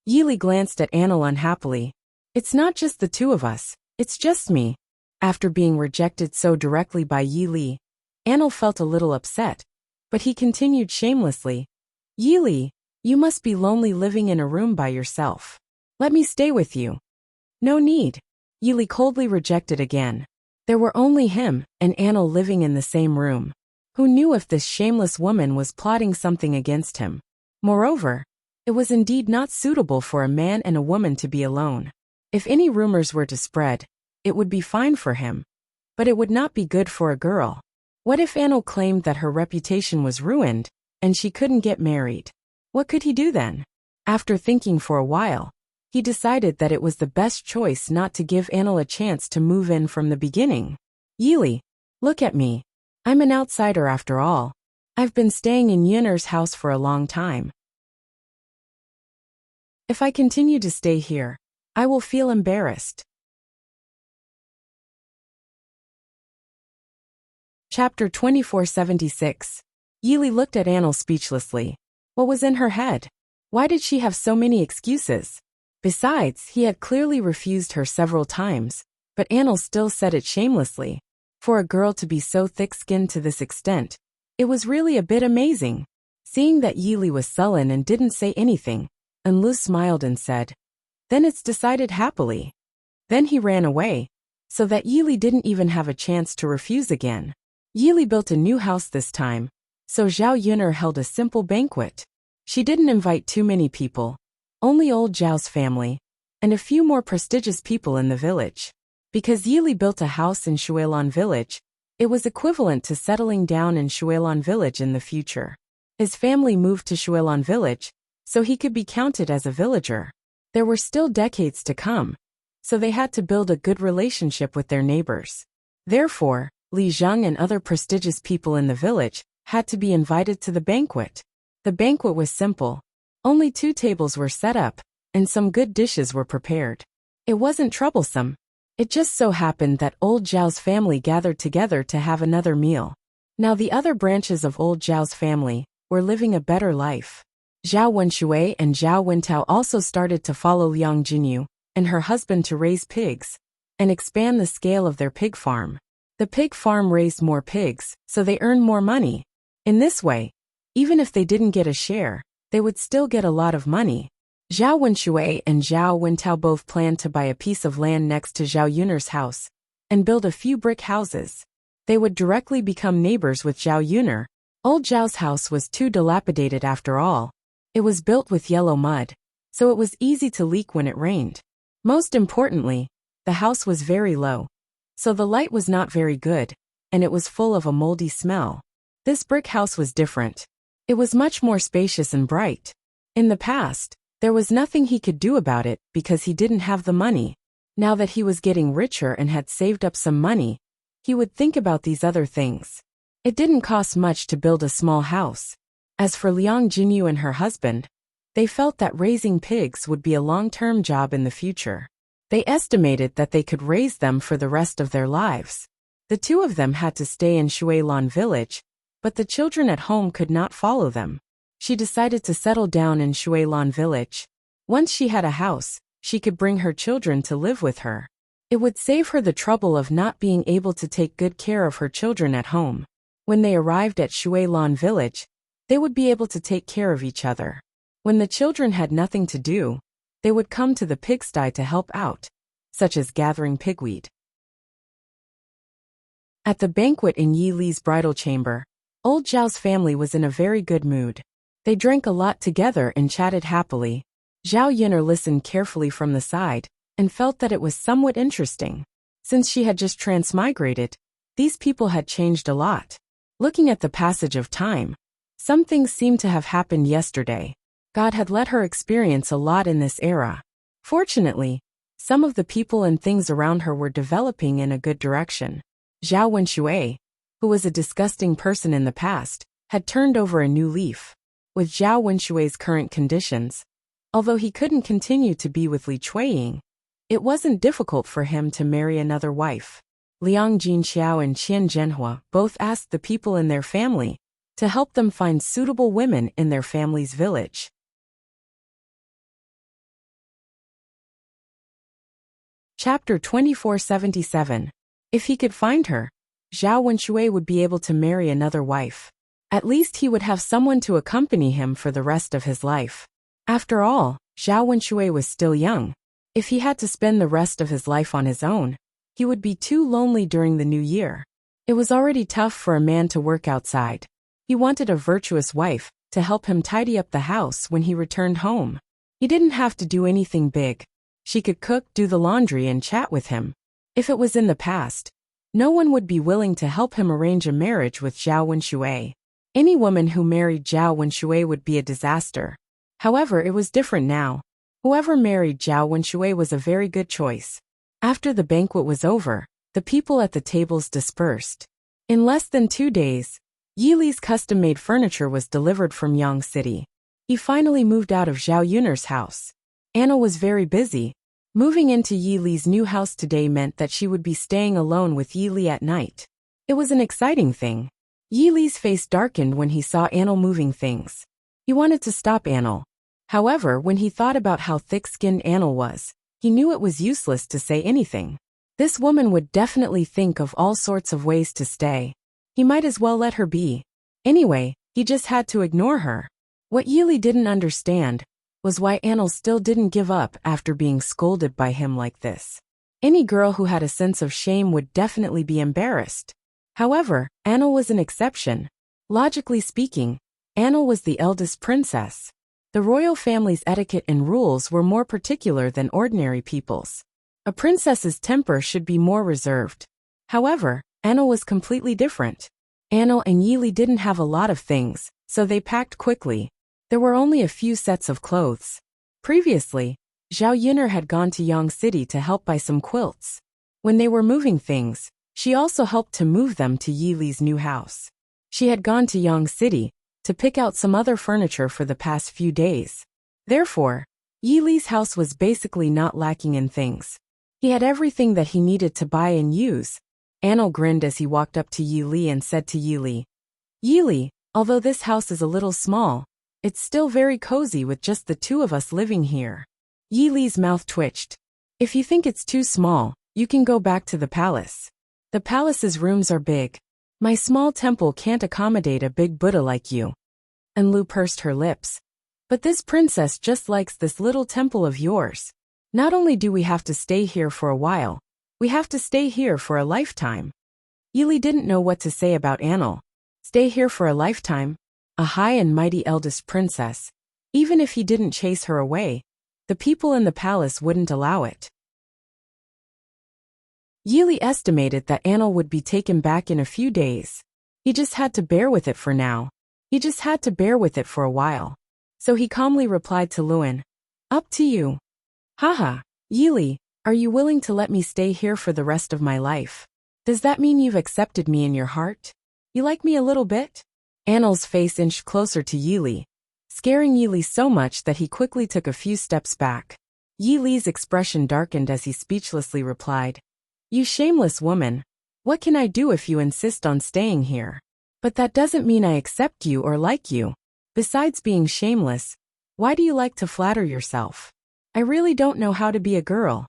Yi Li glanced at Anil unhappily. "It's not just the two of us, it's just me." After being rejected so directly by Yi Li, Anil felt a little upset, but he continued shamelessly. "Yi Li, you must be lonely living in a room by yourself. Let me stay with you." "No need." Yi Li coldly rejected again. There were only him and Anil living in the same room. Who knew if this shameless woman was plotting something against him? Moreover, it was indeed not suitable for a man and a woman to be alone. If any rumors were to spread, it would be fine for him. But it would not be good for a girl. What if Anil claimed that her reputation was ruined, and she couldn't get married? What could he do then? After thinking for a while, he decided that it was the best choice not to give Anil a chance to move in from the beginning. Yili, look at me. I'm an outsider after all. I've been staying in Yunner's house for a long time. If I continue to stay here, I will feel embarrassed. Chapter 2476. Yili looked at Anil speechlessly. What was in her head? Why did she have so many excuses? Besides, he had clearly refused her several times, but Anil still said it shamelessly. For a girl to be so thick-skinned to this extent, it was really a bit amazing. Seeing that Yili was sullen and didn't say anything, Anlu smiled and said, "Then it's decided happily." Then he ran away, so that Yili didn't even have a chance to refuse again. Yili built a new house this time, so Zhao Yunner held a simple banquet. She didn't invite too many people, only old Zhao's family, and a few more prestigious people in the village. Because Yili built a house in Shuilan village, it was equivalent to settling down in Shuilan village in the future. His family moved to Shuilan village, so he could be counted as a villager. There were still decades to come, so they had to build a good relationship with their neighbors. Therefore, Li Zheng and other prestigious people in the village had to be invited to the banquet. The banquet was simple. Only 2 tables were set up, and some good dishes were prepared. It wasn't troublesome. It just so happened that old Zhao's family gathered together to have another meal. Now the other branches of old Zhao's family were living a better life. Zhao Wenshui and Zhao Wentao also started to follow Liang Jinyu and her husband to raise pigs and expand the scale of their pig farm. The pig farm raised more pigs, so they earned more money. In this way, even if they didn't get a share, they would still get a lot of money. Zhao Wenshui and Zhao Wentao both planned to buy a piece of land next to Zhao Yunner's house and build a few brick houses. They would directly become neighbors with Zhao Yunner. Old Zhao's house was too dilapidated after all. It was built with yellow mud, so it was easy to leak when it rained. Most importantly, the house was very low, so the light was not very good, and it was full of a moldy smell. This brick house was different. It was much more spacious and bright. In the past, there was nothing he could do about it because he didn't have the money. Now that he was getting richer and had saved up some money, he would think about these other things. It didn't cost much to build a small house. As for Liang Jinyu and her husband, they felt that raising pigs would be a long-term job in the future. They estimated that they could raise them for the rest of their lives. The 2 of them had to stay in Shuilan village, but the children at home could not follow them. She decided to settle down in Shuilan village. Once she had a house, she could bring her children to live with her. It would save her the trouble of not being able to take good care of her children at home. When they arrived at Shuilan village, they would be able to take care of each other. When the children had nothing to do, they would come to the pigsty to help out, such as gathering pigweed. At the banquet in Yi Li's bridal chamber, old Zhao's family was in a very good mood. They drank a lot together and chatted happily. Zhao Yunner listened carefully from the side and felt that it was somewhat interesting. Since she had just transmigrated, these people had changed a lot. Looking at the passage of time, some things seemed to have happened yesterday. God had let her experience a lot in this era. Fortunately, some of the people and things around her were developing in a good direction. Zhao Wenshui, who was a disgusting person in the past, had turned over a new leaf. With Zhao Wenshui's current conditions, although he couldn't continue to be with Li Chuiying, it wasn't difficult for him to marry another wife. Liang Jinxiao and Qian Zhenhua both asked the people in their family to help them find suitable women in their family's village. Chapter 2477. If he could find her, Zhao Wenshui would be able to marry another wife. At least he would have someone to accompany him for the rest of his life. After all, Zhao Wenshui was still young. If he had to spend the rest of his life on his own, he would be too lonely during the new year. It was already tough for a man to work outside. He wanted a virtuous wife to help him tidy up the house when he returned home. He didn't have to do anything big. She could cook, do the laundry, and chat with him. If it was in the past, no one would be willing to help him arrange a marriage with Zhao Wenshui. Any woman who married Zhao Wenshui would be a disaster. However, it was different now. Whoever married Zhao Wenshui was a very good choice. After the banquet was over, the people at the tables dispersed. In less than 2 days, Yi Li's custom-made furniture was delivered from Yang City. He finally moved out of Zhao Yun'er's house. Anna was very busy. Moving into Yi Li's new house today meant that she would be staying alone with Yi Li at night. It was an exciting thing. Yi Li's face darkened when he saw Anna moving things. He wanted to stop Anna. However, when he thought about how thick-skinned Anna was, he knew it was useless to say anything. This woman would definitely think of all sorts of ways to stay. He might as well let her be. Anyway, he just had to ignore her. What Yi Li didn't understand was why Anna still didn't give up after being scolded by him like this. Any girl who had a sense of shame would definitely be embarrassed. However, Anna was an exception. Logically speaking, Anna was the eldest princess. The royal family's etiquette and rules were more particular than ordinary people's. A princess's temper should be more reserved. However, Anna was completely different. Anna and Yi Li didn't have a lot of things, so they packed quickly. There were only a few sets of clothes. Previously, Zhao Yun'er had gone to Yang City to help buy some quilts. When they were moving things, she also helped to move them to Yi Li's new house. She had gone to Yang City to pick out some other furniture for the past few days. Therefore, Yi Li's house was basically not lacking in things. He had everything that he needed to buy and use. Anna grinned as he walked up to Yi Li and said to Yi Li, "Yi Li, although this house is a little small, it's still very cozy with just the two of us living here." Yi Li's mouth twitched. "If you think it's too small, you can go back to the palace. The palace's rooms are big. My small temple can't accommodate a big Buddha like you." And Lu pursed her lips. "But this princess just likes this little temple of yours. Not only do we have to stay here for a while, we have to stay here for a lifetime." Yi Li didn't know what to say about Anna. Stay here for a lifetime? A high and mighty eldest princess. Even if he didn't chase her away, the people in the palace wouldn't allow it. Yi Li estimated that Anna would be taken back in a few days. He just had to bear with it for now. He just had to bear with it for a while. So he calmly replied to Luan, "Up to you." "Haha, Yi Li, are you willing to let me stay here for the rest of my life? Does that mean you've accepted me in your heart? You like me a little bit?" Anna's face inched closer to Yi Li, scaring Yi Li so much that he quickly took a few steps back. Yi Li's expression darkened as he speechlessly replied, "You shameless woman. What can I do if you insist on staying here? But that doesn't mean I accept you or like you. Besides being shameless, why do you like to flatter yourself? I really don't know how to be a girl."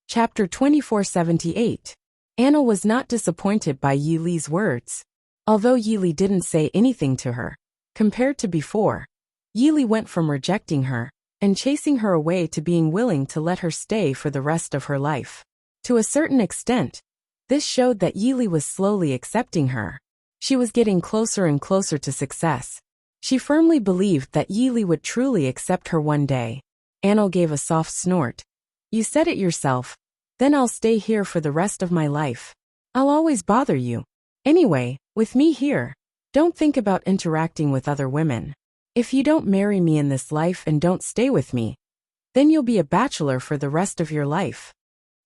Chapter 2478. Anna was not disappointed by Yi Li's words. Although Yi Li didn't say anything to her, compared to before, Yi Li went from rejecting her and chasing her away to being willing to let her stay for the rest of her life. To a certain extent, this showed that Yi Li was slowly accepting her. She was getting closer and closer to success. She firmly believed that Yi Li would truly accept her one day. Anna gave a soft snort. "You said it yourself. Then I'll stay here for the rest of my life. I'll always bother you. Anyway, with me here, don't think about interacting with other women. If you don't marry me in this life and don't stay with me, then you'll be a bachelor for the rest of your life."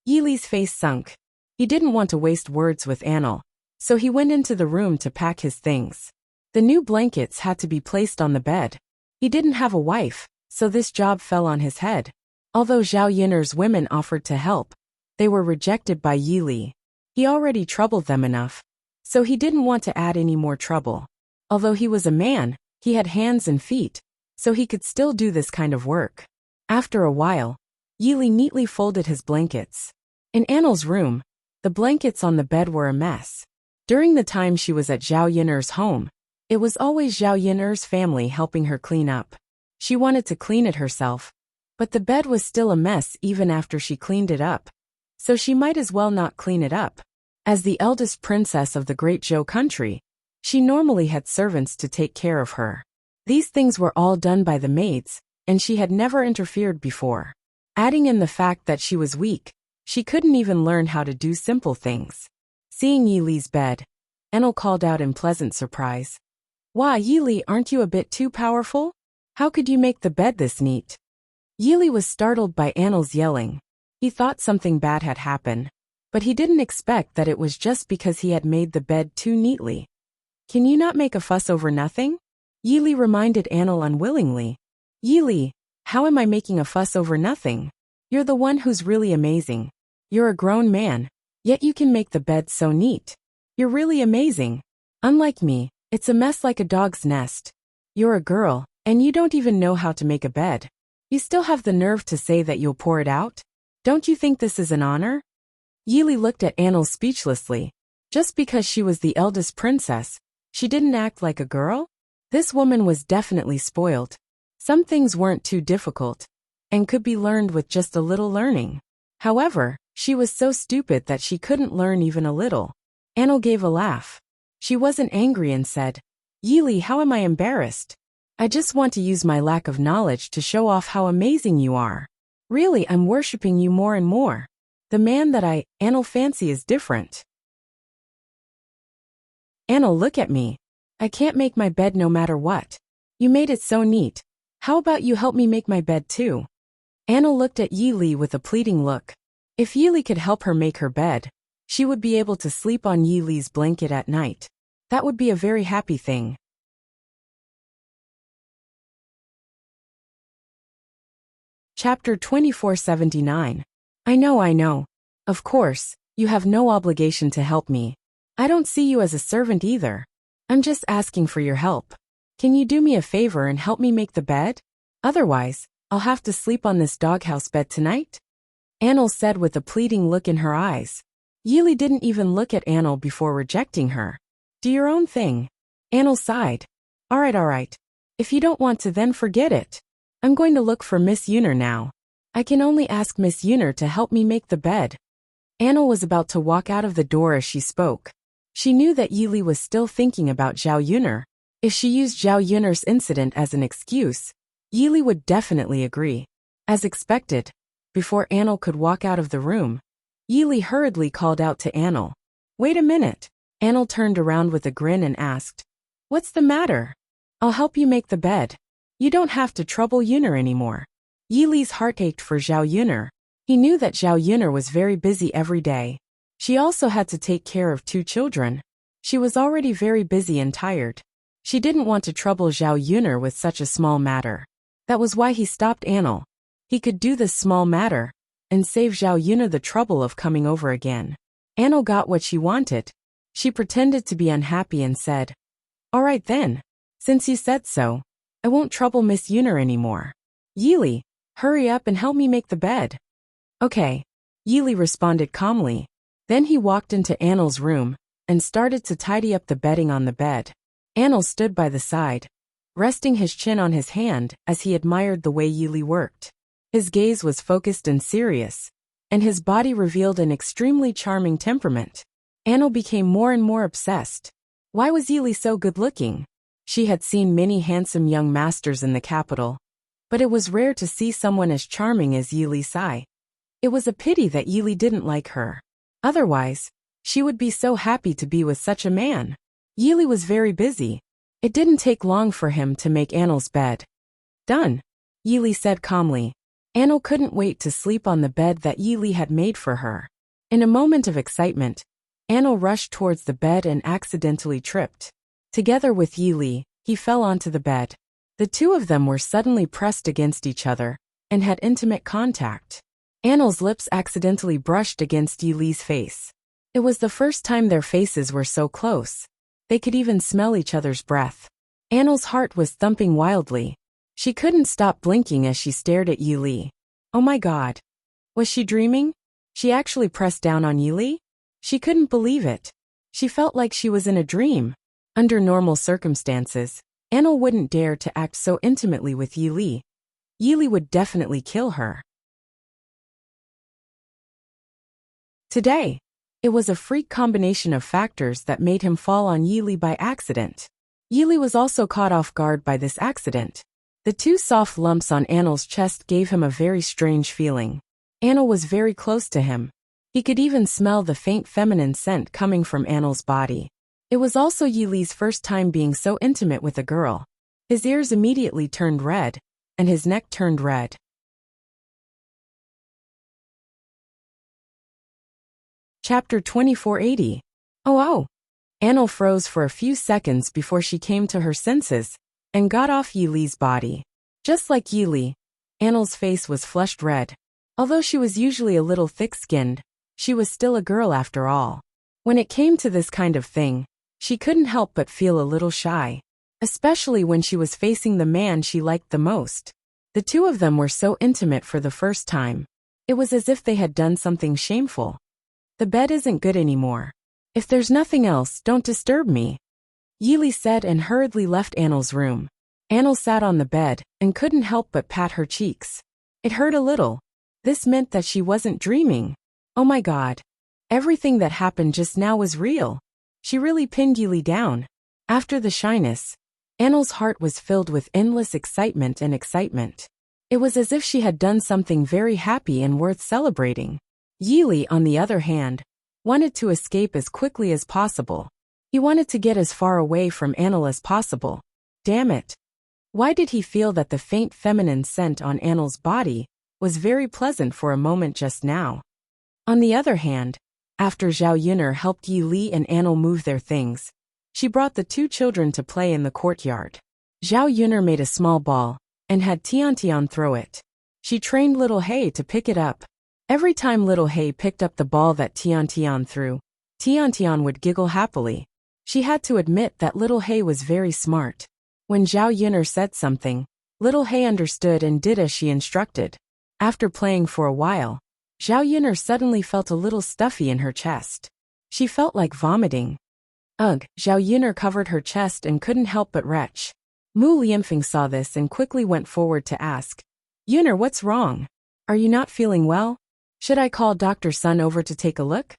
Yi Li's face sunk. He didn't want to waste words with Anna, so he went into the room to pack his things. The new blankets had to be placed on the bed. He didn't have a wife, so this job fell on his head. Although Zhao Yun'er's women offered to help, they were rejected by Yi Li. He already troubled them enough, so he didn't want to add any more trouble. Although he was a man, he had hands and feet, so he could still do this kind of work. After a while, Yi Li neatly folded his blankets. In Anna's room, the blankets on the bed were a mess. During the time she was at Zhao Yun'er's home, it was always Zhao Yun'er's family helping her clean up. She wanted to clean it herself, but the bed was still a mess even after she cleaned it up. So she might as well not clean it up. As the eldest princess of the great Zhou country, she normally had servants to take care of her. These things were all done by the maids, and she had never interfered before. Adding in the fact that she was weak, she couldn't even learn how to do simple things. Seeing Yili's bed, Enel called out in pleasant surprise. "Why, Yili, aren't you a bit too powerful? How could you make the bed this neat?" Yili was startled by Anel's yelling. He thought something bad had happened, but he didn't expect that it was just because he had made the bed too neatly. "Can you not make a fuss over nothing?" Yili reminded Anel unwillingly. "Yili, how am I making a fuss over nothing? You're the one who's really amazing. You're a grown man, yet you can make the bed so neat. You're really amazing. Unlike me, it's a mess like a dog's nest. You're a girl, and you don't even know how to make a bed. You still have the nerve to say that you'll pour it out? Don't you think this is an honor?" Yili looked at Anel speechlessly. Just because she was the eldest princess, she didn't act like a girl? This woman was definitely spoiled. Some things weren't too difficult, and could be learned with just a little learning. However, she was so stupid that she couldn't learn even a little. Anel gave a laugh. She wasn't angry and said, "Yili, how am I embarrassed? I just want to use my lack of knowledge to show off how amazing you are. Really, I'm worshipping you more and more. The man that Anel fancy is different. Anel, look at me. I can't make my bed no matter what. You made it so neat. How about you help me make my bed too?" Anel looked at Yili with a pleading look. If Yili could help her make her bed, she would be able to sleep on Yili's blanket at night. That would be a very happy thing. Chapter 2479. I know. Of course, you have no obligation to help me. I don't see you as a servant either. I'm just asking for your help. Can you do me a favor and help me make the bed? Otherwise, I'll have to sleep on this doghouse bed tonight?" Anel said with a pleading look in her eyes. Yili didn't even look at Anel before rejecting her. "Do your own thing." Anel sighed. All right. If you don't want to, then forget it. I'm going to look for Miss Yuner now. I can only ask Miss Yuner to help me make the bed." Anel was about to walk out of the door as she spoke. She knew that Yili was still thinking about Zhao Yuner. If she used Zhao Yuner's incident as an excuse, Yili would definitely agree. As expected, before Anel could walk out of the room, Yili hurriedly called out to Anel. "Wait a minute." Anel turned around with a grin and asked, "What's the matter?" "I'll help you make the bed. You don't have to trouble Yuner anymore." Yili's heart ached for Zhao Yuner. He knew that Zhao Yuner was very busy every day. She also had to take care of 2 children. She was already very busy and tired. She didn't want to trouble Zhao Yuner with such a small matter. That was why he stopped Anel. He could do this small matter and save Zhao Yuner the trouble of coming over again. Anel got what she wanted. She pretended to be unhappy and said, "All right then. Since you said so, I won't trouble Miss Yuner anymore. Yili, hurry up and help me make the bed." "Okay," Yili responded calmly. Then he walked into Anel's room and started to tidy up the bedding on the bed. Anel stood by the side, resting his chin on his hand as he admired the way Yili worked. His gaze was focused and serious, and his body revealed an extremely charming temperament. Anel became more and more obsessed. Why was Yili so good-looking? She had seen many handsome young masters in the capital, but it was rare to see someone as charming as Yili Sai. It was a pity that Yili didn't like her. Otherwise, she would be so happy to be with such a man. Yili was very busy. It didn't take long for him to make Anel's bed. "Done," Yili said calmly. Anel couldn't wait to sleep on the bed that Yili had made for her. In a moment of excitement, Anel rushed towards the bed and accidentally tripped. Together with Yili, he fell onto the bed. The 2 of them were suddenly pressed against each other and had intimate contact. Anel's lips accidentally brushed against Yili's face. It was the first time their faces were so close. They could even smell each other's breath. Anel's heart was thumping wildly. She couldn't stop blinking as she stared at Yili. Oh my God. Was she dreaming? She actually pressed down on Yili? She couldn't believe it. She felt like she was in a dream. Under normal circumstances, Anel wouldn't dare to act so intimately with Yili. Yili would definitely kill her. Today, it was a freak combination of factors that made him fall on Yili by accident. Yili was also caught off guard by this accident. The two soft lumps on Annel's chest gave him a very strange feeling. Annel was very close to him. He could even smell the faint feminine scent coming from Annel's body. It was also Yili's first time being so intimate with a girl. His ears immediately turned red, and his neck turned red. Chapter 2480. Oh! Annel froze for a few seconds before she came to her senses and got off Yili's body. Just like Yili, Annel's face was flushed red. Although she was usually a little thick-skinned, she was still a girl after all. When it came to this kind of thing, she couldn't help but feel a little shy, especially when she was facing the man she liked the most. The two of them were so intimate for the first time. It was as if they had done something shameful. The bed isn't good anymore. If there's nothing else, don't disturb me, Yili said and hurriedly left Annel's room. Annel sat on the bed and couldn't help but pat her cheeks. It hurt a little. This meant that she wasn't dreaming. Oh my God. Everything that happened just now was real. She really pinned Yili down. After the shyness, Annel's heart was filled with endless excitement and excitement. It was as if she had done something very happy and worth celebrating. Yili, on the other hand, wanted to escape as quickly as possible. He wanted to get as far away from Annel as possible. Damn it. Why did he feel that the faint feminine scent on Annel's body was very pleasant for a moment just now? On the other hand, after Zhao Yuner helped Yili and Annel move their things, she brought the two children to play in the courtyard. Zhao Yuner made a small ball and had Tiantian throw it. She trained little Hei to pick it up. Every time little Hei picked up the ball that Tiantian threw, Tiantian would giggle happily. She had to admit that little Hei was very smart. When Zhao Yuner said something, little Hei understood and did as she instructed. After playing for a while, Zhao Yuner suddenly felt a little stuffy in her chest. She felt like vomiting. Ugh, Zhao Yuner covered her chest and couldn't help but retch. Mu Lianfeng saw this and quickly went forward to ask, Yuner, what's wrong? Are you not feeling well? Should I call Dr. Sun over to take a look?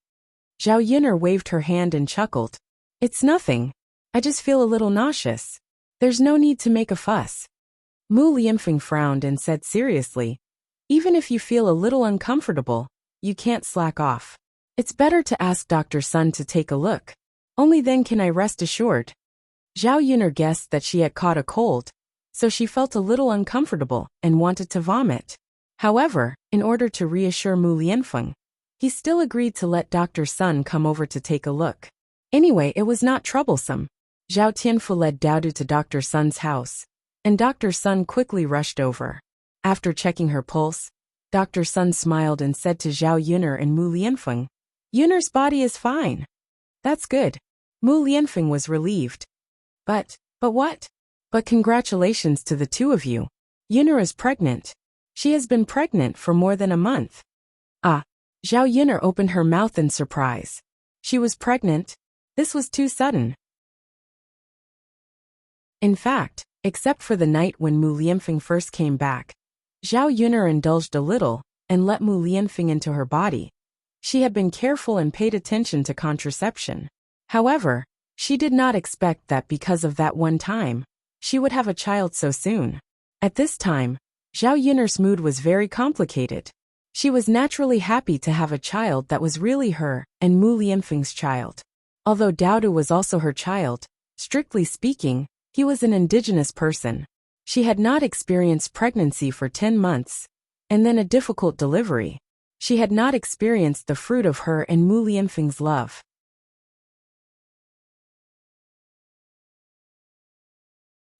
Zhao Yuner waved her hand and chuckled. It's nothing. I just feel a little nauseous. There's no need to make a fuss. Mu Lianfeng frowned and said seriously, even if you feel a little uncomfortable, you can't slack off. It's better to ask Dr. Sun to take a look. Only then can I rest assured. Zhao Yuner guessed that she had caught a cold, so she felt a little uncomfortable and wanted to vomit. However, in order to reassure Mu Lianfeng, he still agreed to let Dr. Sun come over to take a look. Anyway, it was not troublesome. Zhao Tianfu led Daodu to Dr. Sun's house, and Dr. Sun quickly rushed over. After checking her pulse, Dr. Sun smiled and said to Zhao Yuner and Mu Lianfeng, Yuner's body is fine. That's good. Mu Lianfeng was relieved. But what? But congratulations to the two of you. Yuner is pregnant. She has been pregnant for more than a month. Ah, Zhao Yuner opened her mouth in surprise. She was pregnant? This was too sudden. In fact, except for the night when Mu Lianfeng first came back, Zhao Yuner indulged a little and let Mu Lianfeng into her body. She had been careful and paid attention to contraception. However, she did not expect that because of that one time, she would have a child so soon. At this time, Zhao Yuner's mood was very complicated. She was naturally happy to have a child that was really her and Mu Lianfeng's child. Although Daodu was also her child, strictly speaking, he was an indigenous person. She had not experienced pregnancy for 10 months, and then a difficult delivery. She had not experienced the fruit of her and Mu Lianfeng's love.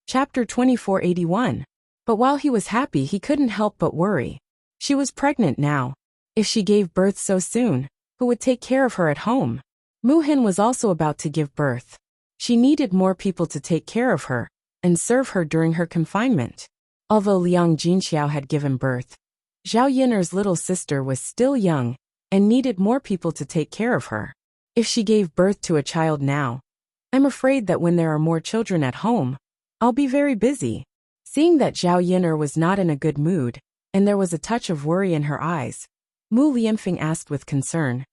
Chapter 2481. But while he was happy, he couldn't help but worry. She was pregnant now. If she gave birth so soon, who would take care of her at home? Mu Hin was also about to give birth. She needed more people to take care of her and serve her during her confinement. Although Liang Jinxiao had given birth, Zhao Yuner's little sister was still young and needed more people to take care of her. If she gave birth to a child now, I'm afraid that when there are more children at home, I'll be very busy. Seeing that Zhao Yuner was not in a good mood, and there was a touch of worry in her eyes, Mu Lianfeng asked with concern,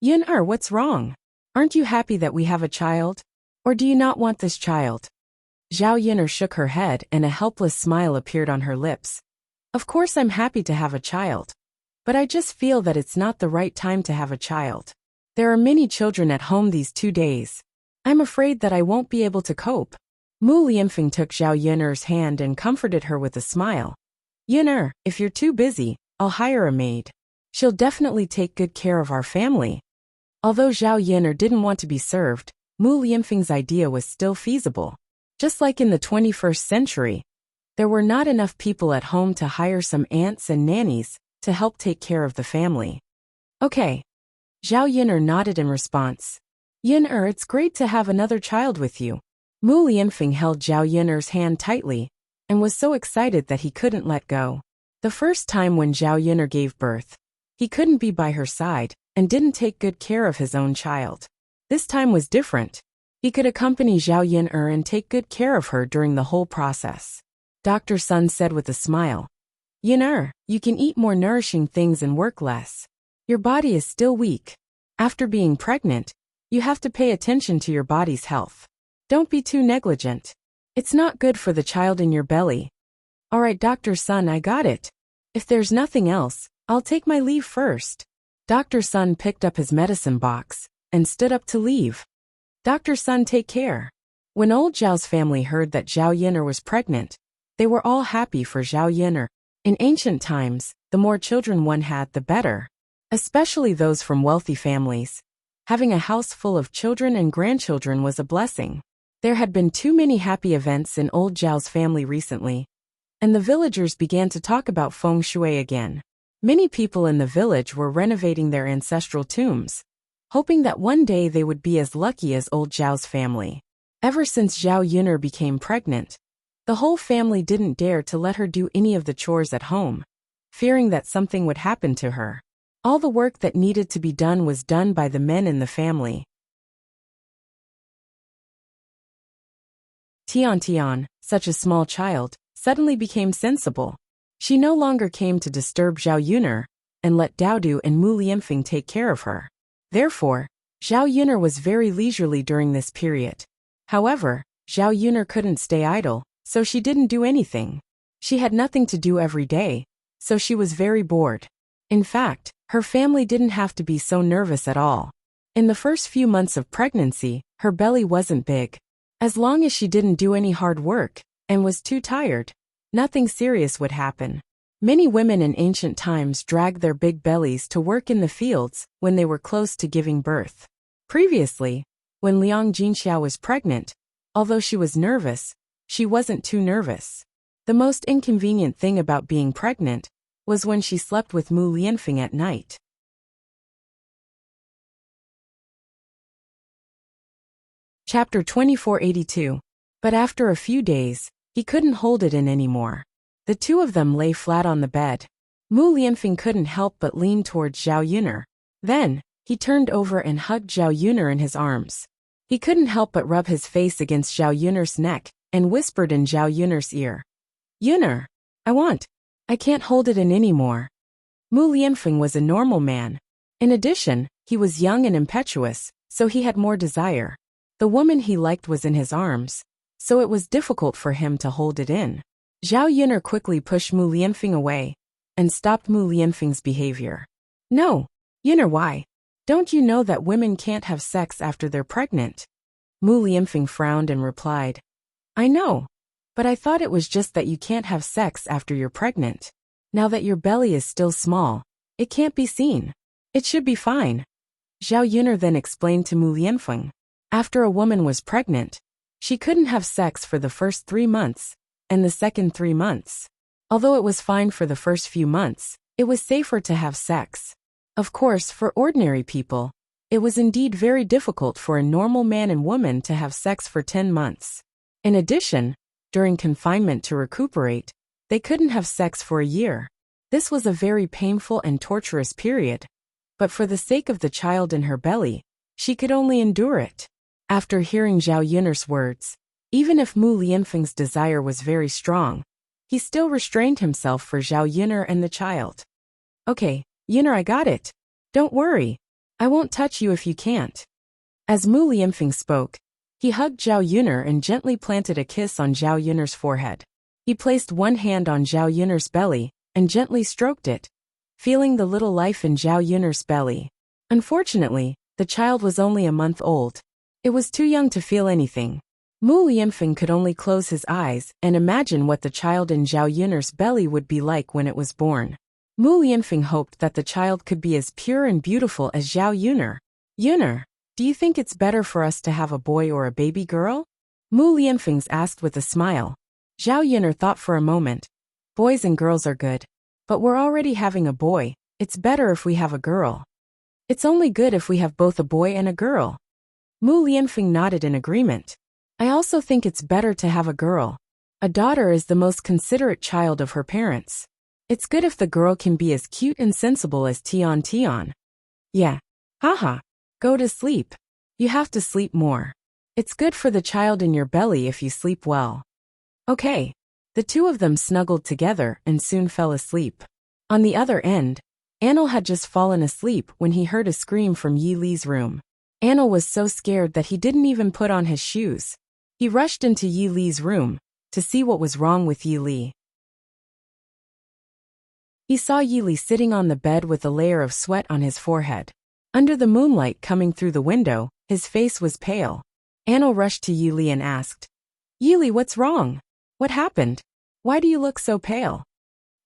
Yuner, what's wrong? Aren't you happy that we have a child? Or do you not want this child? Zhao Yin'er shook her head and a helpless smile appeared on her lips. Of course I'm happy to have a child. But I just feel that it's not the right time to have a child. There are many children at home these 2 days. I'm afraid that I won't be able to cope. Mu Lianfeng took Zhao Yin'er's hand and comforted her with a smile. Yin'er, if you're too busy, I'll hire a maid. She'll definitely take good care of our family. Although Zhao Yin'er didn't want to be served, Mu Lianfeng's idea was still feasible. Just like in the 21st century, there were not enough people at home to hire some aunts and nannies to help take care of the family. Okay. Zhao Yin'er nodded in response. Yin'er, it's great to have another child with you. Mu Lianfeng held Zhao Yin'er's hand tightly and was so excited that he couldn't let go. The first time when Zhao Yin'er gave birth, he couldn't be by her side and didn't take good care of his own child. This time was different. He could accompany Zhao Yin'er and take good care of her during the whole process. Dr. Sun said with a smile. Yin'er, you can eat more nourishing things and work less. Your body is still weak. After being pregnant, you have to pay attention to your body's health. Don't be too negligent. It's not good for the child in your belly. Alright, Dr. Sun, I got it. If there's nothing else, I'll take my leave first. Dr. Sun picked up his medicine box and stood up to leave. Dr. Sun, take care. When old Zhao's family heard that Zhao Yin'er was pregnant, they were all happy for Zhao Yin'er. In ancient times, the more children one had, the better. Especially those from wealthy families. Having a house full of children and grandchildren was a blessing. There had been too many happy events in old Zhao's family recently, and the villagers began to talk about feng shui again. Many people in the village were renovating their ancestral tombs, hoping that one day they would be as lucky as old Zhao's family. Ever since Zhao Yin'er became pregnant, the whole family didn't dare to let her do any of the chores at home, fearing that something would happen to her. All the work that needed to be done was done by the men in the family. Tian, such a small child, suddenly became sensible. She no longer came to disturb Zhao Yin'er and let Daodu and Mu Lianfeng take care of her. Therefore, Zhao Yin'er was very leisurely during this period. However, Zhao Yin'er couldn't stay idle, so she didn't do anything. She had nothing to do every day, so she was very bored. In fact, her family didn't have to be so nervous at all. In the first few months of pregnancy, her belly wasn't big. As long as she didn't do any hard work and was too tired, nothing serious would happen. Many women in ancient times dragged their big bellies to work in the fields when they were close to giving birth. Previously, when Liang Jinxiao was pregnant, although she was nervous, she wasn't too nervous. The most inconvenient thing about being pregnant was when she slept with Mu Lianfeng at night. Chapter 2482. But after a few days, he couldn't hold it in anymore. The two of them lay flat on the bed. Mu Lianfeng couldn't help but lean towards Zhao Yin'er. Then, he turned over and hugged Zhao Yin'er in his arms. He couldn't help but rub his face against Zhao Yin'er's neck and whispered in Zhao Yin'er's ear. Yin'er, I can't hold it in anymore. Mu Lianfeng was a normal man. In addition, he was young and impetuous, so he had more desire. The woman he liked was in his arms, so it was difficult for him to hold it in. Zhao Yin'er quickly pushed Mu Lianfeng away and stopped Mu Lianfeng's behavior. No, Yin'er, why? Don't you know that women can't have sex after they're pregnant? Mu Lianfeng frowned and replied. I know, but I thought it was just that you can't have sex after you're pregnant. Now that your belly is still small, it can't be seen. It should be fine. Zhao Yin'er then explained to Mu Lianfeng. After a woman was pregnant, she couldn't have sex for the first 3 months, and the second 3 months. Although it was fine for the first few months, it was safer to have sex. Of course, for ordinary people, it was indeed very difficult for a normal man and woman to have sex for 10 months. In addition, during confinement to recuperate, they couldn't have sex for a year. This was a very painful and torturous period, but for the sake of the child in her belly, she could only endure it. After hearing Zhao Yin'er's words, even if Mu Lianfeng's desire was very strong, he still restrained himself for Zhao Yin'er and the child. Okay, Yin'er, I got it. Don't worry. I won't touch you if you can't. As Mu Lianfeng spoke, He hugged Zhao Yuner and gently planted a kiss on Zhao Yuner's forehead. He placed one hand on Zhao Yuner's belly and gently stroked it, feeling the little life in Zhao Yuner's belly. Unfortunately, the child was only a month old. It was too young to feel anything. Mu Lianfeng could only close his eyes and imagine what the child in Zhao Yuner's belly would be like when it was born. Mu Lianfeng hoped that the child could be as pure and beautiful as Zhao Yuner. Yuner, do you think it's better for us to have a boy or a baby girl? Mu Lianfeng asked with a smile. Zhao Yuner thought for a moment. Boys and girls are good. But we're already having a boy. It's better if we have a girl. It's only good if we have both a boy and a girl. Mu Lianfeng nodded in agreement. I also think it's better to have a girl. A daughter is the most considerate child of her parents. It's good if the girl can be as cute and sensible as Tian Tian. Yeah. Haha. Go to sleep. You have to sleep more. It's good for the child in your belly if you sleep well. Okay. The two of them snuggled together and soon fell asleep. On the other end, Anil had just fallen asleep when he heard a scream from Yi Li's room. Anil was so scared that he didn't even put on his shoes. He rushed into Yi Li's room to see what was wrong with Yi Li. He saw Yi Li sitting on the bed with a layer of sweat on his forehead. Under the moonlight coming through the window, his face was pale. Anil rushed to Yi Li and asked, Yi Li, what's wrong? What happened? Why do you look so pale?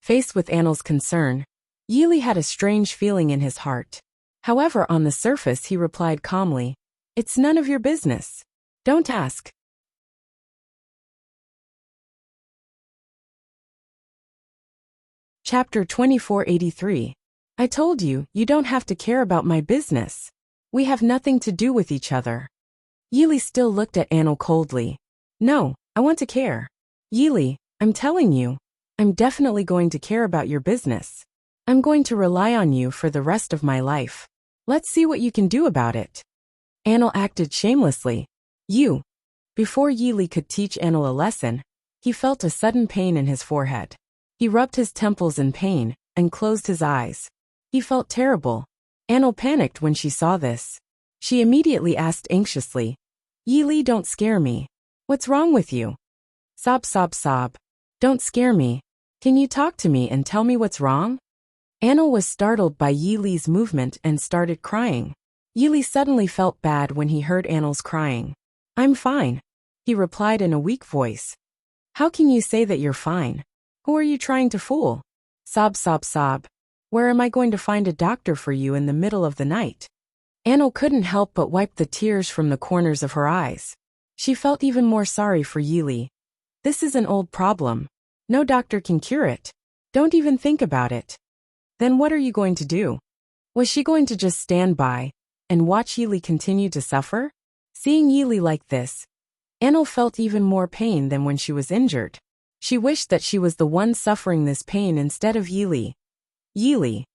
Faced with Anil's concern, Yi Li had a strange feeling in his heart. However, on the surface he replied calmly, It's none of your business. Don't ask. Chapter 2483. I told you, you don't have to care about my business. We have nothing to do with each other. Yi Li still looked at Anil coldly. No, I want to care. Yi Li, I'm telling you, I'm definitely going to care about your business. I'm going to rely on you for the rest of my life. Let's see what you can do about it. Anil acted shamelessly. You. Before Yi Li could teach Anil a lesson, he felt a sudden pain in his forehead. He rubbed his temples in pain and closed his eyes. He felt terrible. Anil panicked when she saw this. She immediately asked anxiously, Yi Li, don't scare me. What's wrong with you? Sob, sob, sob. Don't scare me. Can you talk to me and tell me what's wrong? Anil was startled by Yi Li's movement and started crying. Yi Li suddenly felt bad when he heard Anil's crying. I'm fine, he replied in a weak voice. How can you say that you're fine? Who are you trying to fool? Sob, sob, sob. Where am I going to find a doctor for you in the middle of the night? Anil couldn't help but wipe the tears from the corners of her eyes. She felt even more sorry for Yi Li. This is an old problem. No doctor can cure it. Don't even think about it. Then what are you going to do? Was she going to just stand by and watch Yi Li continue to suffer? Seeing Yi Li like this, Anil felt even more pain than when she was injured. She wished that she was the one suffering this pain instead of Yi Li. Yi Li.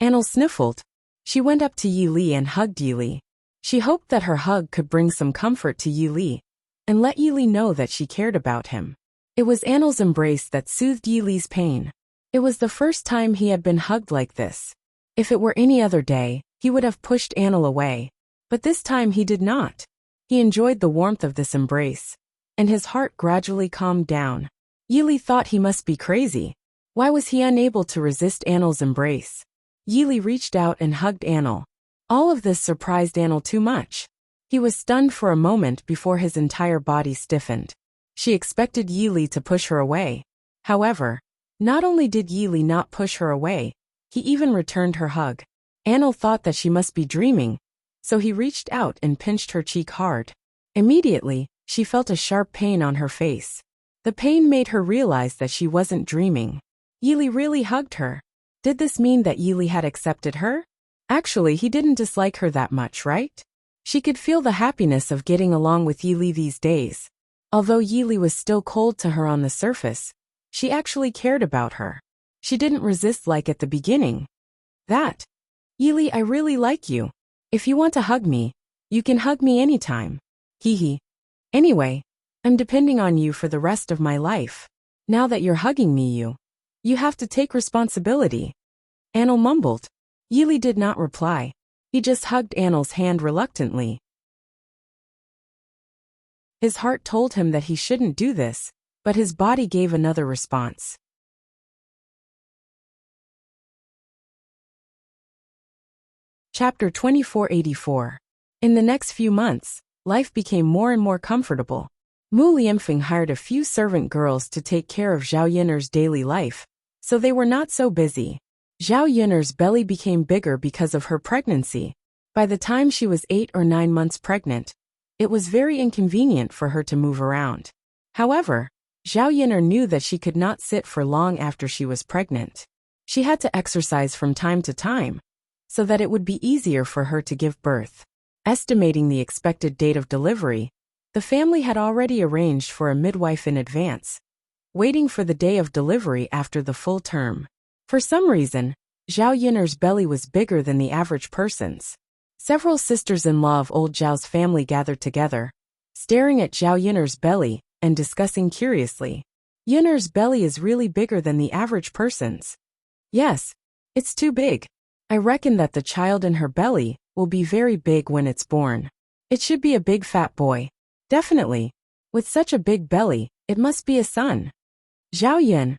Anil sniffled. She went up to Yi Li and hugged Yi Li. She hoped that her hug could bring some comfort to Yi Li and let Yi Li know that she cared about him. It was Anil's embrace that soothed Yi Li's pain. It was the first time he had been hugged like this. If it were any other day, he would have pushed Anil away. But this time he did not. He enjoyed the warmth of this embrace, and his heart gradually calmed down. Yi Li thought he must be crazy. Why was he unable to resist Anil's embrace? Yi Li reached out and hugged Anil. All of this surprised Anil too much. He was stunned for a moment before his entire body stiffened. She expected Yi Li to push her away. However, not only did Yi Li not push her away, he even returned her hug. Anil thought that she must be dreaming, so he reached out and pinched her cheek hard. Immediately, she felt a sharp pain on her face. The pain made her realize that she wasn't dreaming. Yi Li really hugged her. Did this mean that Yi Li had accepted her? Actually, he didn't dislike her that much, right? She could feel the happiness of getting along with Yi Li these days. Although Yi Li was still cold to her on the surface, she actually cared about her. She didn't resist like at the beginning. That. Yi Li, I really like you. If you want to hug me, you can hug me anytime. Hee hee. Anyway, I'm depending on you for the rest of my life. Now that you're hugging me, you have to take responsibility. Anil mumbled. Yi Li did not reply. He just hugged Anil's hand reluctantly. His heart told him that he shouldn't do this, but his body gave another response. Chapter 2484. In the next few months, life became more and more comfortable. Mu Lianfeng hired a few servant girls to take care of Zhao Yiner's daily life, so they were not so busy. Zhao Yiner's belly became bigger because of her pregnancy. By the time she was 8 or 9 months pregnant, it was very inconvenient for her to move around. However, Zhao Yiner knew that she could not sit for long after she was pregnant. She had to exercise from time to time, so that it would be easier for her to give birth. Estimating the expected date of delivery, the family had already arranged for a midwife in advance, waiting for the day of delivery after the full term. For some reason, Zhao Yiner's belly was bigger than the average person's. Several sisters-in-law of old Zhao's family gathered together, staring at Zhao Yiner's belly and discussing curiously. Yiner's belly is really bigger than the average person's. Yes, it's too big. I reckon that the child in her belly will be very big when it's born. It should be a big fat boy. Definitely. With such a big belly, it must be a son. Zhao Yin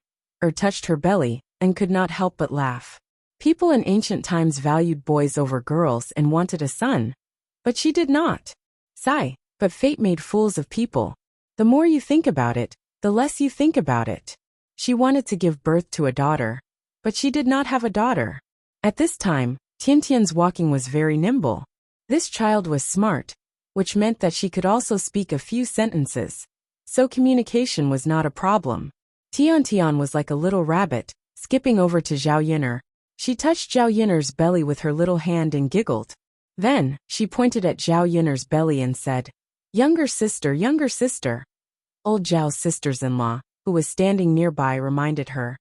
touched her belly and could not help but laugh. People in ancient times valued boys over girls and wanted a son, but she did not. Sigh, but fate made fools of people. The more you think about it, the less you think about it. She wanted to give birth to a daughter, but she did not have a daughter. At this time, Tiantian's walking was very nimble. This child was smart, which meant that she could also speak a few sentences, so communication was not a problem. Tiantian was like a little rabbit, skipping over to Zhao Yiner. She touched Zhao Yiner's belly with her little hand and giggled. Then, she pointed at Zhao Yiner's belly and said, younger sister, younger sister." Old Zhao's sisters-in-law, who was standing nearby, reminded her.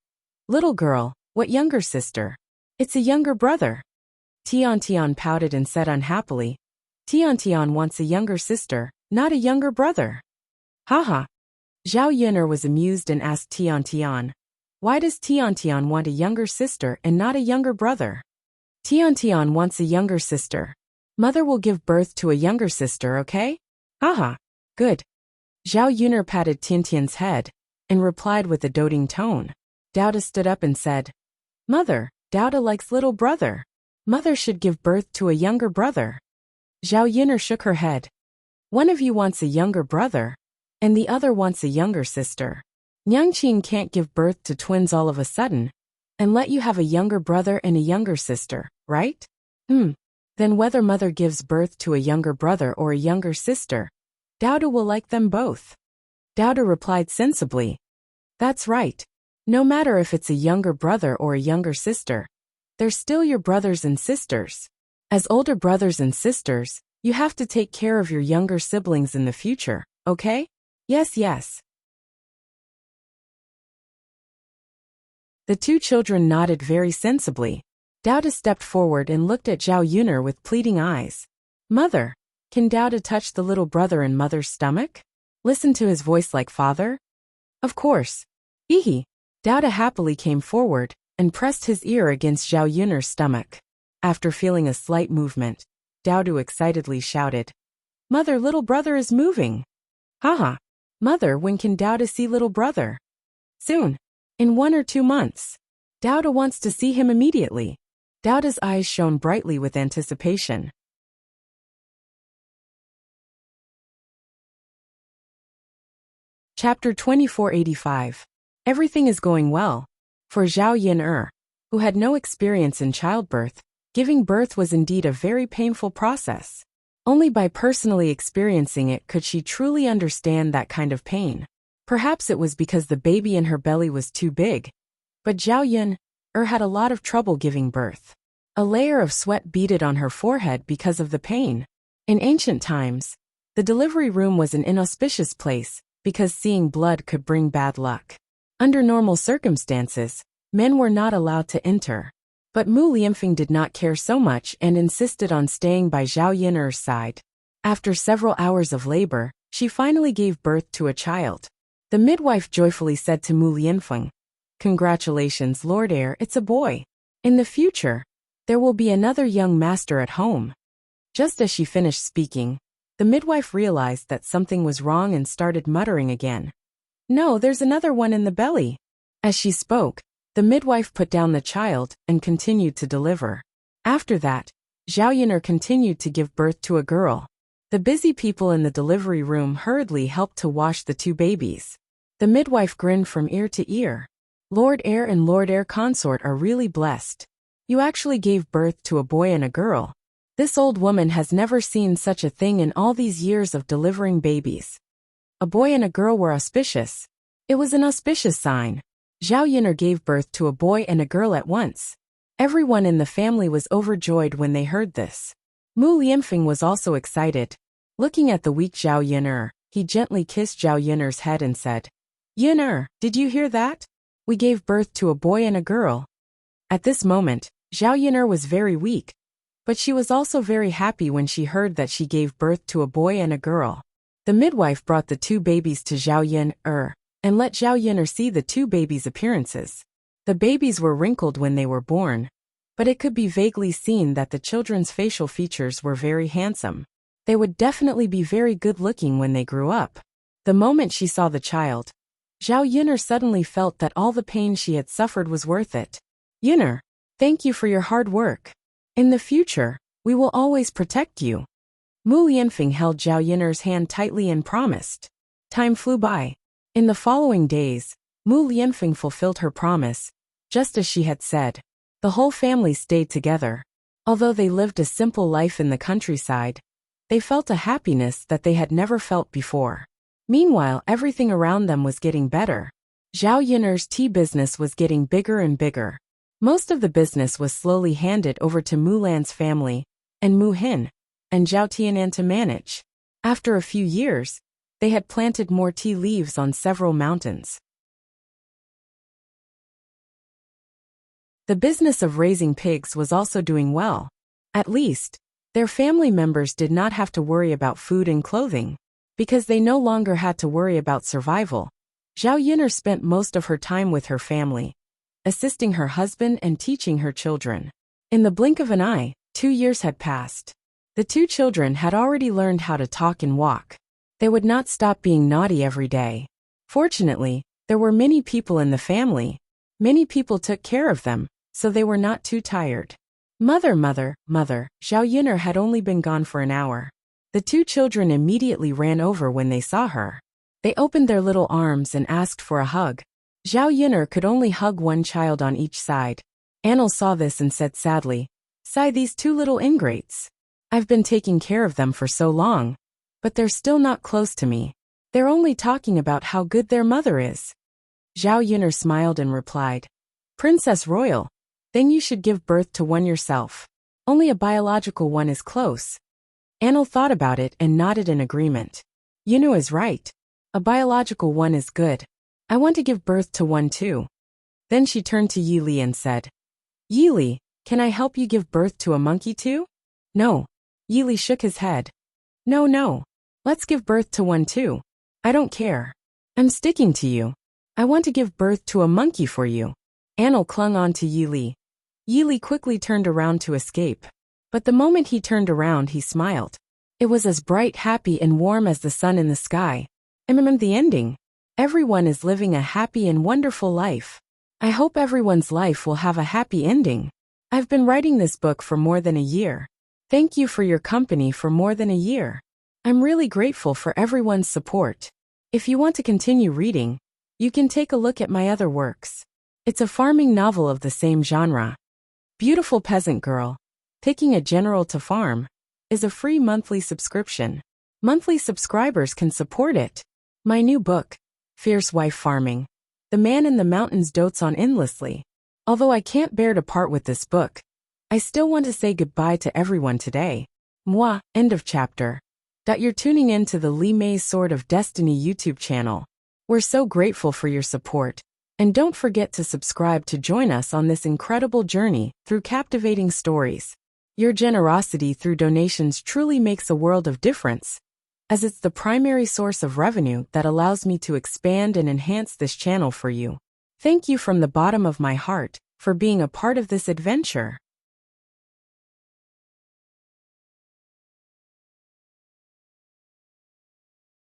"Little girl, what younger sister? It's a younger brother." Tiantian pouted and said unhappily, "Tiantian wants a younger sister, not a younger brother." Haha. Zhao Yiner was amused and asked Tiantian, "Why does Tiantian want a younger sister and not a younger brother?" "Tiantian wants a younger sister. Mother will give birth to a younger sister, okay?" "Haha. Good." Zhao Yiner patted Tiantian's head and replied with a doting tone. Dauda stood up and said, "Mother, Dauda likes little brother. Mother should give birth to a younger brother." Zhao Yiner shook her head. "One of you wants a younger brother, and the other wants a younger sister. Nyangqing can't give birth to twins all of a sudden, and let you have a younger brother and a younger sister, right?" Then whether mother gives birth to a younger brother or a younger sister, Dauda will like them both." Dauda replied sensibly, "That's right. No matter if it's a younger brother or a younger sister, they're still your brothers and sisters. As older brothers and sisters, you have to take care of your younger siblings in the future, okay?" "Yes, yes." The two children nodded very sensibly. Dauda stepped forward and looked at Zhao Yiner with pleading eyes. "Mother, can Dauda touch the little brother in mother's stomach? Listen to his voice like father?" "Of course." "Ehe." Dauda happily came forward and pressed his ear against Zhao Yiner's stomach. After feeling a slight movement, Dauda excitedly shouted, "Mother, little brother is moving." "Haha. Mother, when can Dauda see little brother?" "Soon. In 1 or 2 months. Dauda wants to see him immediately." Dauda's eyes shone brightly with anticipation. Chapter 2485. Everything is going well. For Zhao Yin, who had no experience in childbirth, giving birth was indeed a very painful process. Only by personally experiencing it could she truly understand that kind of pain. Perhaps it was because the baby in her belly was too big, but Zhao Yin had a lot of trouble giving birth. A layer of sweat beaded on her forehead because of the pain. In ancient times, the delivery room was an inauspicious place because seeing blood could bring bad luck. Under normal circumstances, men were not allowed to enter. But Mu Lianfeng did not care so much and insisted on staying by Zhao Yin's side. After several hours of labor, she finally gave birth to a child. The midwife joyfully said to Mu Lianfeng, "Congratulations, Lord Heir, it's a boy. In the future, there will be another young master at home." Just as she finished speaking, The midwife realized that something was wrong and started muttering again. No, there's another one in the belly. As she spoke, the midwife put down the child and continued to deliver. After that, Zhao Yun'er continued to give birth to a girl. The busy people in the delivery room hurriedly helped to wash the two babies. The midwife grinned from ear to ear. Lord Heir and Lord Heir Consort are really blessed. You actually gave birth to a boy and a girl. This old woman has never seen such a thing in all these years of delivering babies. A boy and a girl were auspicious. It was an auspicious sign. Zhao Yun'er gave birth to a boy and a girl at once. Everyone in the family was overjoyed when they heard this. Mu Lianfeng was also excited. Looking at the weak Zhao Yun'er, he gently kissed Zhao Yun'er's head and said, Yun'er, did you hear that? We gave birth to a boy and a girl. At this moment, Zhao Yun'er was very weak, but she was also very happy when she heard that she gave birth to a boy and a girl. The midwife brought the two babies to Zhao Yun'er and let Zhao Yun'er see the two babies' appearances. The babies were wrinkled when they were born, but it could be vaguely seen that the children's facial features were very handsome. They would definitely be very good-looking when they grew up. The moment she saw the child, Zhao Yun'er suddenly felt that all the pain she had suffered was worth it. Yun'er, thank you for your hard work. In the future, we will always protect you. Mu Lianfeng held Zhao Yun'er's hand tightly and promised. Time flew by. In the following days, Mu Lianfeng fulfilled her promise, just as she had said. The whole family stayed together. Although they lived a simple life in the countryside, they felt a happiness that they had never felt before. Meanwhile, everything around them was getting better. Zhao Yun'er's tea business was getting bigger and bigger. Most of the business was slowly handed over to Mu Lan's family, and Mu Hin, and Zhao Tianan to manage. After a few years, they had planted more tea leaves on several mountains. The business of raising pigs was also doing well. At least, their family members did not have to worry about food and clothing. Because they no longer had to worry about survival, Zhao Yun'er spent most of her time with her family, assisting her husband and teaching her children. In the blink of an eye, 2 years had passed. The two children had already learned how to talk and walk. They would not stop being naughty every day. Fortunately, there were many people in the family. Many people took care of them, so they were not too tired. Mother, Zhao Yun'er had only been gone for an hour. The two children immediately ran over when they saw her. They opened their little arms and asked for a hug. Zhao Yun'er could only hug one child on each side. Anil saw this and said sadly, "Sigh, these two little ingrates. I've been taking care of them for so long, but they're still not close to me. They're only talking about how good their mother is." Zhao Yun'er smiled and replied, "Princess Royal, then you should give birth to one yourself. Only a biological one is close." Anil thought about it and nodded in agreement. Yunu is right. A biological one is good. I want to give birth to one too. Then she turned to Yi Li and said, "Yi Li, can I help you give birth to a monkey too?" "No." Yi Li shook his head. No. Let's give birth to one too. I don't care. I'm sticking to you. I want to give birth to a monkey for you." Anil clung on to Yi Li. Yi Li quickly turned around to escape. But the moment he turned around, he smiled. It was as bright, happy, and warm as the sun in the sky. The ending. Everyone is living a happy and wonderful life. I hope everyone's life will have a happy ending. I've been writing this book for more than a year. Thank you for your company for more than a year. I'm really grateful for everyone's support. If you want to continue reading, you can take a look at my other works. It's a farming novel of the same genre. Beautiful Peasant Girl, Picking a General to Farm, is a free monthly subscription. Monthly subscribers can support it. My new book, Fierce Wife Farming. The man in the mountains dotes on endlessly. Although I can't bear to part with this book, I still want to say goodbye to everyone today. Moi, end of chapter. You're tuning in to the Li Mei's Sword of Destiny YouTube channel. We're so grateful for your support. And don't forget to subscribe to join us on this incredible journey through captivating stories. Your generosity through donations truly makes a world of difference, as it's the primary source of revenue that allows me to expand and enhance this channel for you. Thank you from the bottom of my heart for being a part of this adventure.